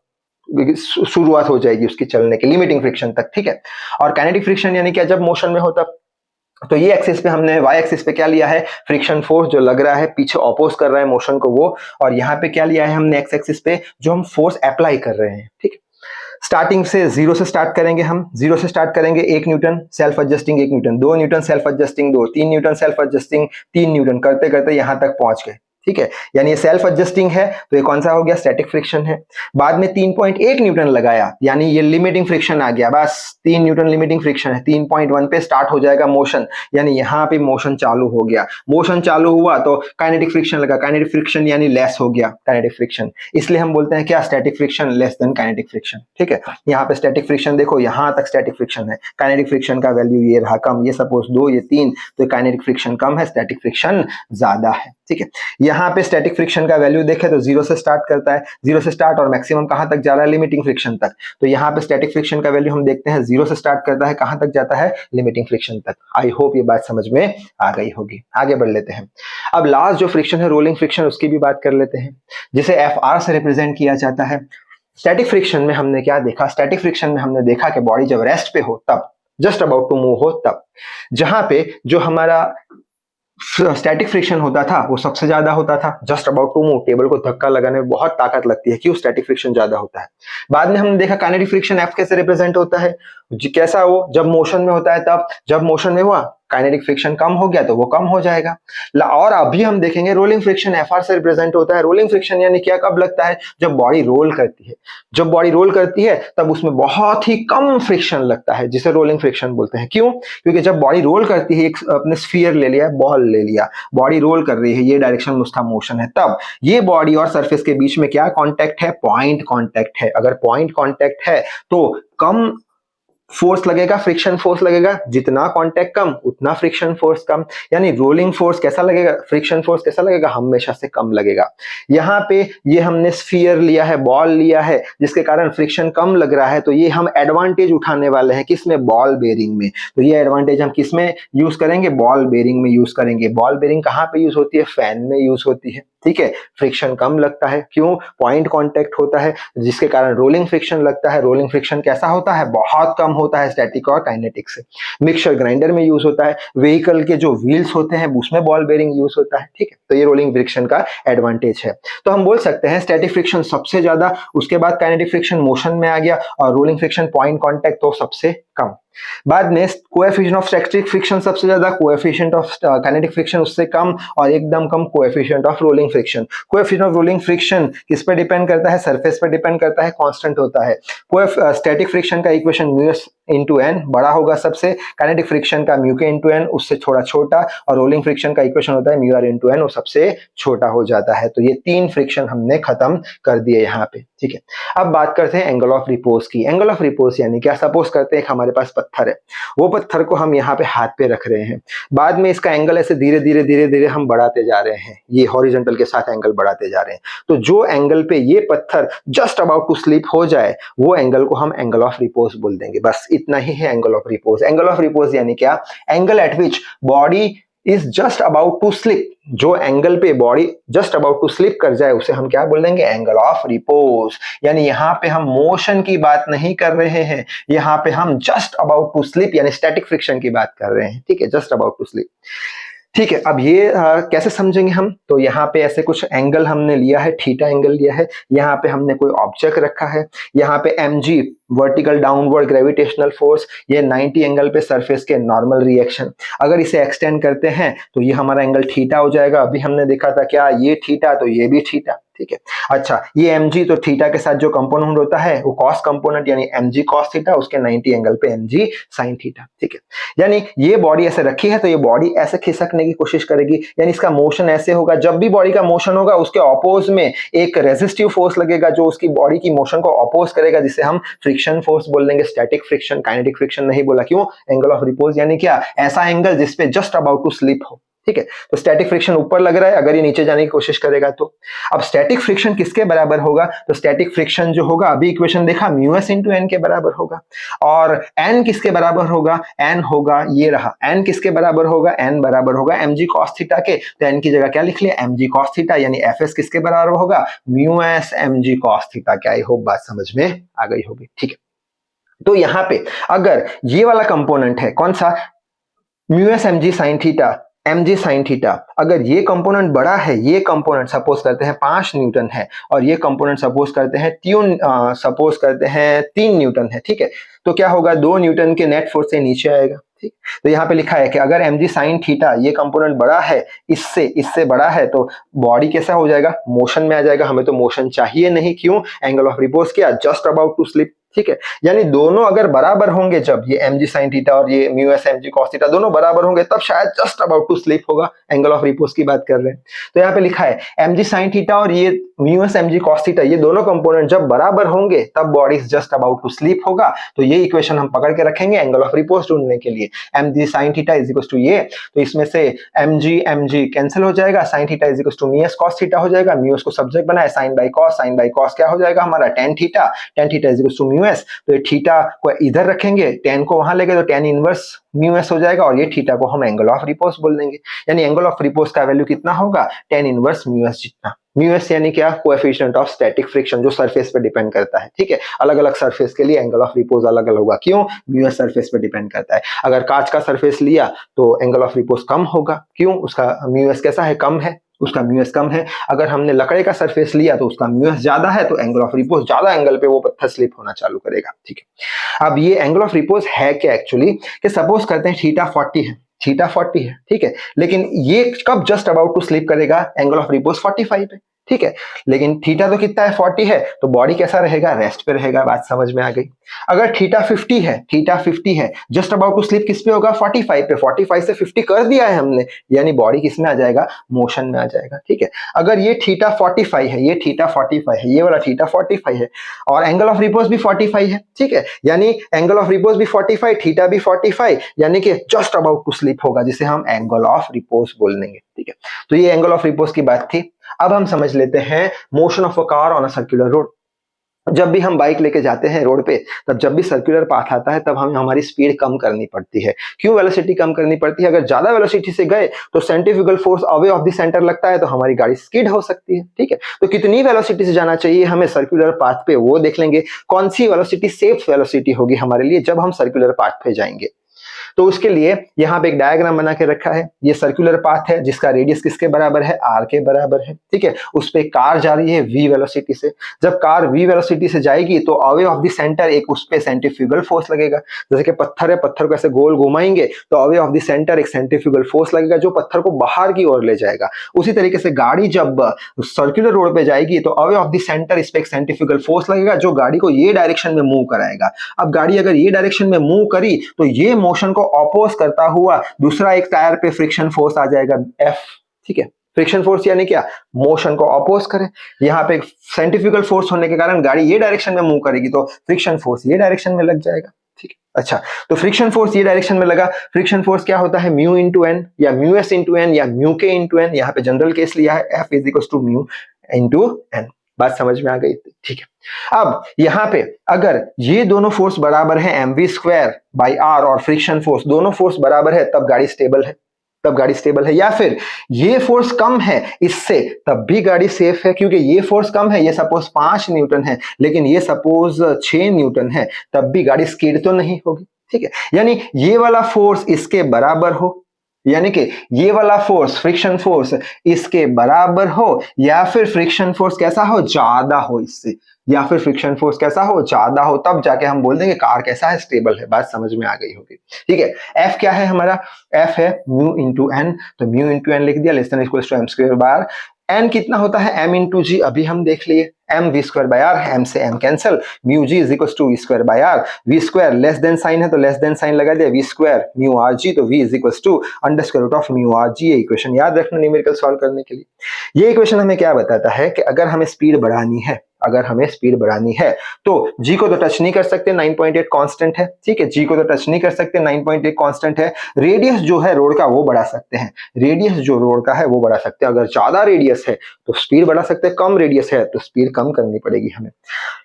शुरुआत हो जाएगी उसकी चलने की, लिमिटिंग फ्रिक्शन तक, ठीक है। और काइनेटिक फ्रिक्शन यानी क्या, जब मोशन में होता, तो ये एक्सिस पे हमने वाई एक्सिस पे क्या लिया है, फ्रिक्शन फोर्स जो लग रहा है पीछे ऑपोज कर रहा है मोशन को वो, और यहाँ पे क्या लिया है हमने एक्स एक्सिस पे जो हम फोर्स अप्लाई कर रहे हैं, ठीक है। स्टार्टिंग से जीरो से स्टार्ट करेंगे, हम जीरो से स्टार्ट करेंगे, 1 Newton self adjusting 1 Newton, 2 Newton self adjusting 2, 3 Newton self adjusting 3 Newton, करते करते यहां तक पहुंच गए, ठीक है। यानी ये सेल्फ एडजस्टिंग है तो ये कौन सा हो गया, स्टैटिक फ्रिक्शन है। बाद में 3.1 न्यूटन लगाया, यानी ये लिमिटिंग फ्रिक्शन आ गया, बस 3 न्यूटन लिमिटिंग फ्रिक्शन है। 3.1 पे स्टार्ट हो जाएगा मोशन, यानी यहाँ पे मोशन चालू हो गया, मोशन चालू हुआ तो काइनेटिक फ्रिक्शन लगा, काइनेटिक फ्रिक्शन यानी लेस हो गया काइनेटिक फ्रिक्शन, इसलिए हम बोलते हैं क्या, static friction less than kinetic friction, ठीक है। यहाँ पे स्टैटिक फ्रिक्शन देखो, यहाँ तक स्टैटिक फ्रिक्शन है, काइनेटिक फ्रिक्शन का वैल्यू ये रहा कम, ये सपोज 2 ये 3, तो काइनेटिक फ्रिक्शन कम है, स्टैटिक फ्रिक्शन ज्यादा है, ठीक है। यहाँ पे स्टैटिक फ्रिक्शन का वैल्यू देखें तो 0 से स्टार्ट करता है, 0 से स्टार्ट और मैक्सिमम कहां तक जा रहा है, लिमिटिंग फ्रिक्शन तक। तो यहाँ पे स्टैटिक फ्रिक्शन का वैल्यू हम देखते हैं 0 से स्टार्ट करता है, कहां तक जाता है, लिमिटिंग फ्रिक्शन तक। आई होप ये बात समझ में आ गई होगी। आगे बढ़ लेते हैं। अब लास्ट जो फ्रिक्शन है रोलिंग फ्रिक्शन, उसकी भी बात कर लेते हैं, जिसे एफ से रिप्रेजेंट किया जाता है। स्टैटिक फ्रिक्शन में हमने क्या देखा, स्टैटिक फ्रिक्शन में हमने देखा कि बॉडी जब रेस्ट पे हो तब, जस्ट अबाउट टू मूव हो तब, जहां पे जो हमारा स्टैटिक फ्रिक्शन होता था वो सबसे ज्यादा होता था, just about to move, table को धक्का लगाने में बहुत ताकत लगती है, क्यों, स्टैटिक फ्रिक्शन ज्यादा होता है। बाद में हमने देखा काइनेटिक फ्रिक्शन एफ कैसे रिप्रेजेंट होता है, कैसा वो, जब मोशन में होता है तब, जब मोशन में हुआ काइनेटिक फ्रिक्शन कम हो गया तो वो कम हो जाएगा। और अभी हम देखेंगे रोलिंग फ्रिक्शन एफआर से रिप्रेजेंट होता है। रोलिंग फ्रिक्शन यानी क्या, कब लगता है, जब बॉडी रोल करती है, जब बॉडी रोल करती है तब उसमें बहुत ही कम फ्रिक्शन लगता है, जिसे रोलिंग फ्रिक्शन बोलते हैं। क्यों, क्योंकि जब बॉडी रोल करती है, एक अपने स्फीयर ले लिया, बॉल ले लिया, बॉडी रोल कर रही है, ये डायरेक्शन में उसका मोशन है, तब ये बॉडी और सरफेस के बीच में क्या कांटेक्ट है, पॉइंट कांटेक्ट है। अगर पॉइंट कांटेक्ट है तो कम फोर्स लगेगा, फ्रिक्शन फोर्स लगेगा, जितना कांटेक्ट कम उतना फ्रिक्शन फोर्स कम, यानी रोलिंग फोर्स कैसा लगेगा, फ्रिक्शन फोर्स कैसा लगेगा, हमेशा से कम लगेगा। यहाँ पे ये हमने स्फीयर लिया है, बॉल लिया है, जिसके कारण फ्रिक्शन कम लग रहा है, तो ये हम एडवांटेज उठाने वाले हैं, किसमें, बॉल बेरिंग में। तो ये एडवांटेज हम किसमें यूज करेंगे, बॉल बेरिंग में यूज करेंगे। बॉल बेरिंग कहाँ पे यूज होती है, फैन में यूज होती है, ठीक है। फ्रिक्शन कम लगता है, क्यों, पॉइंट कांटेक्ट होता है, जिसके कारण रोलिंग फ्रिक्शन लगता है। रोलिंग फ्रिक्शन कैसा होता है, बहुत कम होता है स्टैटिक और काइनेटिक से। मिक्सचर ग्राइंडर में यूज होता है, व्हीकल के जो व्हील्स होते हैं उसमें बॉल बेरिंग यूज होता है, ठीक है। तो ये रोलिंग फ्रिक्शन का एडवांटेज है। तो हम बोल सकते हैं स्टैटिक फ्रिक्शन सबसे ज्यादा, उसके बाद काइनेटिक फ्रिक्शन मोशन में आ गया, और रोलिंग फ्रिक्शन पॉइंट कांटेक्ट तो सबसे कम। बाद में कोएफिशिएंट ऑफ स्टैटिक फ्रिक्शन सबसे ज्यादा, कोएफिशिएंट ऑफ काइनेटिक फ्रिक्शन उससे कम, और एकदम कम coefficient of rolling friction. Coefficient of rolling friction किस पे डिपेंड करता है, सरफेस पे डिपेंड करता है, कांस्टेंट होता है। स्टैटिक फ्रिक्शन का इक्वेशन म्यूएस इंटू एन बड़ा होगा सबसे, काइनेटिक फ्रिक्शन का म्यू के इंटू एन उससे थोड़ा छोटा, और रोलिंग फ्रिक्शन का इक्वेशन होता है म्यू आर इंटू एन, वो सबसे छोटा हो जाता है। तो ये 3 फ्रिक्शन हमने खत्म कर दिए यहाँ पे, ठीक है। अब बात करते हैं एंगल ऑफ रिपोज की। एंगल ऑफ रिपोज यानी क्या, सपोज करते हैं हमारे पास पत्थर है, वो पत्थर को हम यहाँ पे हाथ पे रख रहे हैं, बाद में इसका एंगल ऐसे धीरे धीरे धीरे धीरे हम बढ़ाते जा रहे हैं, ये हॉरिजॉन्टल के साथ एंगल बढ़ाते जा रहे हैं। तो जो एंगल पे ये पत्थर जस्ट अबाउट टू स्लिप हो जाए, वो एंगल को हम एंगल ऑफ रिपोज बोल देंगे। बस इतना ही है angle of repose. Angle of repose यानी क्या, angle at which body is just about to slip, जो एंगल पे body just about to slip कर जाए उसे हम क्या बोल देंगे, एंगल ऑफ रिपोज। यानी यहाँ पे हम मोशन की बात नहीं कर रहे हैं, यहाँ पे हम जस्ट अबाउट टू स्लिप यानी स्टैटिक फ्रिक्शन की बात कर रहे हैं, ठीक है, जस्ट अबाउट टू स्लिप, ठीक है। अब ये कैसे समझेंगे हम, तो यहाँ पे ऐसे कुछ एंगल हमने लिया है, थीटा एंगल लिया है, यहाँ पे हमने कोई ऑब्जेक्ट रखा है, यहाँ पे mg vertical downward gravitational force, ये 90 एंगल पे सरफेस के नॉर्मल रिएक्शन। अगर इसे एक्सटेंड करते हैं तो ये हमारा एंगल थीटा हो जाएगा। अभी हमने देखा था क्या, ये थीटा तो ये भी थीटा, ठीक है। अच्छा, ये mg तो थीटा के साथ जो कंपोनेंट होता है वो कॉस कंपोनेंट, यानी mg cos थीटा, उसके 90 एंगल पे mg sin थीटा, ठीक है। यानी ये बॉडी ऐसे रखी है तो ये बॉडी ऐसे खिसकने की कोशिश करेगी, यानी इसका मोशन ऐसे होगा। जब भी बॉडी का मोशन होगा उसके अपोज में एक रेजिस्टिव फोर्स लगेगा जो उसकी बॉडी की मोशन को अपोज करेगा, जिसे हम फ्रिक्शन फोर्स बोल देंगे। स्टैटिक फ्रिक्शन, काइनेटिक फ्रिक्शन नहीं बोला, क्यों, एंगल ऑफ रिपोज यानी क्या, ऐसा एंगल जिसपे जस्ट अबाउट टू स्लिप हो, ठीक है। तो स्टैटिक फ्रिक्शन ऊपर लग रहा है अगर ये नीचे जाने की कोशिश करेगा तो। अब स्टैटिक फ्रिक्शन किसके बराबर होगा? तो स्टैटिक फ्रिक्शन जो होगा, अभी इक्वेशन देखा, म्यू एस इंटू एन के बराबर होगा। और एन किसके बराबर होगा? एन होगा, ये रहा, एन किसके बराबर होगा? एन बराबर होगा एम जी कॉस थीटा के। तो एन की जगह क्या लिख लिया? एम जी कॉस थीटा, यानी एफ एस किसके बराबर होगा? Mu S M G cos theta के। आई होप बात समझ में आ गई होगी, ठीक है। तो यहां पे अगर ये वाला कंपोनेंट है, कौन सा? Mu S M G sine theta, M G sine theta, अगर ये कंपोनेंट बड़ा है, ये कंपोनेंट सपोज करते हैं 5 न्यूटन है, और ये कंपोनेंट सपोज करते हैं 3 न्यूटन है, ठीक है। तो क्या होगा? 2 न्यूटन के नेट फोर्स से नीचे आएगा, ठीक। तो यहाँ पे लिखा है कि अगर एम जी साइन थीटा ये कंपोनेंट बड़ा है, इससे बड़ा है, तो बॉडी कैसा हो जाएगा? मोशन में आ जाएगा। हमें तो मोशन चाहिए नहीं, क्यों? एंगल ऑफ रिपोज क्या? जस्ट अबाउट टू स्लिप, ठीक है। यानी दोनों अगर बराबर होंगे, जब ये एम जी साइन थीटा और ये mu S M G cos theta दोनों बराबर होंगे, तब शायद जस्ट अबाउट टू स्लिप होगा। एंगल ऑफ रिपोज की बात कर रहे हैं। तो यहाँ पे लिखा है एम जी साइन थीटा और ये mu S M G cos theta, ये दोनों कंपोनेंट जब बराबर होंगे तब body just about to slip होगा। तो ये इक्वेशन हम पकड़ के रखेंगे एंगल ऑफ रिपोज ढूंढने के लिए। M G sine theta is equal to ये, तो इसमें से एम जी कैंसिल हो जाएगा, sine theta is equal to mu S cos theta हो जाएगा। म्यू एस को सब्जेक्ट बनाए, साइन बाई कॉस क्या हो जाएगा हमारा? Tan theta is equal to mu S. तो ये थीटा को इधर रखेंगे, टेन को वहां लेंगे, तो टेन इनवर्स म्यू एस हो जाएगा, और ये थीटा को हम एंगल ऑफ रिपोज बोल देंगे। यानी एंगल ऑफ रिपोज का वैल्यू कितना होगा? टेन इनवर्स म्यू एस जितना। म्यू एस यानी क्या? कोएफिशिएंट ऑफ स्टैटिक फ्रिक्शन, जो सरफेस पे डिपेंड करता है, ठीक है। अलग अलग सरफेस के लिए एंगल ऑफ रिपोज अलग अलग होगा, क्यों? म्यू एस सरफेस पे डिपेंड करता है। अगर कांच का सरफेस लिया तो एंगल ऑफ रिपोज कम होगा, क्यों? उसका म्यू एस कैसा है? कम है, उसका म्यू एस कम है। अगर हमने लकड़े का सरफेस लिया तो उसका म्यू एस ज्यादा है, तो एंगल ऑफ रिपोज ज्यादा एंगल पे वो पत्थर स्लिप होना चालू करेगा, ठीक है। अब ये एंगल ऑफ रिपोज है क्या एक्चुअली? कि सपोज करते हैं थीटा 40 है, ठीक है, लेकिन ये कब जस्ट अबाउट टू स्लिप करेगा? एंगल ऑफ रिपोज 45 है, ठीक है। लेकिन थीटा तो कितना है? 40 है, तो बॉडी कैसा रहेगा? रेस्ट पे रहेगा। बात समझ में आ गई। अगर थीटा 50 है, जस्ट अबाउट टू स्लिप किस पे होगा? 45 पे। 45 से 50 कर दिया है हमने, यानी बॉडी किस में आ जाएगा? मोशन में आ जाएगा, ठीक है। अगर ये थीटा 45 है, ये वाला थीटा 45 है, और एंगल ऑफ रिपोज भी 45 है, ठीक है। यानी एंगल ऑफ रिपोज भी 45, थीटा भी 45, यानी कि जस्ट अबाउट टू स्लिप होगा, जिसे हम एंगल ऑफ रिपोज बोल देंगे, ठीक है। तो ये एंगल ऑफ रिपोज की बात थी। अब हम समझ लेते हैं motion of a car on a circular road. जब भी हम बाइक लेके जाते हैं रोड पे, तब जब भी सर्कुलर पाथ आता है, तब हमें हमारी स्पीड कम करनी पड़ती है। क्यों वेलोसिटी कम करनी पड़ती है? अगर ज्यादा वेलोसिटी से गए तो centrifugal force away of the centre लगता है, तो हमारी गाड़ी स्किड हो सकती है, ठीक है। तो कितनी वेलोसिटी से जाना चाहिए हमें सर्कुलर पाथ पे, वो देख लेंगे। कौन सी वेलोसिटी सेफ वेलोसिटी होगी हमारे लिए जब हम सर्कुलर पाथ पे जाएंगे। तो उसके लिए यहाँ पे एक डायग्राम बना के रखा है। ये सर्कुलर पाथ है जिसका रेडियस किसके बराबर है? आर के बराबर है, ठीक है। उस पे कार जा रही है v वेलोसिटी से। जब कार v वेलोसिटी से जाएगी तो अवे ऑफ द सेंटर एक उस पे सेंट्रीफ्यूगल फोर्स लगेगा। जैसे कि पत्थर है, पत्थर को ऐसे गोल घुमाएंगे तो अवे ऑफ द सेंटर एक सेंट्रीफ्यूगल फोर्स लगेगा जो पत्थर को बाहर की ओर ले जाएगा। उसी तरीके से गाड़ी जब सर्कुलर रोड पे जाएगी तो अवे ऑफ द सेंटर इस पे एक सेंट्रीफ्यूगल फोर्स लगेगा जो गाड़ी को ये डायरेक्शन में मूव कराएगा। अब गाड़ी अगर ये डायरेक्शन में मूव करी तो ये मोशन को ऑपोज करता हुआ दूसरा एक टायर पे फ्रिक्शन फोर्स आ जाएगा F, ठीक है। फ्रिक्शन फोर्स यानी क्या? मोशन को ऑपोज करे। यहाँ पे सेंट्रीफ्यूगल फोर्स होने के कारण गाड़ी ये डायरेक्शन में मूव करेगी तो फ्रिक्शन फोर्स ये डायरेक्शन में लग जाएगा, ठीक है। अच्छा, तो फ्रिक्शन फोर्स ये डायरेक्शन में लगा। फ्रिक्शन फोर्स क्या होता है? म्यू इंटू एन या म्यू एस इंटू एन या म्यू के इंटू एन। यहाँ पे जनरल केस लिया है, F is equal to mu into N. बात समझ में आ गई, ठीक है। अब यहाँ पे अगर ये दोनों फोर्स बराबर है mv स्क्वायर बाई आर और फ्रिक्शन फोर्स दोनों फोर्स बराबर है, तब गाड़ी स्टेबल है। या फिर ये फोर्स कम है इससे, तब भी गाड़ी सेफ है, क्योंकि ये फोर्स कम है, ये सपोज 5 न्यूटन है लेकिन ये सपोज 6 न्यूटन है, तब भी गाड़ी स्किड तो नहीं होगी, ठीक है। यानी ये वाला फोर्स इसके बराबर हो, यानी कि ये वाला फोर्स फ्रिक्शन फोर्स इसके बराबर हो, या फिर फ्रिक्शन फोर्स कैसा हो? ज्यादा हो इससे, या फिर फ्रिक्शन फोर्स कैसा हो? ज्यादा हो, तब जाके हम बोल देंगे कार कैसा है? स्टेबल है। बात समझ में आ गई होगी, ठीक है। F क्या है हमारा? F है म्यू इंटू एन, तो म्यू इंटू एन लिख दिया, less than equal to M square bar. N कितना होता है? m इंटू जी, अभी हम देख लिए। m v square by R, m से m कैंसिल, mu G is equal to V square by R. V square less than sign है तो लेस देन साइन लगा दिया, V square mu R G, तो v is equal to under square root of mu R G. ये इक्वेशन याद रखना न्यूमेरिकल सॉल्व करने के लिए। ये इक्वेशन हमें क्या बताता है कि अगर हमें स्पीड बढ़ानी है, अगर हमें स्पीड बढ़ानी है। तो जी को तो टच नहीं कर सकते, 9.8 कांस्टेंट है, ठीक है, जी को तो टच नहीं कर सकते, 9.8 कांस्टेंट है। रेडियस जो है रोड का वो बढ़ा सकते हैं, रेडियस जो रोड का है वो बढ़ा सकते हैं। अगर ज्यादा रेडियस है तो स्पीड बढ़ा सकते हैं, कम रेडियस है तो स्पीड कम करनी पड़ेगी हमें।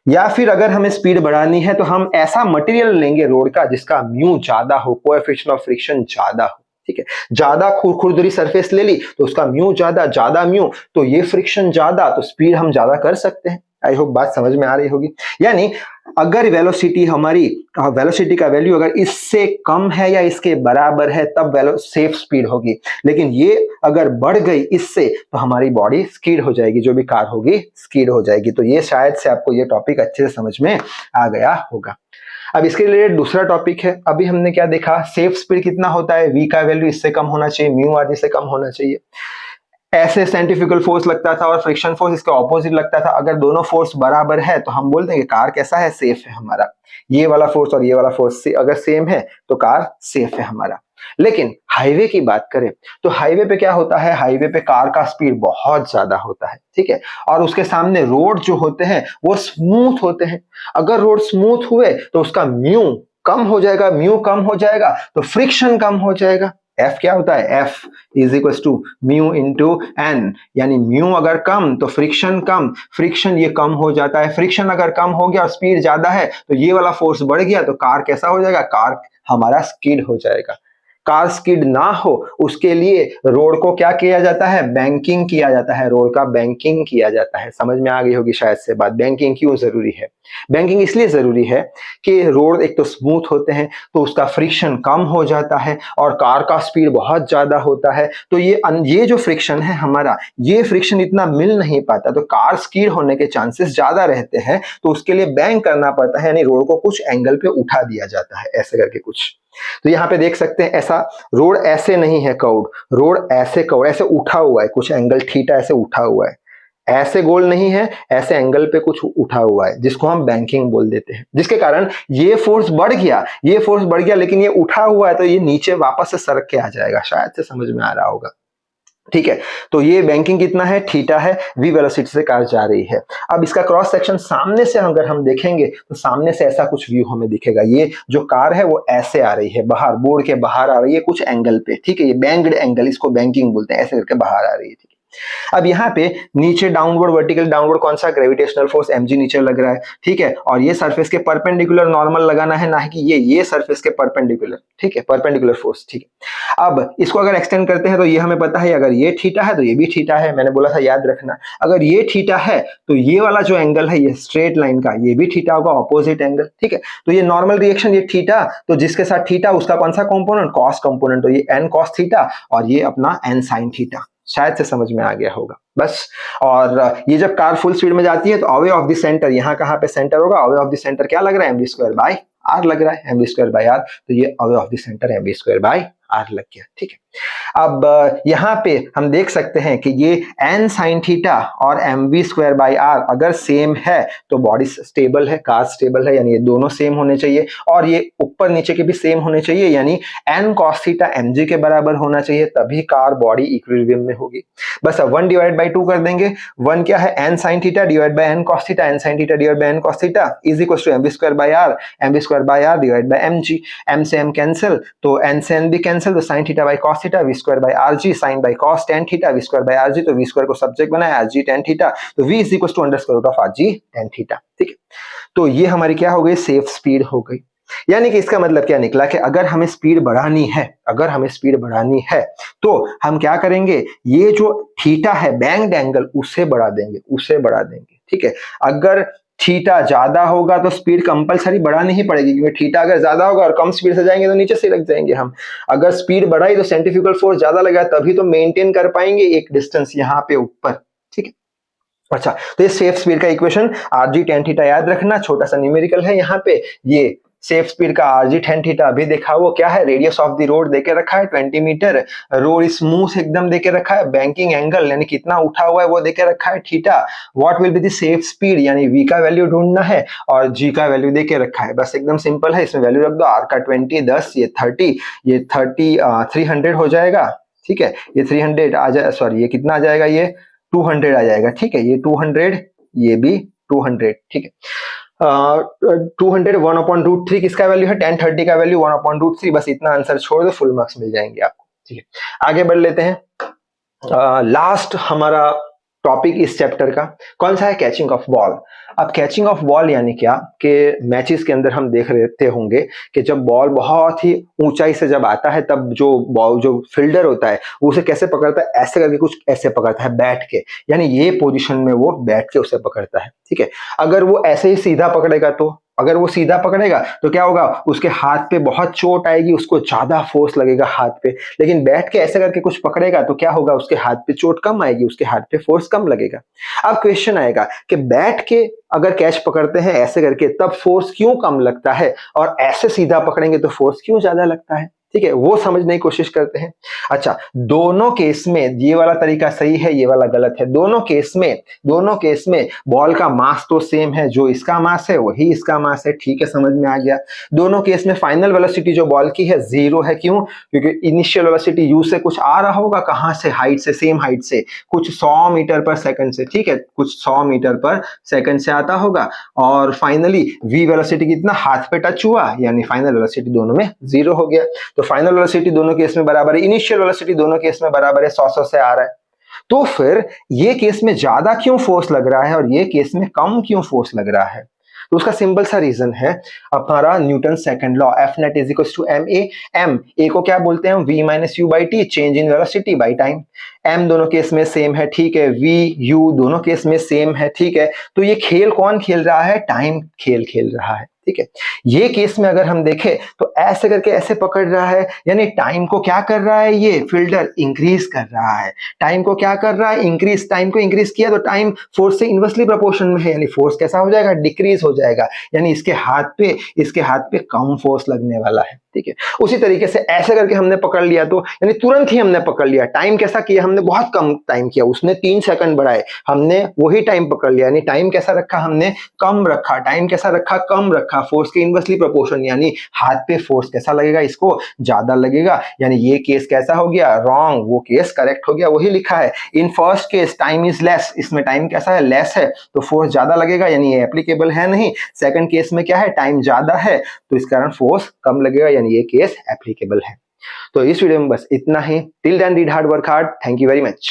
या फिर अगर हमें स्पीड बढ़ानी है तो हम ऐसा मटेरियल लेंगे रोड का जिसका म्यू ज्यादा हो, कोएफिशिएंट ऑफ फ्रिक्शन ज्यादा हो, ठीक है। ज्यादा खुरदुरी सरफेस ले ली तो उसका म्यू ज्यादा, ज्यादा म्यू तो ये फ्रिक्शन ज्यादा, तो स्पीड हम ज्यादा कर सकते हैं। आई होप बात समझ में आ रही होगी। यानी अगर वेलोसिटी हमारी, वेलोसिटी का वैल्यू अगर इससे कम है या इसके बराबर है तब सेफ स्पीड होगी, लेकिन ये अगर बढ़ गई इससे तो हमारी बॉडी स्किड हो जाएगी, जो भी कार होगी स्किड हो जाएगी। तो ये शायद से आपको ये टॉपिक अच्छे से समझ में आ गया होगा। अब इसके रिलेटेड दूसरा टॉपिक है, अभी हमने क्या देखा, सेफ स्पीड कितना होता है, वी का वैल्यू इससे कम होना चाहिए, म्यू आर से कम होना चाहिए। ऐसे सेंट्रीफ्यूगल फोर्स लगता था और फ्रिक्शन फोर्स इसके ऑपोजिट लगता था। अगर दोनों फोर्स बराबर है तो हम बोलते हैं कि कार कैसा है, सेफ है हमारा। ये वाला फोर्स और ये वाला फोर्स अगर सेम है तो कार सेफ है हमारा। लेकिन हाईवे की बात करें तो हाईवे पे क्या होता है, हाईवे पे कार का स्पीड बहुत ज्यादा होता है, ठीक है, और उसके सामने रोड जो होते हैं वो स्मूथ होते हैं। अगर रोड स्मूथ हुए तो उसका म्यू कम हो जाएगा, म्यू कम हो जाएगा तो फ्रिक्शन कम हो जाएगा। F क्या होता है, F is equal to mu into N, यानी म्यू अगर कम तो फ्रिक्शन कम, फ्रिक्शन ये कम हो जाता है। फ्रिक्शन अगर कम हो गया और स्पीड ज्यादा है तो ये वाला फोर्स बढ़ गया तो कार कैसा हो जाएगा, कार हमारा स्किड हो जाएगा। कार स्किड ना हो उसके लिए रोड को क्या किया जाता है, बैंकिंग किया जाता है, रोड का बैंकिंग किया जाता है। समझ में आ गई होगी शायद से बात। बैंकिंग क्यों जरूरी है, बैंकिंग इसलिए जरूरी है कि रोड एक तो स्मूथ होते हैं तो उसका फ्रिक्शन कम हो जाता है और कार का स्पीड बहुत ज्यादा होता है, तो ये जो फ्रिक्शन है हमारा, ये फ्रिक्शन इतना मिल नहीं पाता तो कार स्किड होने के चांसेस ज्यादा रहते हैं। तो उसके लिए बैंक करना पड़ता है, यानी रोड को कुछ एंगल पे उठा दिया जाता है, ऐसे करके कुछ। तो यहाँ पे देख सकते हैं ऐसा रोड ऐसे नहीं है कर्व्ड, रोड ऐसे कर्व्ड, ऐसे उठा हुआ है, कुछ एंगल थीटा ऐसे उठा हुआ है, ऐसे गोल नहीं है, ऐसे एंगल पे कुछ उठा हुआ है, जिसको हम बैंकिंग बोल देते हैं। जिसके कारण ये फोर्स बढ़ गया, ये फोर्स बढ़ गया, लेकिन ये उठा हुआ है तो ये नीचे वापस से सरक के आ जाएगा। शायद से समझ में आ रहा होगा, ठीक है। तो ये बैंकिंग कितना है, थीटा है, वी वेलोसिटी से कार जा रही है। अब इसका क्रॉस सेक्शन सामने से अगर हम देखेंगे तो सामने से ऐसा कुछ व्यू हमें दिखेगा। ये जो कार है वो ऐसे आ रही है, बाहर बोर्ड के बाहर आ रही है कुछ एंगल पे, ठीक है, ये बैंक्ड एंगल, इसको बैंकिंग बोलते हैं, ऐसे करके बाहर आ रही है, ठीक है। अब यहाँ पे नीचे डाउनवर्ड, वर्टिकल डाउनवर्ड कौन सा, ग्रेविटेशनल फोर्स mg नीचे लग रहा है, ठीक है, और ये सरफेस के परपेंडिकुलर नॉर्मल लगाना है, ना कि ये सरफेस के परपेंडिकुलर, ठीक है, परपेंडिकुलर फोर्स, ठीक है। अब इसको अगर एक्सटेंड करते हैं तो ये हमें पता है अगर ये थीटा है तो ये भी थीटा है, मैंने बोला था याद रखना। अगर ये थीटा है तो ये वाला जो एंगल है ये स्ट्रेट लाइन का, ये भी थीटा होगा, ऑपोजिट एंगल, ठीक है। तो ये नॉर्मल रिएक्शन, ये थीटा, तो जिसके साथ थीटा उसका कौन सा कंपोनेंट, कॉस कंपोनेंट, तो ये n cos थीटा और ये अपना n sin थीटा। शायद से समझ में आ गया होगा बस। और ये जब कार फुल स्पीड में जाती है तो अवे ऑफ द सेंटर, यहाँ कहाँ पे सेंटर होगा, अवे ऑफ द सेंटर क्या लग रहा है, mv² लग रहा है, mv²r, तो ये away of the centre mv²r लग गया, ठीक है। अब यहाँ पे हम देख सकते हैं कि ये n sin थीटा और mv²r अगर सेम है तो बॉडी स्टेबल है, कार स्टेबल है, यानी ये दोनों सेम होने चाहिए, और ये ऊपर नीचे के भी सेम होने चाहिए, यानी n cos थीटा mg के बराबर होना चाहिए, तभी कार बॉडी इक्विलिब्रियम में होगी। बस अब 1/2 कर देंगे, 1 क्या है, n sin theta divide by n cos theta, n sin theta divide by n cos theta is equal to mv²r, mv²r divide by mg, m से m कैंसिल तो n से n भी कैंसिल, तो sin theta by cos theta v²/rg, sin by cos tan theta v²/rg, तो v² को सब्जेक्ट बनाया, rg tan थीटा, तो v is equal to √rg tan theta, ठीक है। तो ये हमारी क्या हो गई, सेफ स्पीड हो गई। यानी कि इसका मतलब क्या निकला कि अगर हमें स्पीड बढ़ानी है, अगर हमें स्पीड बढ़ानी है तो हम क्या करेंगे, ये जो थीटा है बैंक्ड एंगल उसे बढ़ा देंगे, उसे बढ़ा देंगे, ठीक है। अगर थीटा ज्यादा होगा तो स्पीड कंपलसरी बढ़ानी ही पड़ेगी, क्योंकि थीटा अगर ज्यादा होगा और कम स्पीड से जाएंगे तो नीचे से लग जाएंगे हम। अगर स्पीड बढ़ाई तो सेंट्रीफ्यूगल फोर्स ज्यादा लगा तभी तो मेंटेन कर पाएंगे एक डिस्टेंस यहाँ पे ऊपर, ठीक है। अच्छा, तो ये सेफ स्पीड का इक्वेशन rg tan थीटा याद रखना, छोटा सा न्यूमेरिकल है यहाँ पे। ये सेफ स्पीड का rg tan थीटा अभी देखा वो क्या है, रेडियस ऑफ द रोड देके रखा है 20 मीटर, रोड स्मूथ एकदम देके रखा है, बैंकिंग एंगल यानी कितना उठा हुआ है वो देके रखा है theta, what will be the safe speed यानी v का वैल्यू ढूंढना है और g का वैल्यू देके रखा है। बस एकदम सिंपल है, इसमें वैल्यू रख दो, r का 20 10, ये 30, ये 30 300 हो जाएगा, ठीक है। ये 300 आ जाए, सॉरी ये कितना आ जाएगा, ये 200 आ जाएगा, ठीक है। ये 200, ये भी 200, ठीक है। 200 1/√3 किसका वैल्यू है, 1030 का वैल्यू 1/√3, बस इतना आंसर छोड़ दो, फुल मार्क्स मिल जाएंगे आपको, ठीक है। आगे बढ़ लेते हैं। लास्ट हमारा टॉपिक इस चैप्टर का कौन सा है, कैचिंग ऑफ बॉल। अब कैचिंग ऑफ बॉल यानी क्या कि मैचेस के अंदर हम देख रहते होंगे कि जब बॉल बहुत ही ऊंचाई से जब आता है तब जो फील्डर होता है वो उसे कैसे पकड़ता है, ऐसे करके कुछ ऐसे पकड़ता है बैठ के, यानी ये पोजीशन में वो बैठ के उसे पकड़ता है, ठीक है। अगर वो ऐसे ही सीधा पकड़ेगा तो क्या होगा, उसके हाथ पे बहुत चोट आएगी, उसको ज्यादा फोर्स लगेगा हाथ पे। लेकिन बैठ के ऐसे करके कुछ पकड़ेगा तो क्या होगा, उसके हाथ पे चोट कम आएगी, उसके हाथ पे फोर्स कम लगेगा। अब क्वेश्चन आएगा कि बैठ के अगर कैच पकड़ते हैं ऐसे करके तब फोर्स क्यों कम लगता है और ऐसे सीधा पकड़ेंगे तो फोर्स क्यों ज्यादा लगता है, ठीक है, वो समझने की कोशिश करते हैं। अच्छा, दोनों केस में ये वाला तरीका सही है, ये वाला गलत है। दोनों केस में बॉल का मास तो सेम है, जो इसका मास है वही इसका मास है, ठीक है, समझ में आ गया। दोनों केस में फाइनल वेलोसिटी जो बॉल की है 0 है, क्यों, क्योंकि इनिशियल वेलोसिटी u से कुछ आ रहा होगा, कहां से, हाइट से, सेम हाइट से, कुछ 100 मीटर पर सेकंड से, ठीक है, कुछ 100 मीटर पर सेकंड से आता होगा। और फाइनली v वेलोसिटी कितना, हाथ पे टच हुआ, यानी फाइनल वेलोसिटी दोनों में 0 हो गया। तो फाइनल वेलोसिटी दोनों केस में बराबर है, इनिशियल वेलोसिटी दोनों केस में बराबर है, 100 से आ रहा है। तो फिर ये केस में ज्यादा क्यों फोर्स लग रहा है और ये केस में कम क्यों फोर्स लग रहा है, तो उसका सिंपल सा रीजन है हमारा Newton second law, F net is equals to ma। m a को क्या बोलते हैं, v minus u by t, change in velocity by time. m दोनों केस में सेम है, ठीक है, v u दोनों केस में सेम है, ठीक है। तो ये खेल कौन खेल रहा है, टाइम खेल रहा है, ठीक है। ये केस में अगर हम देखें तो ऐसे करके ऐसे पकड़ रहा है, यानी टाइम को क्या कर रहा है, ये फील्डर इंक्रीज कर रहा है। टाइम को क्या कर रहा है, इंक्रीज। टाइम को इंक्रीज किया तो टाइम फोर्स से इनवर्सली प्रोपोर्शन में है, यानी फोर्स कैसा हो जाएगा, डिक्रीज हो जाएगा, यानी इसके हाथ पे कम फोर्स लगने वाला है, ठीक है। उसी तरीके से ऐसे करके हमने पकड़ लिया तो यानी तुरंत ही हमने पकड़ लिया। टाइम कैसा किया हमने, बहुत कम टाइम किया, उसने 3 सेकंड बढ़ाए, हमने वही टाइम पकड़ लिया, यानी टाइम कैसा रखा हमने, कम रखा। टाइम कैसा रखा, कम रखा, फोर्स के इनवर्सली प्रोपोर्शन, यानी हाथ पे फोर्स कैसा लगेगा, इसको ज्यादा लगेगा, यानी ये केस कैसा हो गया, रॉन्ग, वो केस करेक्ट हो गया, वही लिखा है। In first case time is less, इसमें टाइम कैसा है, लेस है, तो फोर्स ज्यादा लगेगा, यानी ये एप्लीकेबल है नहीं। सेकंड केस में क्या है, टाइम ज्यादा है तो इस कारण फोर्स कम लगेगा, यानी ये केस एप्लीकेबल है। तो इस वीडियो में बस इतना ही। Till then read hard, work hard. Thank you very much.